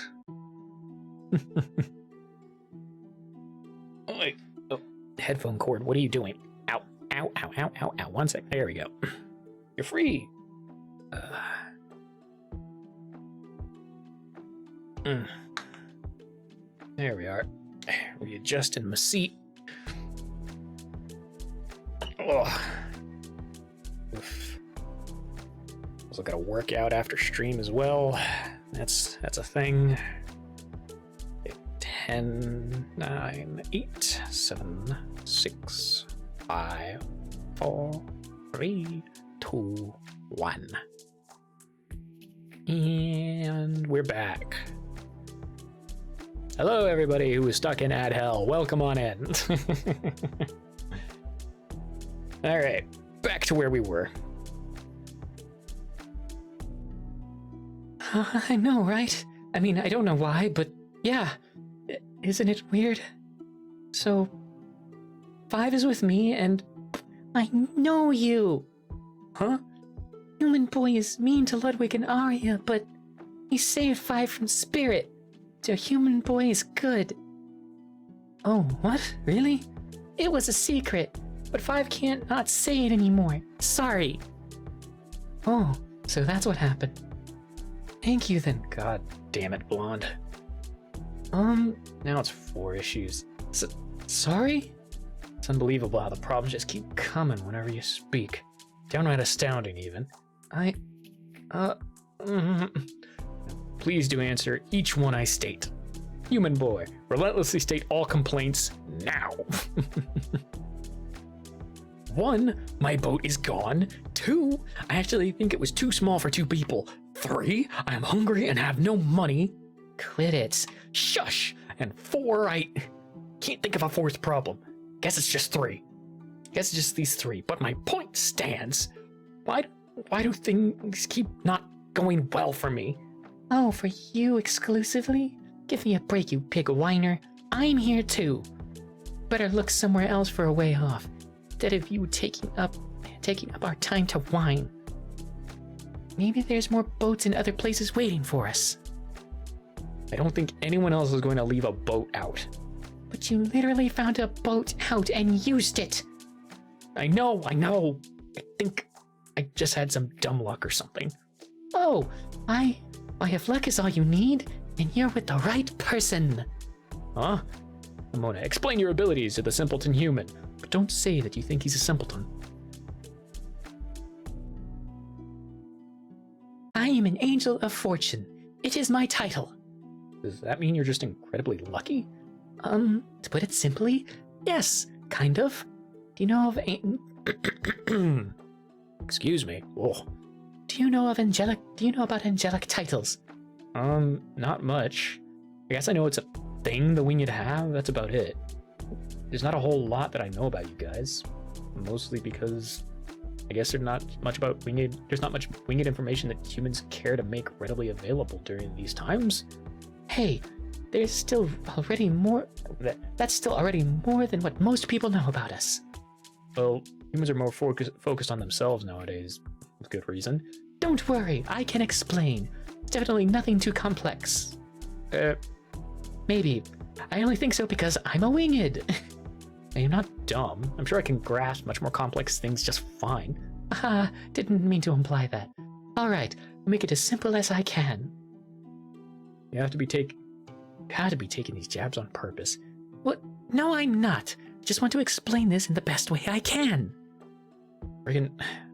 Oh, wait. Oh, headphone cord, what are you doing? Ow, ow, ow, ow, ow, ow. 1 sec. There we go. You're free. There we are. Readjusting my seat. Oh. Oof. Also got to work out after stream as well. That's a thing. 10, 9, 8, 7, 6, 5, 4, 3, 2, 1. And we're back. Hello, everybody who is stuck in ad hell. Welcome on in. All right, back to where we were. I know, right? I mean, I don't know why, but yeah. Isn't it weird? So, 5 is with me, and I know you. Huh? Human boy is mean to Ludwig and Arya, but he saved 5 from Spirit. So human boy is good. Oh, what? Really? It was a secret, but 5 can't not say it anymore. Sorry. Oh, so that's what happened. Thank you then. God damn it, Blonde. Now it's 4 issues. Sorry? It's unbelievable how the problems just keep coming whenever you speak. Downright astounding, even. Please do answer each one I state. Human boy, relentlessly state all complaints now. 1, my boat is gone. 2, I actually think it was too small for 2 people. 3, I am hungry and have no money. Quit it. Shush. And 4, I can't think of a 4th problem. Guess it's just 3. Guess it's just these 3. But my point stands. Why do things keep not going well for me? Oh, for you exclusively? Give me a break, you pig whiner. I'm here too. Better look somewhere else for a way off, instead of you taking up our time to whine. Maybe there's more boats in other places waiting for us. I don't think anyone else is going to leave a boat out. But you literally found a boat out and used it. I know. I think I just had some dumb luck or something. Oh, if luck is all you need, then you're with the right person. Huh? Ramona, explain your abilities to the simpleton human, but don't say that you think he's a simpleton. am an angel of fortune. It is my title. Does that mean you're just incredibly lucky? To put it simply, yes, kind of. Do you know of Excuse me. Whoa. Do you know about angelic titles? Not much. I guess I know it's a thing the winged have, that's about it. There's not a whole lot that I know about you guys. Mostly because I guess there's not much winged information that humans care to make readily available during these times. Hey, there's still already more. That's still already more than what most people know about us. Well, humans are more focused on themselves nowadays, with good reason. Don't worry, I can explain. Definitely nothing too complex. Maybe. I only think so because I'm a winged. I am not dumb. I'm sure I can grasp much more complex things just fine. Didn't mean to imply that. Alright, I'll make it as simple as I can. You have to be taking these jabs on purpose. What? No, I'm not. Just want to explain this in the best way I can.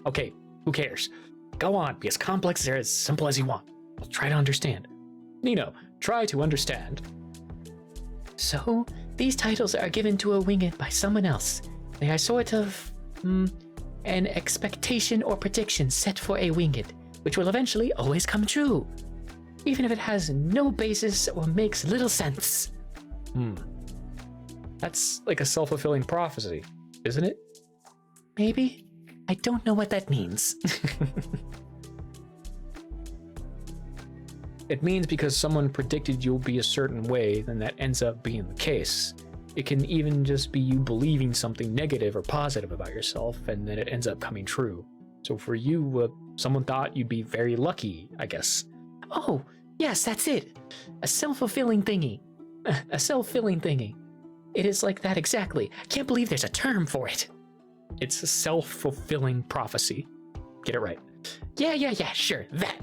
Okay, who cares? Go on, be as complex or as simple as you want. I'll try to understand. Nino, try to understand. So, these titles are given to a winged by someone else. They are sort of, an expectation or prediction set for a winged, which will eventually always come true, even if it has no basis or makes little sense. That's like a self-fulfilling prophecy, isn't it? Maybe? I don't know what that means. It means because someone predicted you'll be a certain way, then that ends up being the case. It can even just be you believing something negative or positive about yourself, and then it ends up coming true. So for you, someone thought you'd be very lucky, I guess. Oh, yes, that's it. A self-fulfilling thingy. A self-filling thingy. It is like that exactly. I can't believe there's a term for it. It's a self-fulfilling prophecy. Get it right. Yeah, sure, that.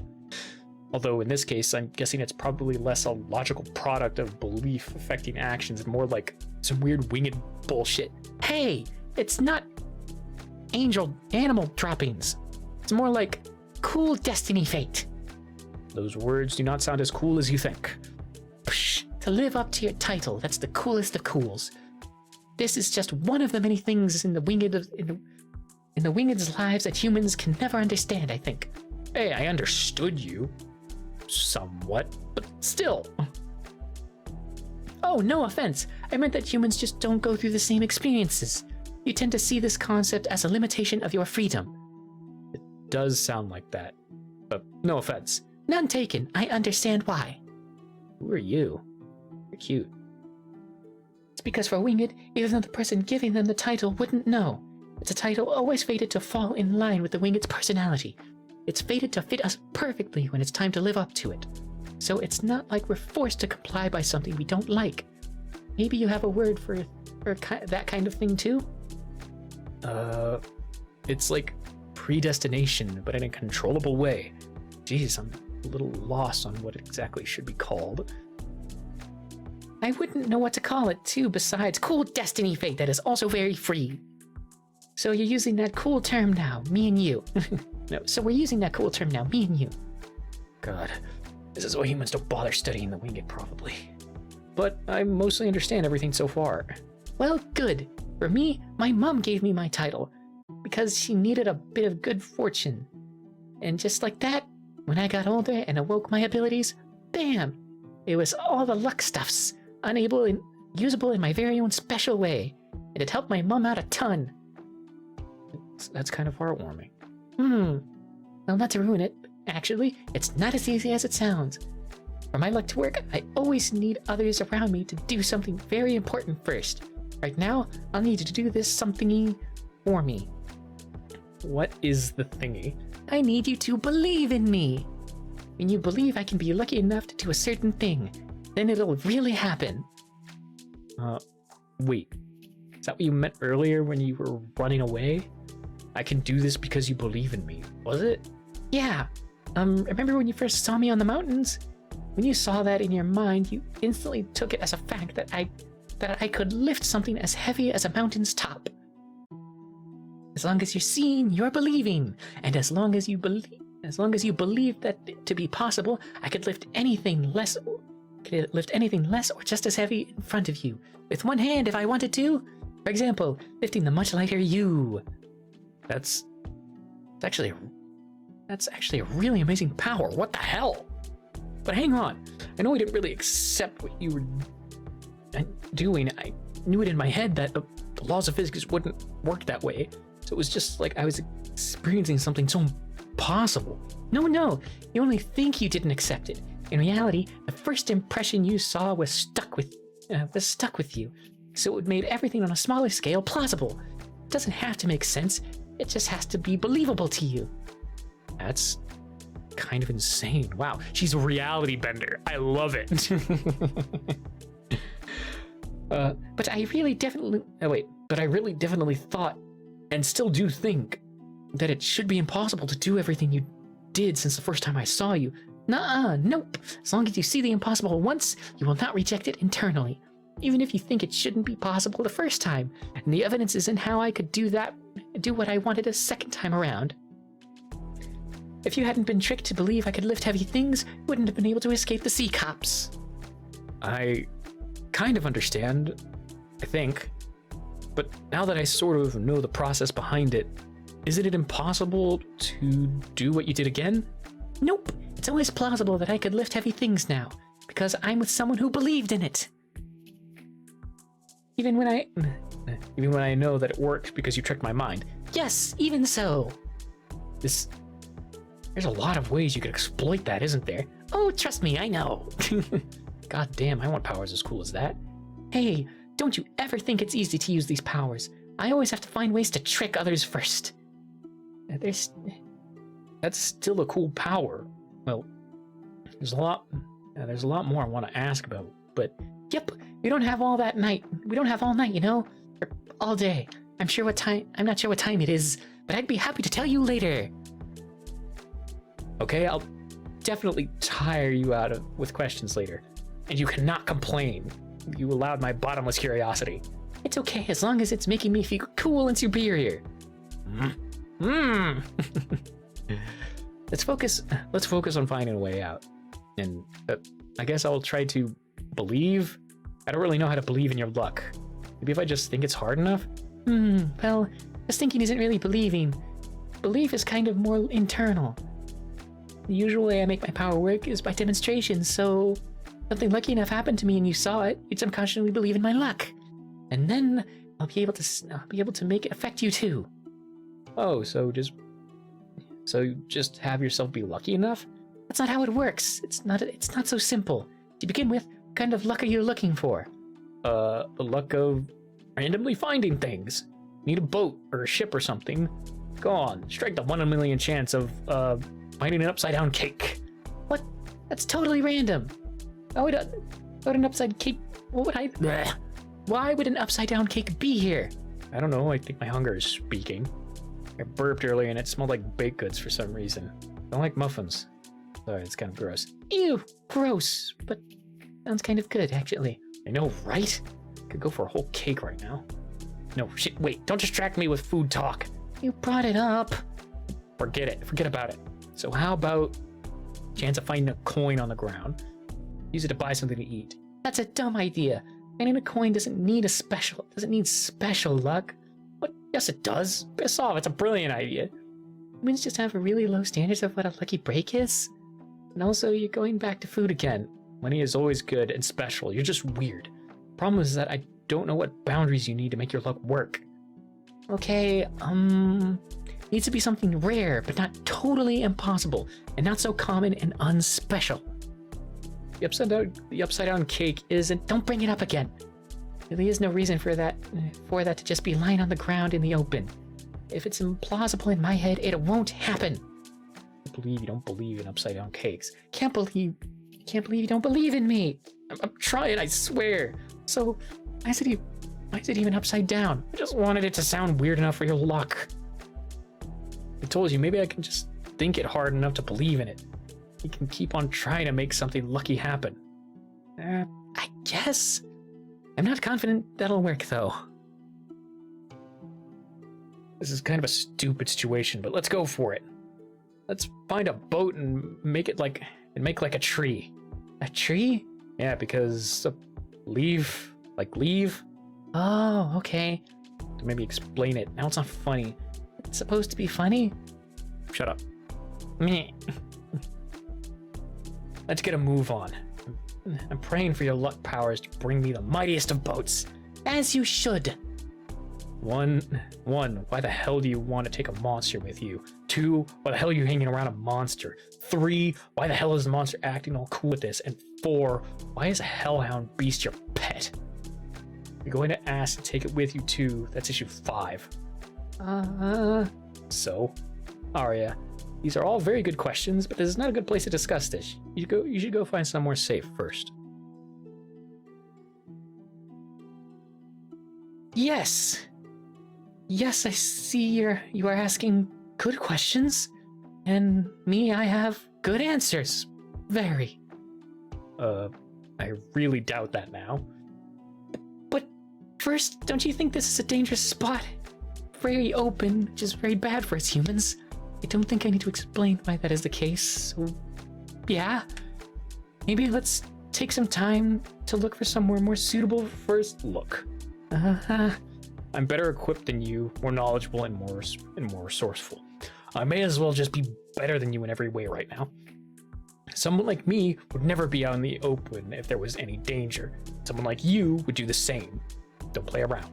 Although in this case, I'm guessing it's probably less a logical product of belief affecting actions and more like some weird winged bullshit. Hey, it's not animal droppings. It's more like cool destiny fate. Those words do not sound as cool as you think. Psh, to live up to your title, that's the coolest of cools. This is just one of the many things in the winged's lives that humans can never understand, I think. Hey, I understood you. Somewhat, but still. Oh, no offense. I meant that humans just don't go through the same experiences. You tend to see this concept as a limitation of your freedom. It does sound like that, but no offense. None taken. I understand why. Who are you? You're cute. It's because for winged, even though the person giving them the title wouldn't know, it's a title always fated to fall in line with the winged's personality. It's fated to fit us perfectly when it's time to live up to it. So it's not like we're forced to comply by something we don't like. Maybe you have a word for that kind of thing too? It's like predestination, but in a controllable way. Jeez, I'm a little lost on what it exactly should be called. I wouldn't know what to call it too besides cool destiny fate that is also very free. So you're using that cool term now, me and you. No, so we're using that cool term now, me and you. God, this is why humans don't bother studying the winged, probably. But I mostly understand everything so far. Well, good. For me, my mom gave me my title because she needed a bit of good fortune. And just like that, when I got older and awoke my abilities, bam! It was all the luck stuffs, unable and usable in my very own special way. And it helped my mom out a ton. That's kind of heartwarming. Well, not to ruin it, but actually, it's not as easy as it sounds. For my luck to work, I always need others around me to do something very important first. Right now, I'll need you to do this something for me. What is the thingy? I need you to believe in me. When you believe I can be lucky enough to do a certain thing, then it'll really happen. Wait. Is that what you meant earlier when you were running away? I can do this because you believe in me, was it? Yeah. Remember when you first saw me on the mountains? When you saw that in your mind, you instantly took it as a fact that I could lift something as heavy as a mountain's top. As long as you're seeing, you're believing. And as long as you believe, As long as you believe that to be possible, I could lift anything less or just as heavy in front of you. With one hand if I wanted to. For example, lifting the much lighter you. That's actually a really amazing power. What the hell? But hang on. I know I didn't really accept what you were doing. I knew it in my head that the laws of physics wouldn't work that way. So it was just like I was experiencing something so impossible. No, you only think you didn't accept it. In reality, the first impression you saw was stuck with you. So it made everything on a smaller scale plausible. It doesn't have to make sense. It just has to be believable to you. That's kind of insane. Wow, she's a reality bender. I love it. But I really definitely thought, and still do think, that it should be impossible to do everything you did since the first time I saw you. Nuh-uh, nope. As long as you see the impossible once, you will not reject it internally. Even if you think it shouldn't be possible the first time. And the evidence is in how I could do what I wanted a second time around. If you hadn't been tricked to believe I could lift heavy things, you wouldn't have been able to escape the sea cops. I kind of understand, I think. But now that I sort of know the process behind it, isn't it impossible to do what you did again? Nope. It's always plausible that I could lift heavy things now, because I'm with someone who believed in it. Even when I know that it works because you tricked my mind. Yes, even so. There's a lot of ways you could exploit that, isn't there? Oh, trust me, I know. God damn, I want powers as cool as that. Hey, don't you ever think it's easy to use these powers. I always have to find ways to trick others first. That's still a cool power. Well, there's a lot more I want to ask about, but yep, we don't have all night, you know? Or all day. I'm not sure what time it is, but I'd be happy to tell you later. Okay, I'll definitely tire you out with questions later. And you cannot complain. You allowed my bottomless curiosity. It's okay, as long as it's making me feel cool and superior. Let's focus on finding a way out. And I guess I'll try to believe. I don't really know how to believe in your luck. Maybe if I just think it's hard enough? Well, just thinking isn't really believing. Belief is kind of more internal. The usual way I make my power work is by demonstration, so something lucky enough happened to me and you saw it, you'd subconsciously believe in my luck. And then I'll be able to make it affect you too. Oh, so just have yourself be lucky enough? That's not how it works. It's not so simple. To begin with, what kind of luck are you looking for? The luck of randomly finding things. Need a boat or a ship or something. Go on, strike the 1 in a million chance of finding an upside down cake. What? That's totally random. Why would an upside cake? Why would an upside down cake be here? I don't know. I think my hunger is speaking. I burped earlier and it smelled like baked goods for some reason. I don't like muffins. Sorry, it's kind of gross. Ew, gross. But sounds kind of good, actually. I know, right? Could go for a whole cake right now. No, shit, wait, don't distract me with food talk. You brought it up. Forget it, forget about it. So how about chance of finding a coin on the ground? Use it to buy something to eat. That's a dumb idea. Finding a coin doesn't need special luck. What? Yes, it does. Piss off, it's a brilliant idea. Humans just have really low standards of what a lucky break is. And also, you're going back to food again. Money is always good and special. You're just weird. Problem is that I don't know what boundaries you need to make your luck work. Okay, needs to be something rare, but not totally impossible, and not so common and unspecial. The upside down cake isn't. Don't bring it up again. There really is no reason for that to just be lying on the ground in the open. If it's implausible in my head, it won't happen. I believe you don't believe in upside down cakes. Can't believe you don't believe in me. I'm trying, I swear. So, why is it even upside down? I just wanted it to sound weird enough for your luck. I told you, maybe I can just think it hard enough to believe in it. You can keep on trying to make something lucky happen. I guess. I'm not confident that'll work, though. This is kind of a stupid situation, but let's go for it. Let's find a boat and make like a tree. A tree? Yeah, because leave. Oh, okay. To maybe explain it. Now it's not funny. It's supposed to be funny? Shut up. Meh. Let's get a move on. I'm praying for your luck powers to bring me the mightiest of boats. As you should. One, why the hell do you want to take a monster with you? 2, why the hell are you hanging around a monster? 3, why the hell is the monster acting all cool with this? And 4, why is a hellhound beast your pet? You're going to ask to take it with you too. That's issue 5. So, Arya, these are all very good questions, but this is not a good place to discuss this. You should go find somewhere safe first. Yes. Yes, I see you are asking good questions. And me, I have good answers. Very. I really doubt that now. But first, don't you think this is a dangerous spot? Very open, which is very bad for us humans. I don't think I need to explain why that is the case. So, yeah. Maybe let's take some time to look for somewhere more suitable for first look. I'm better equipped than you, more knowledgeable and more resourceful. I may as well just be better than you in every way right now. Someone like me would never be out in the open if there was any danger. Someone like you would do the same. Don't play around.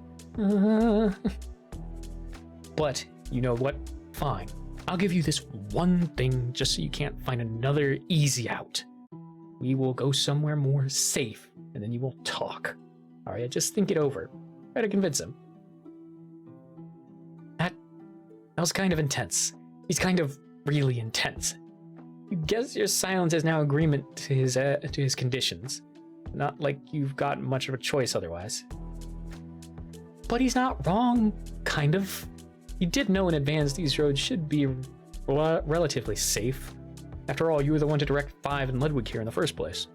But you know what? Fine. I'll give you this one thing just so you can't find another easy out. We will go somewhere more safe, and then you will talk. Alright, just think it over. Try to convince him. That was kind of intense. He's kind of really intense. You guess your silence is now agreement to his conditions. Not like you've got much of a choice otherwise. But he's not wrong, kind of. He did know in advance these roads should be relatively safe. After all, you were the one to direct 5 and Ledwick here in the first place.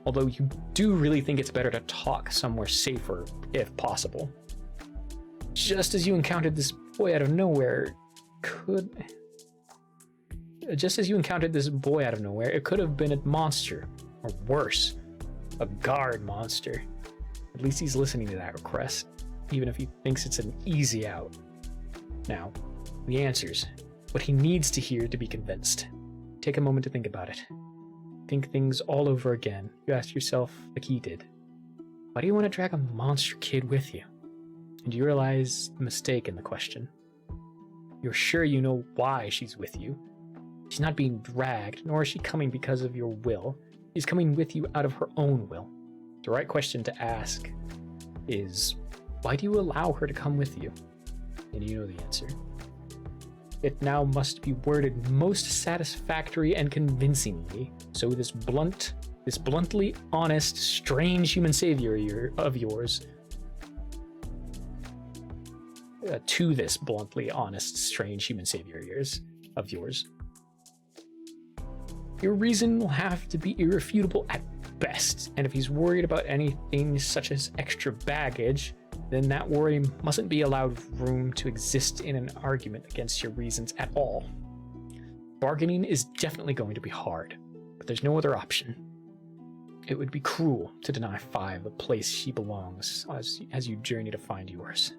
Although you do really think it's better to talk somewhere safer, if possible. Just as you encountered this boy out of nowhere, it could have been a monster, or worse, a guard monster. At least he's listening to that request, even if he thinks it's an easy out. Now, the answers, what he needs to hear to be convinced. Take a moment to think about it. Think things all over again. You ask yourself, like he did, why do you want to drag a monster kid with you? And you realize the mistake in the question. You're sure you know why she's with you. She's not being dragged, nor is she coming because of your will. She's coming with you out of her own will. The right question to ask is, why do you allow her to come with you? And you know the answer. It now must be worded most satisfactory and convincingly, so this bluntly honest, strange human savior of yours, to this bluntly honest, strange human savior of yours, your reason will have to be irrefutable at best, and if he's worried about anything such as extra baggage, then that worry mustn't be allowed room to exist in an argument against your reasons at all. Bargaining is definitely going to be hard, but there's no other option. It would be cruel to deny 5 the place she belongs as you journey to find yours.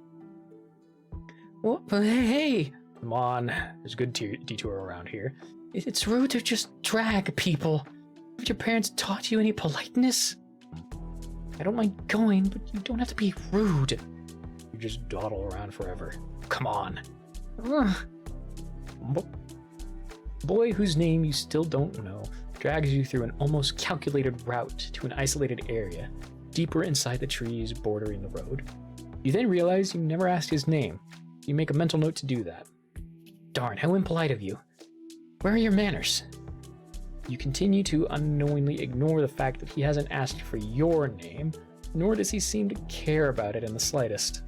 What? Hey! Come on, there's a good detour around here. It's rude to just drag people. Have your parents taught you any politeness? I don't mind going, but you don't have to be rude. You just dawdle around forever. Come on. Boy whose name you still don't know drags you through an almost calculated route to an isolated area, deeper inside the trees bordering the road. You then realize you never asked his name. You make a mental note to do that. Darn, how impolite of you. Where are your manners? You continue to unknowingly ignore the fact that he hasn't asked for your name, nor does he seem to care about it in the slightest.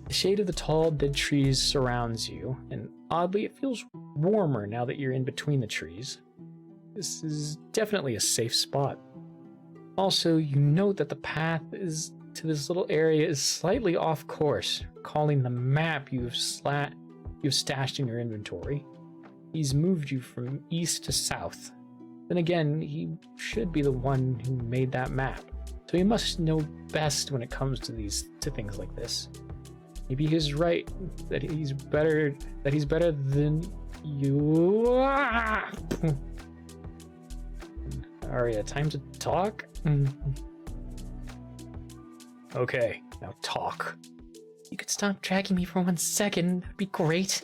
The shade of the tall, dead trees surrounds you, and oddly it feels warmer now that you're in between the trees. This is definitely a safe spot. Also, you note that the path to this little area is slightly off course, recalling the map you've stashed in your inventory. He's moved you from east to south. Then again, he should be the one who made that map, so he must know best when it comes to things like this. Maybe he's right that he's better than you. Arya, time to talk? Okay, now talk. You could stop tracking me for 1 second. That'd be great.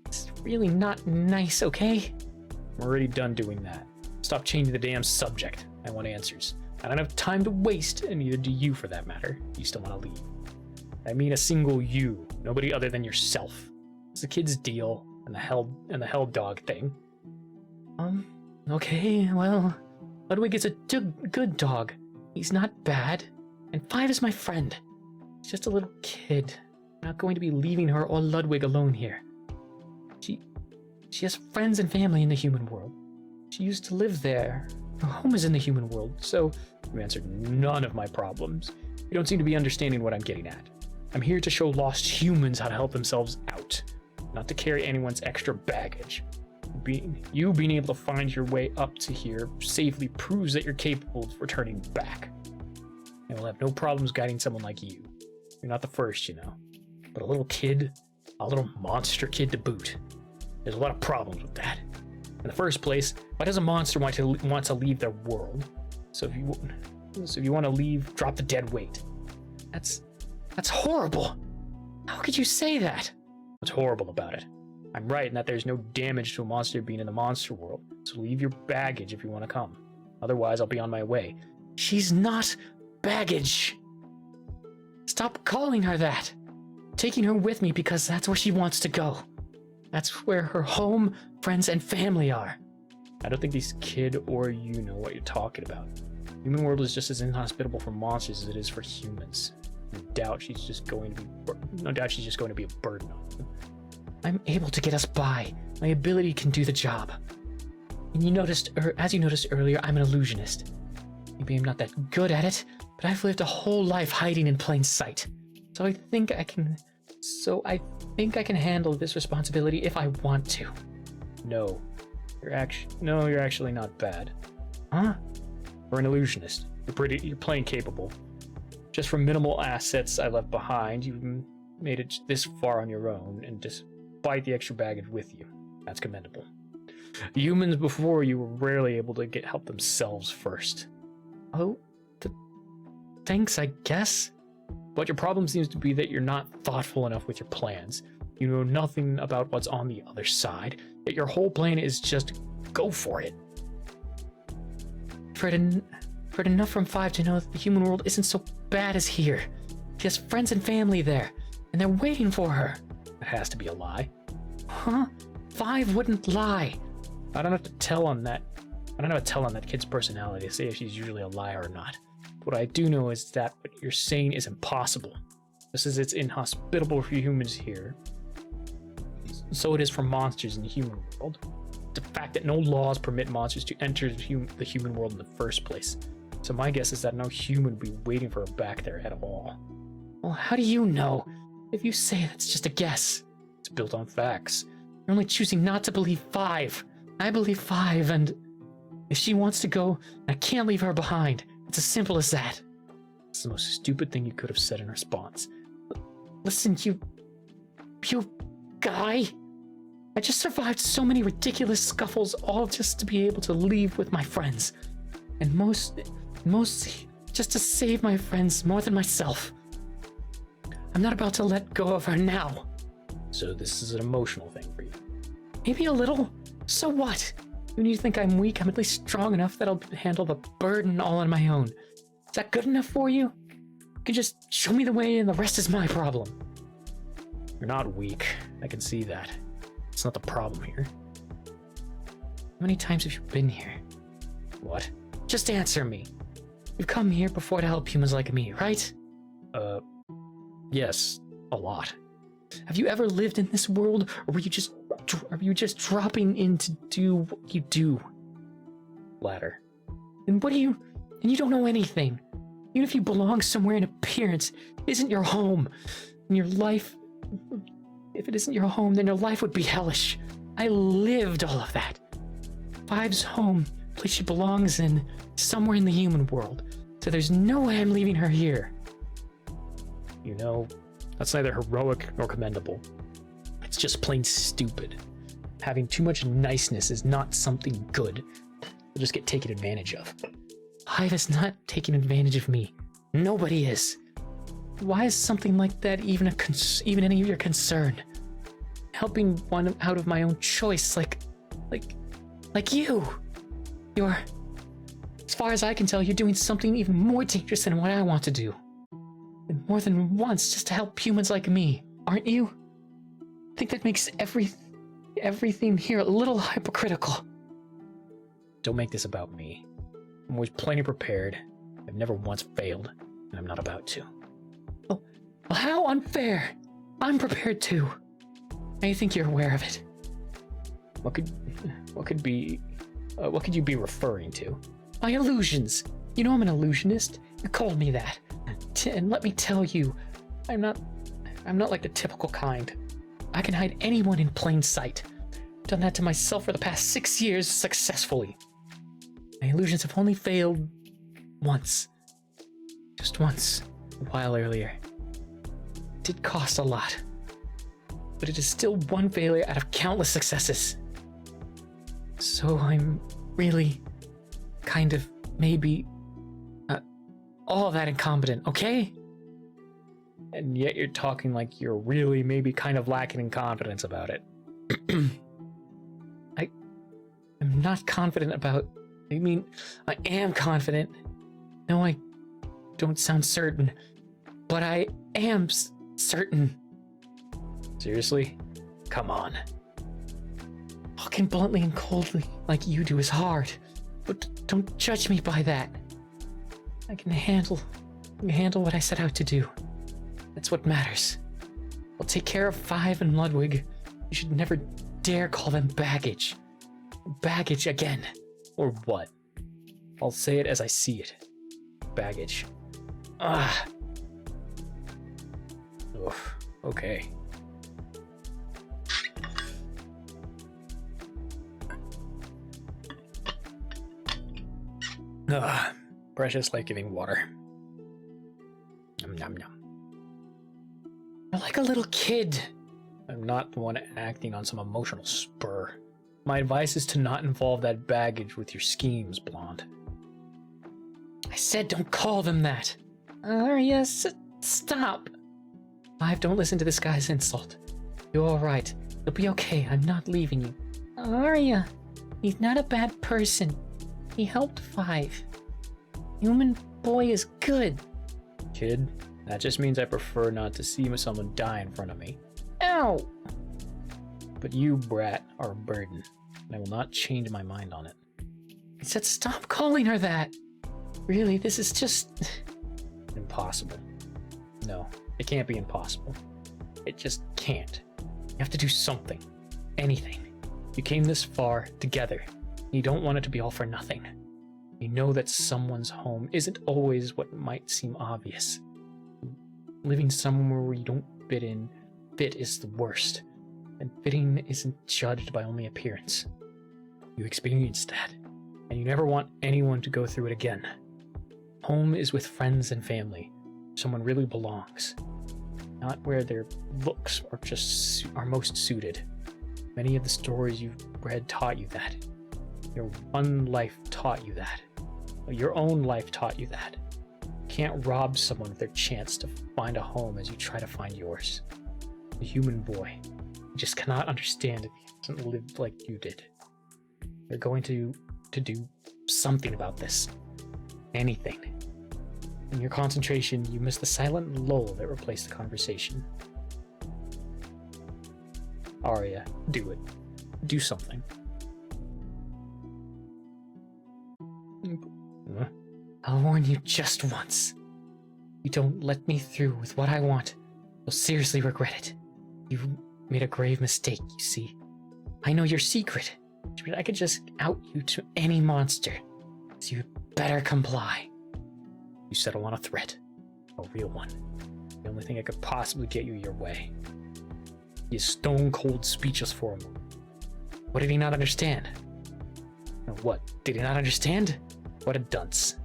It's really not nice, okay? I'm already done doing that. Stop changing the damn subject. I want answers. I don't have time to waste, and neither do you for that matter. You still want to leave. I mean a single you, nobody other than yourself. It's the kid's deal and the hell dog thing. Okay, well, Ludwig is a good dog. He's not bad. And 5 is my friend. He's just a little kid. I'm not going to be leaving her or Ludwig alone here. She has friends and family in the human world. She used to live there. Her home is in the human world, so you answered none of my problems. You don't seem to be understanding what I'm getting at. I'm here to show lost humans how to help themselves out, not to carry anyone's extra baggage. You being able to find your way up to here safely proves that you're capable of returning back. And we'll have no problems guiding someone like you. You're not the first, you know. But a little kid, a little monster kid to boot. There's a lot of problems with that. In the first place, why does a monster want to leave their world? So if you want to leave, drop the dead weight. That's horrible. How could you say that? What's horrible about it? I'm right in that there's no damage to a monster being in the monster world, so leave your baggage if you want to come. Otherwise, I'll be on my way. She's not baggage. Stop calling her that. I'm taking her with me because that's where she wants to go. That's where her home, friends, and family are. I don't think this kid or you know what you're talking about. The human world is just as inhospitable for monsters as it is for humans. No doubt she's just going to be a burden on them. I'm able to get us by. My ability can do the job. And as you noticed earlier, I'm an illusionist. Maybe I'm not that good at it, but I've lived a whole life hiding in plain sight. So I think I can handle this responsibility if I want to. No, you're actually not bad. Huh? You're an illusionist. You're plain capable. Just from minimal assets I left behind, you've made it this far on your own, and despite the extra baggage with you. That's commendable. The humans before you were rarely able to help themselves first. Oh, thanks, I guess. But your problem seems to be that you're not thoughtful enough with your plans. You know nothing about what's on the other side, yet your whole plan is just go for it. I've heard enough from 5 to know that the human world isn't so bad as here. She has friends and family there, and they're waiting for her. It has to be a lie. Huh? 5 wouldn't lie. I don't have to tell on that kid's personality to say if she's usually a liar or not. What I do know is that what you're saying is impossible. Just as it's inhospitable for humans here, so it is for monsters in the human world. The fact that no laws permit monsters to enter the human world in the first place. So my guess is that no human would be waiting for her back there at all. Well, how do you know? If you say that's just a guess. It's built on facts. You're only choosing not to believe 5. I believe 5, and if she wants to go, I can't leave her behind. It's as simple as that. It's the most stupid thing you could have said in response. Listen, you guy. I just survived so many ridiculous scuffles, all just to be able to leave with my friends. And mostly just to save my friends more than myself. I'm not about to let go of her now. So this is an emotional thing for you? Maybe a little. So what? When you think I'm weak, I'm at least strong enough that I'll handle the burden all on my own. Is that good enough for you? You can just show me the way and the rest is my problem. You're not weak. I can see that. It's not the problem here. How many times have you been here? What? Just answer me. You've come here before to help humans like me, right? Yes, a lot. Have you ever lived in this world, or are you just dropping in to do what you do? Latter. And you don't know anything. Even if you belong somewhere in appearance, it isn't your home. And your life, if it isn't your home, then your life would be hellish. I lived all of that. Five's home, place she belongs in, somewhere in the human world. So there's no way I'm leaving her here. You know, that's neither heroic nor commendable. It's just plain stupid. Having too much niceness is not something good. You'll just get taken advantage of. Hive is not taking advantage of me. Nobody is. Why is something like that even any of your concern? Helping one out of my own choice, like you. You're, as far as I can tell, you're doing something even more dangerous than what I want to do. And more than once, just to help humans like me, aren't you? I think that makes everything here a little hypocritical. Don't make this about me. I'm always plenty prepared. I've never once failed, and I'm not about to. Well, how unfair! I'm prepared too. I think you're aware of it. What could you be referring to? My illusions. You know I'm an illusionist. You called me that. And let me tell you, I'm not like the typical kind. I can hide anyone in plain sight. Done that to myself for the past 6 years successfully. My illusions have only failed once. Just once, a while earlier. It did cost a lot. But it is still one failure out of countless successes. So I'm really, kind of, maybe, all that incompetent, okay? And yet you're talking like you're really maybe kind of lacking in confidence about it. I'm not confident about... I mean, I am confident. No, I don't sound certain. But I am certain. Seriously? Come on. Talking bluntly and coldly like you do is hard. But don't judge me by that. I can handle what I set out to do. That's what matters. I'll take care of Five and Ludwig. You should never dare call them baggage. Baggage again. Or what? I'll say it as I see it. Baggage. Ah. Oof. Okay. Ah. Precious life-giving water. Yum, yum, yum. You're like a little kid. I'm not the one acting on some emotional spur. My advice is to not involve that baggage with your schemes, Blonde. I said don't call them that. Arya, stop. Five, don't listen to this guy's insult. You're alright. You'll be okay. I'm not leaving you. Arya, he's not a bad person. He helped Five. Human boy is good. Kid, that just means I prefer not to see someone die in front of me. Ow! But you, brat, are a burden, and I will not change my mind on it. I said stop calling her that. Really, this is just... Impossible. No, it can't be impossible. It just can't. You have to do something. Anything. You came this far together. You don't want it to be all for nothing. You know that someone's home isn't always what might seem obvious. Living somewhere where you don't fit is the worst. And fitting isn't judged by only appearance. You experienced that, and you never want anyone to go through it again. Home is with friends and family. Someone really belongs. Not where their looks are most suited. Many of the stories you've read taught you that. Your one life taught you that. Your own life taught you that. You can't rob someone of their chance to find a home as you try to find yours. The human boy. You just cannot understand if he hasn't lived like you did. You're going to do something about this. Anything. In your concentration, you miss the silent lull that replaced the conversation. Arya, do it. Do something. I'll warn you just once. You don't let me through with what I want, you'll seriously regret it. You've made a grave mistake, you see. I know your secret, but I could just out you to any monster, so you'd better comply. You settle on a threat. A real one. The only thing I could possibly get you your way. He is stone cold speechless for a moment. What did he not understand? What? Did he not understand? What a dunce.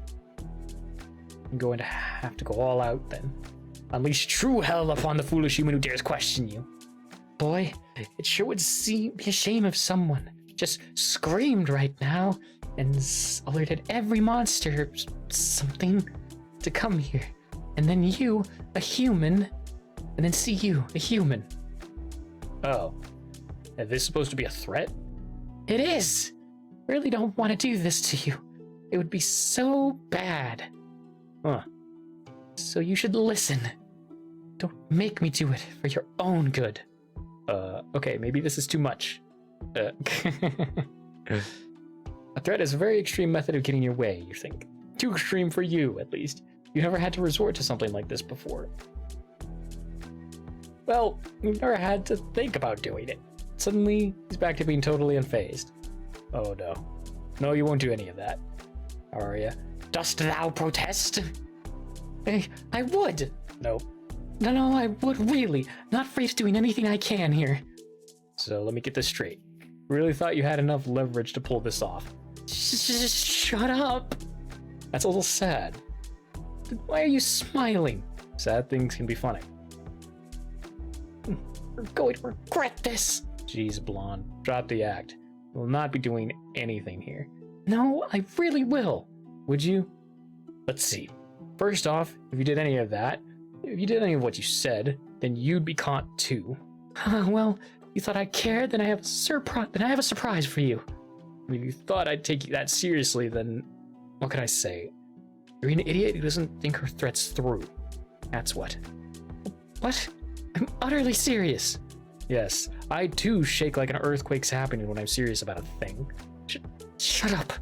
I'm going to have to go all out then. Unleash true hell upon the foolish human who dares question you. Boy, it sure would be a shame if someone just screamed right now and alerted every monster or something to come here. And then you, a human, and then see you, a human. Oh. Is this supposed to be a threat? It is! I really don't want to do this to you. It would be so bad. Huh. So you should listen. Don't make me do it for your own good. Okay, maybe this is too much. A threat is a very extreme method of getting your way, you think. Too extreme for you, at least. You never had to resort to something like this before. Well, you've never had to think about doing it. Suddenly, he's back to being totally unfazed. Oh no. No, you won't do any of that. Are ya? Dost thou protest? I would. Nope. No, I would really. Not afraid of doing anything I can here. So let me get this straight. Really thought you had enough leverage to pull this off. Just shut up. That's a little sad. Why are you smiling? Sad things can be funny. You're going to regret this. Jeez, Blonde. Drop the act. We'll not be doing anything here. No, I really will. Would you? Let's see. First off, if you did any of that, if you did any of what you said, then you'd be caught too. Well, you thought I cared, then I have a surprise for you. I mean, if you thought I'd take you that seriously, then what could I say? You're an idiot who doesn't think her threats through. That's what. What? I'm utterly serious. Yes, I too shake like an earthquake's happening when I'm serious about a thing. Shut up.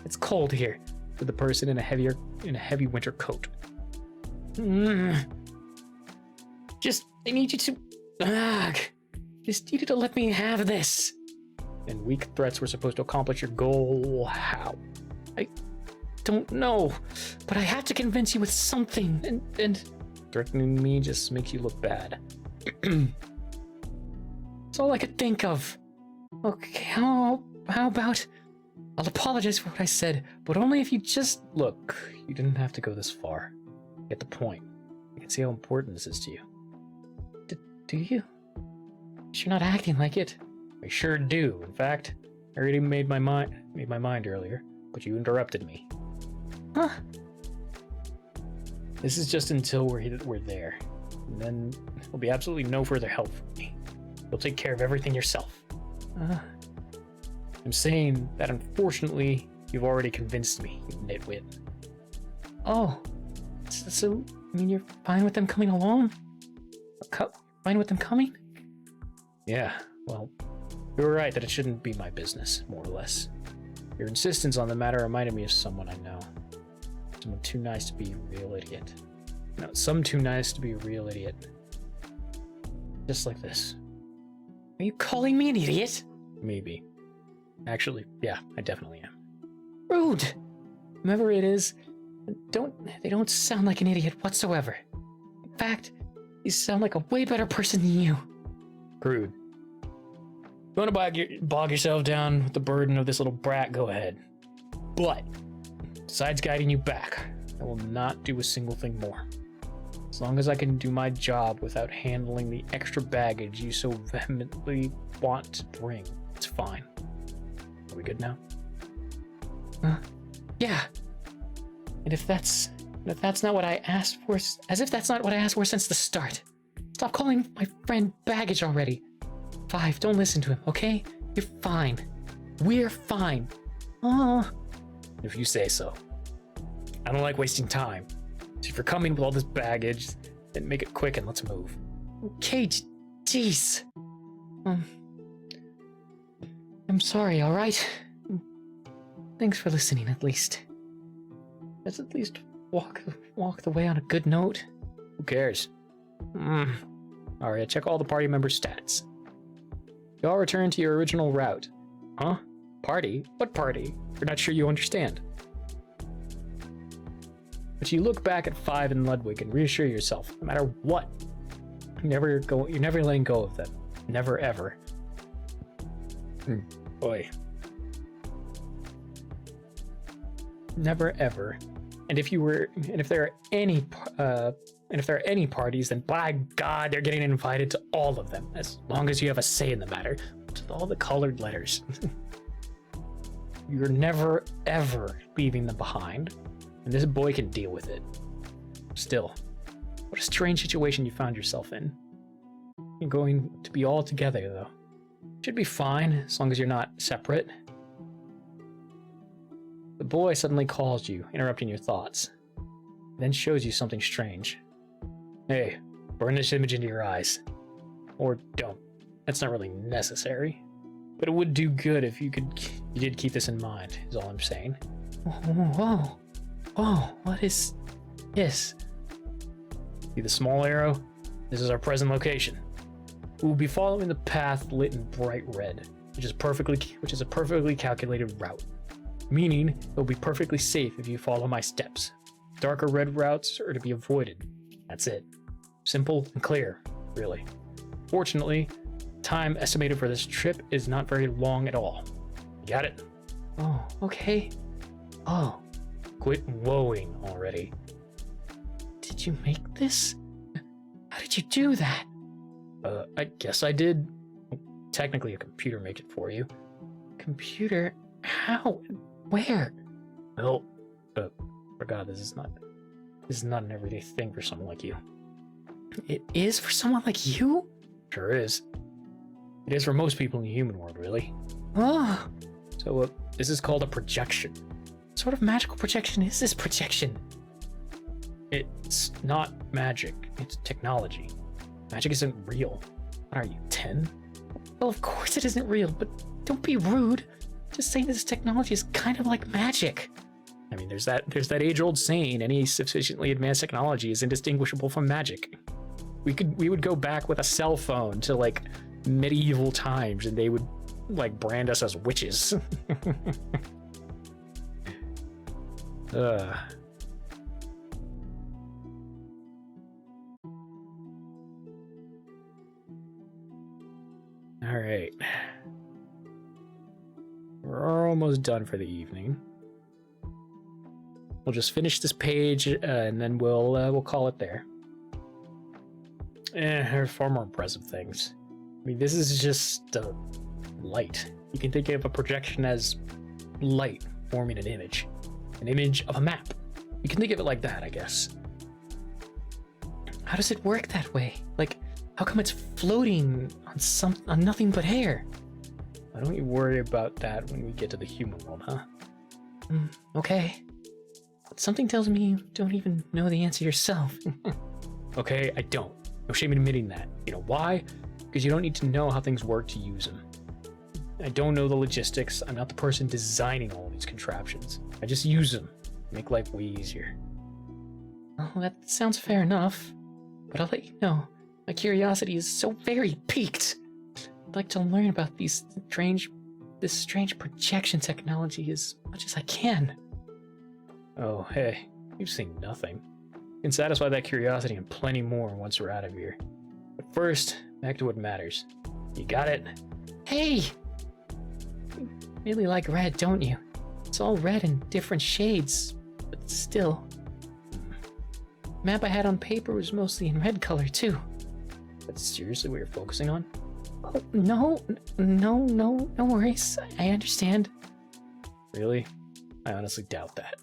It's cold here. With the person in a heavy winter coat. I need you to. Just need you to let me have this. And weak threats were supposed to accomplish your goal. How? I don't know, but I have to convince you with something. And threatening me just makes you look bad. That's all I could think of. Okay, how about I'll apologize for what I said, but only if you just look. You didn't have to go this far. Get the point. I can see how important this is to you. Do you? You're not acting like it. I sure do. In fact, I already made my mind earlier, but you interrupted me. Huh? This is just until we're there. And then there'll be absolutely no further help from me. You'll take care of everything yourself. I'm saying that unfortunately, you've already convinced me, you nitwit. Oh, so I mean you're fine with them coming along? Fine with them coming? Yeah, well, you were right that it shouldn't be my business, more or less. Your insistence on the matter reminded me of someone I know. Someone too nice to be a real idiot. No, some too nice to be a real idiot. Just like this. Are you calling me an idiot? Maybe. Actually, yeah, I definitely am. Rude! Whoever it is, they don't sound like an idiot whatsoever. In fact, you sound like a way better person than you. Rude. You want to bog yourself down with the burden of this little brat, go ahead. But, besides guiding you back, I will not do a single thing more. As long as I can do my job without handling the extra baggage you so vehemently want to bring, it's fine. Are we good now? Yeah. And if that's not what I asked for, as if that's not what I asked for since the start. Stop calling my friend baggage already. 5, don't listen to him, okay? You're fine. We're fine. If you say so. I don't like wasting time. So if you're coming with all this baggage, then make it quick and let's move. Okay, jeez. I'm sorry, alright? Thanks for listening, at least. Let's at least walk the way on a good note. Who cares? Alright, check all the party members' stats. You all return to your original route. Huh? Party? What party? You're not sure you understand. But you look back at 5 and Ludwig and reassure yourself, no matter what, you're never letting go of them. Never ever. Boy. Never ever. And if there are any parties, then by God, they're getting invited to all of them, as long as you have a say in the matter, to all the colored letters. You're never, ever leaving them behind, and this boy can deal with it. Still, what a strange situation you found yourself in. You're going to be all together, though. Should be fine, as long as you're not separate. The boy suddenly calls you, interrupting your thoughts, then shows you something strange. Hey, burn this image into your eyes. Or don't. That's not really necessary. But it would do good if you did keep this in mind, is all I'm saying. Whoa. Whoa, what is this? See the small arrow? This is our present location. We will be following the path lit in bright red, which is a perfectly calculated route. Meaning, it will be perfectly safe if you follow my steps. Darker red routes are to be avoided. That's it. Simple and clear, really. Fortunately, time estimated for this trip is not very long at all. Got it? Oh, okay. Oh. Quit woeing already. Did you make this? How did you do that? I guess I did. Technically, a computer made it for you. Computer? How? Where? Well, forgot this is not an everyday thing for someone like you. It is for someone like you? Sure is. It is for most people in the human world, really. Oh. So, this is called a projection. What sort of magical projection is this projection? It's not magic, it's technology. Magic isn't real. What are you, 10? Well, of course it isn't real, but don't be rude. Just saying this technology is kind of like magic. I mean, there's that age-old saying, any sufficiently advanced technology is indistinguishable from magic. We would go back with a cell phone to, like, medieval times, and they would, like, brand us as witches. All right. We're almost done for the evening. We'll just finish this page, and then we'll call it there. There are far more impressive things. I mean, this is just light. You can think of a projection as light forming an image of a map. You can think of it like that, I guess. How does it work that way? Like, how come it's floating on nothing but air? Why don't you worry about that when we get to the human world, huh? Okay. But something tells me you don't even know the answer yourself. Okay, I don't. No shame in admitting that. You know why? Because you don't need to know how things work to use them. I don't know the logistics. I'm not the person designing all these contraptions. I just use them. Make life way easier. Oh, that sounds fair enough. But I'll let you know. My curiosity is so very piqued. I'd like to learn about this strange projection technology as much as I can. Oh, hey, you've seen nothing. You can satisfy that curiosity and plenty more once we're out of here. But first, back to what matters. You got it? Hey! You really like red, don't you? It's all red in different shades, but still. The map I had on paper was mostly in red color, too. That's seriously what you're focusing on? Oh, no worries. I understand. Really? I honestly doubt that.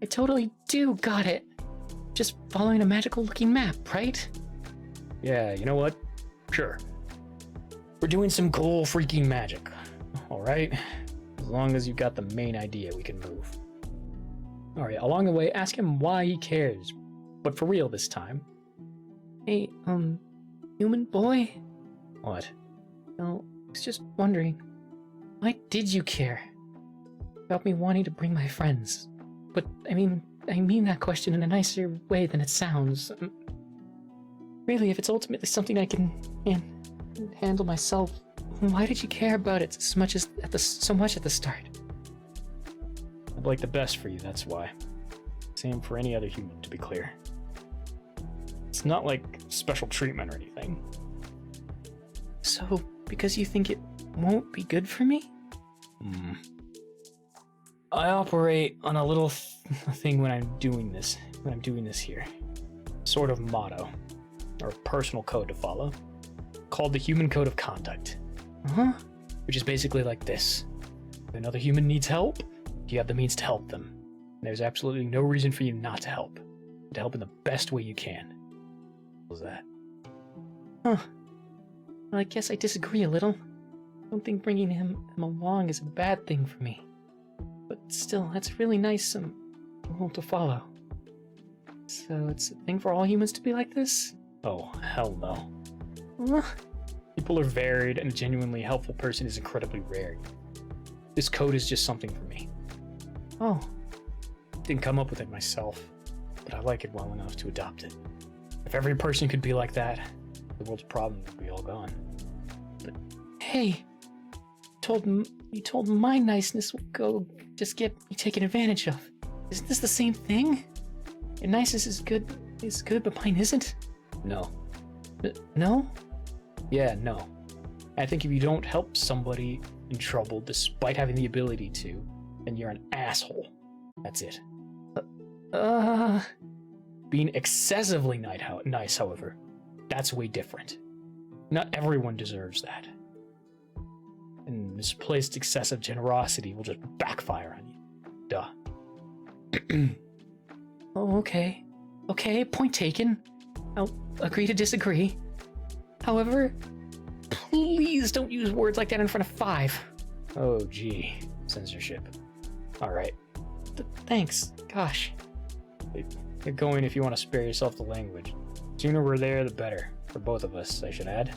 I totally do got it. Just following a magical looking map, right? Yeah, you know what? Sure. We're doing some cool freaking magic. Alright? As long as you've got the main idea, we can move. Alright, along the way, ask him why he cares. But for real this time. Hey, human boy? What? No, I was just wondering, why did you care about me wanting to bring my friends? But, I mean that question in a nicer way than it sounds. Really, if it's ultimately something I can handle myself, why did you care about it so much at the start? I'd like the best for you, that's why. Same for any other human, to be clear. It's not like special treatment or anything. So, because you think it won't be good for me? I operate on a little thing when I'm doing this here. Sort of motto, or personal code to follow, called the Human Code of Conduct. Which is basically like this. If another human needs help, you have the means to help them. And there's absolutely no reason for you not to help. To help in the best way you can. What was that? Well, I guess I disagree a little. I don't think bringing him along is a bad thing for me. But still, that's really nice rule to follow. So it's a thing for all humans to be like this? Oh, hell no. People are varied, and a genuinely helpful person is incredibly rare. This code is just something for me. Oh. Didn't come up with it myself, but I like it well enough to adopt it. If every person could be like that, the world's problems would be all gone. But hey, you told my niceness would go just get me taken advantage of. Isn't this the same thing? Your niceness is good, but mine isn't? No. No? Yeah, no. I think if you don't help somebody in trouble despite having the ability to, then you're an asshole. That's it. Being excessively nice, however, that's way different. Not everyone deserves that. And misplaced excessive generosity will just backfire on you. Duh. Oh, okay. Okay, point taken. I'll agree to disagree. However, please don't use words like that in front of 5. Oh, gee. Censorship. Alright. Thanks. Gosh. You're going if you want to spare yourself the language. Sooner we're there, the better. For both of us, I should add.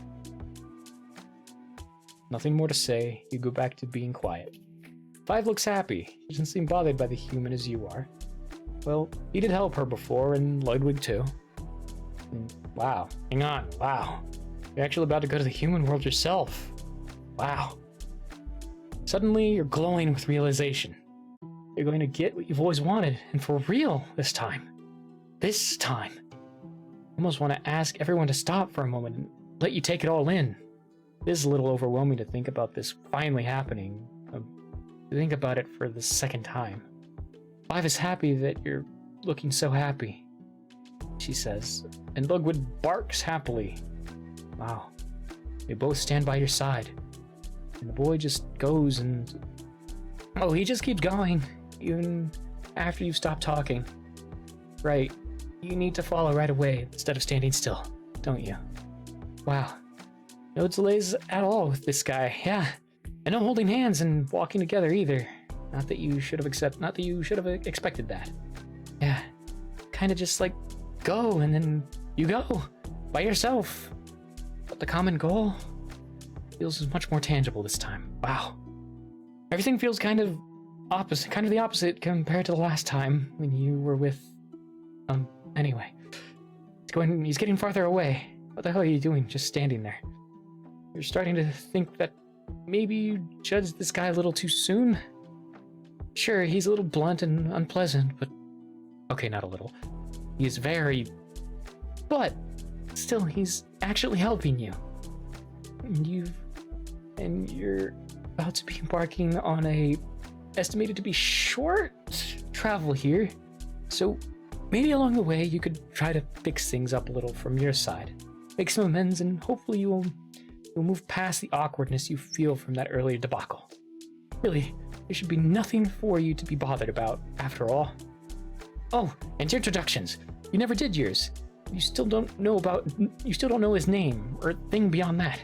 Nothing more to say. You go back to being quiet. 5 looks happy. She doesn't seem bothered by the human as you are. Well, he did help her before, and Ludwig too. And, wow. Hang on. Wow. You're actually about to go to the human world yourself. Wow. Suddenly, you're glowing with realization. You're going to get what you've always wanted, and for real this time. This time. I almost want to ask everyone to stop for a moment and let you take it all in. It is a little overwhelming to think about this finally happening. To think about it for the second time. 5 is happy that you're looking so happy, she says, and Ludwig barks happily. Wow. They both stand by your side. And the boy just goes and... Oh, he just keeps going, even after you stop talking. Right. You need to follow right away instead of standing still, don't you? Wow. No delays at all with this guy, yeah. And no holding hands and walking together either. Not that you should have expected that. Yeah. Kind of just like go and then you go by yourself. But the common goal feels much more tangible this time. Wow. Everything feels kind of the opposite compared to the last time when you were with anyway. He's getting farther away. What the hell are you doing just standing there? You're starting to think that maybe you judged this guy a little too soon? Sure, he's a little blunt and unpleasant, but... Okay, not a little. He is very... But, still, he's actually helping you. And you're about to be embarking on a estimated to be short travel here. So, maybe along the way you could try to fix things up a little from your side. Make some amends, and hopefully you'll move past the awkwardness you feel from that earlier debacle. Really, there should be nothing for you to be bothered about, after all. Oh, and your introductions. You never did yours. You still don't know his name, or thing beyond that.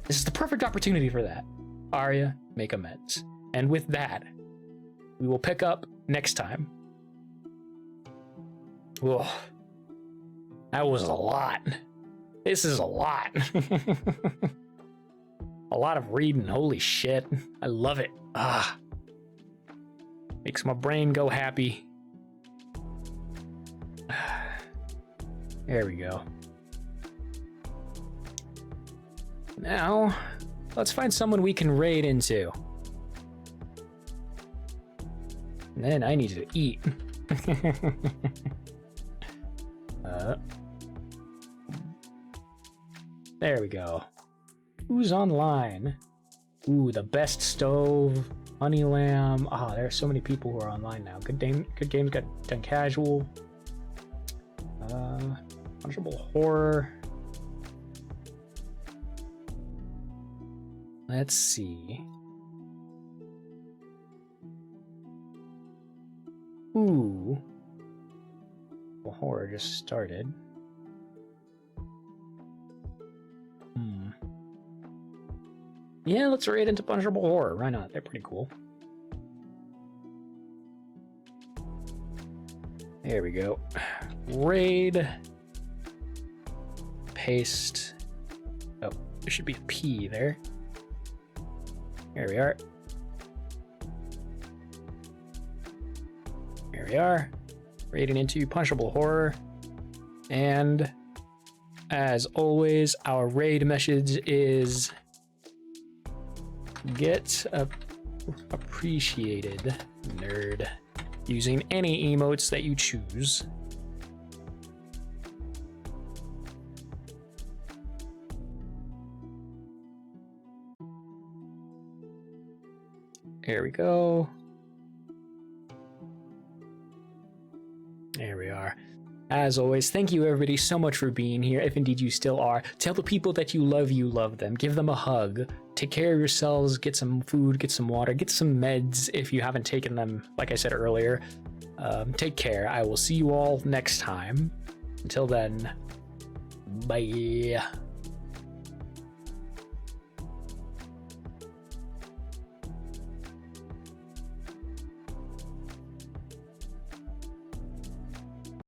This is the perfect opportunity for that. Arya, make amends. And with that, we will pick up next time. Whoa. That was a lot. This is a lot. A lot of reading, holy shit. I love it. Makes my brain go happy. There we go. Now, let's find someone we can raid into. And then I need to eat. There we go. Who's online? Ooh, the best stove, honey lamb. Ah, there are so many people who are online now. Good games got done casual. Punishable horror. Let's see. Ooh. Well, horror just started. Yeah, let's raid into punishable horror. Why not? They're pretty cool. There we go. Raid. Paste. Oh, there should be a P there. Here we are. Here we are. Raiding into punishable horror. And as always, our raid message is get appreciated, nerd, using any emotes that you choose. Here we go. There we are. As always, thank you everybody so much for being here, if indeed you still are. Tell the people that you love them. Give them a hug. Take care of yourselves. Get some food, get some water, get some meds if you haven't taken them, like I said earlier. Take care. I will see you all next time. Until then, bye.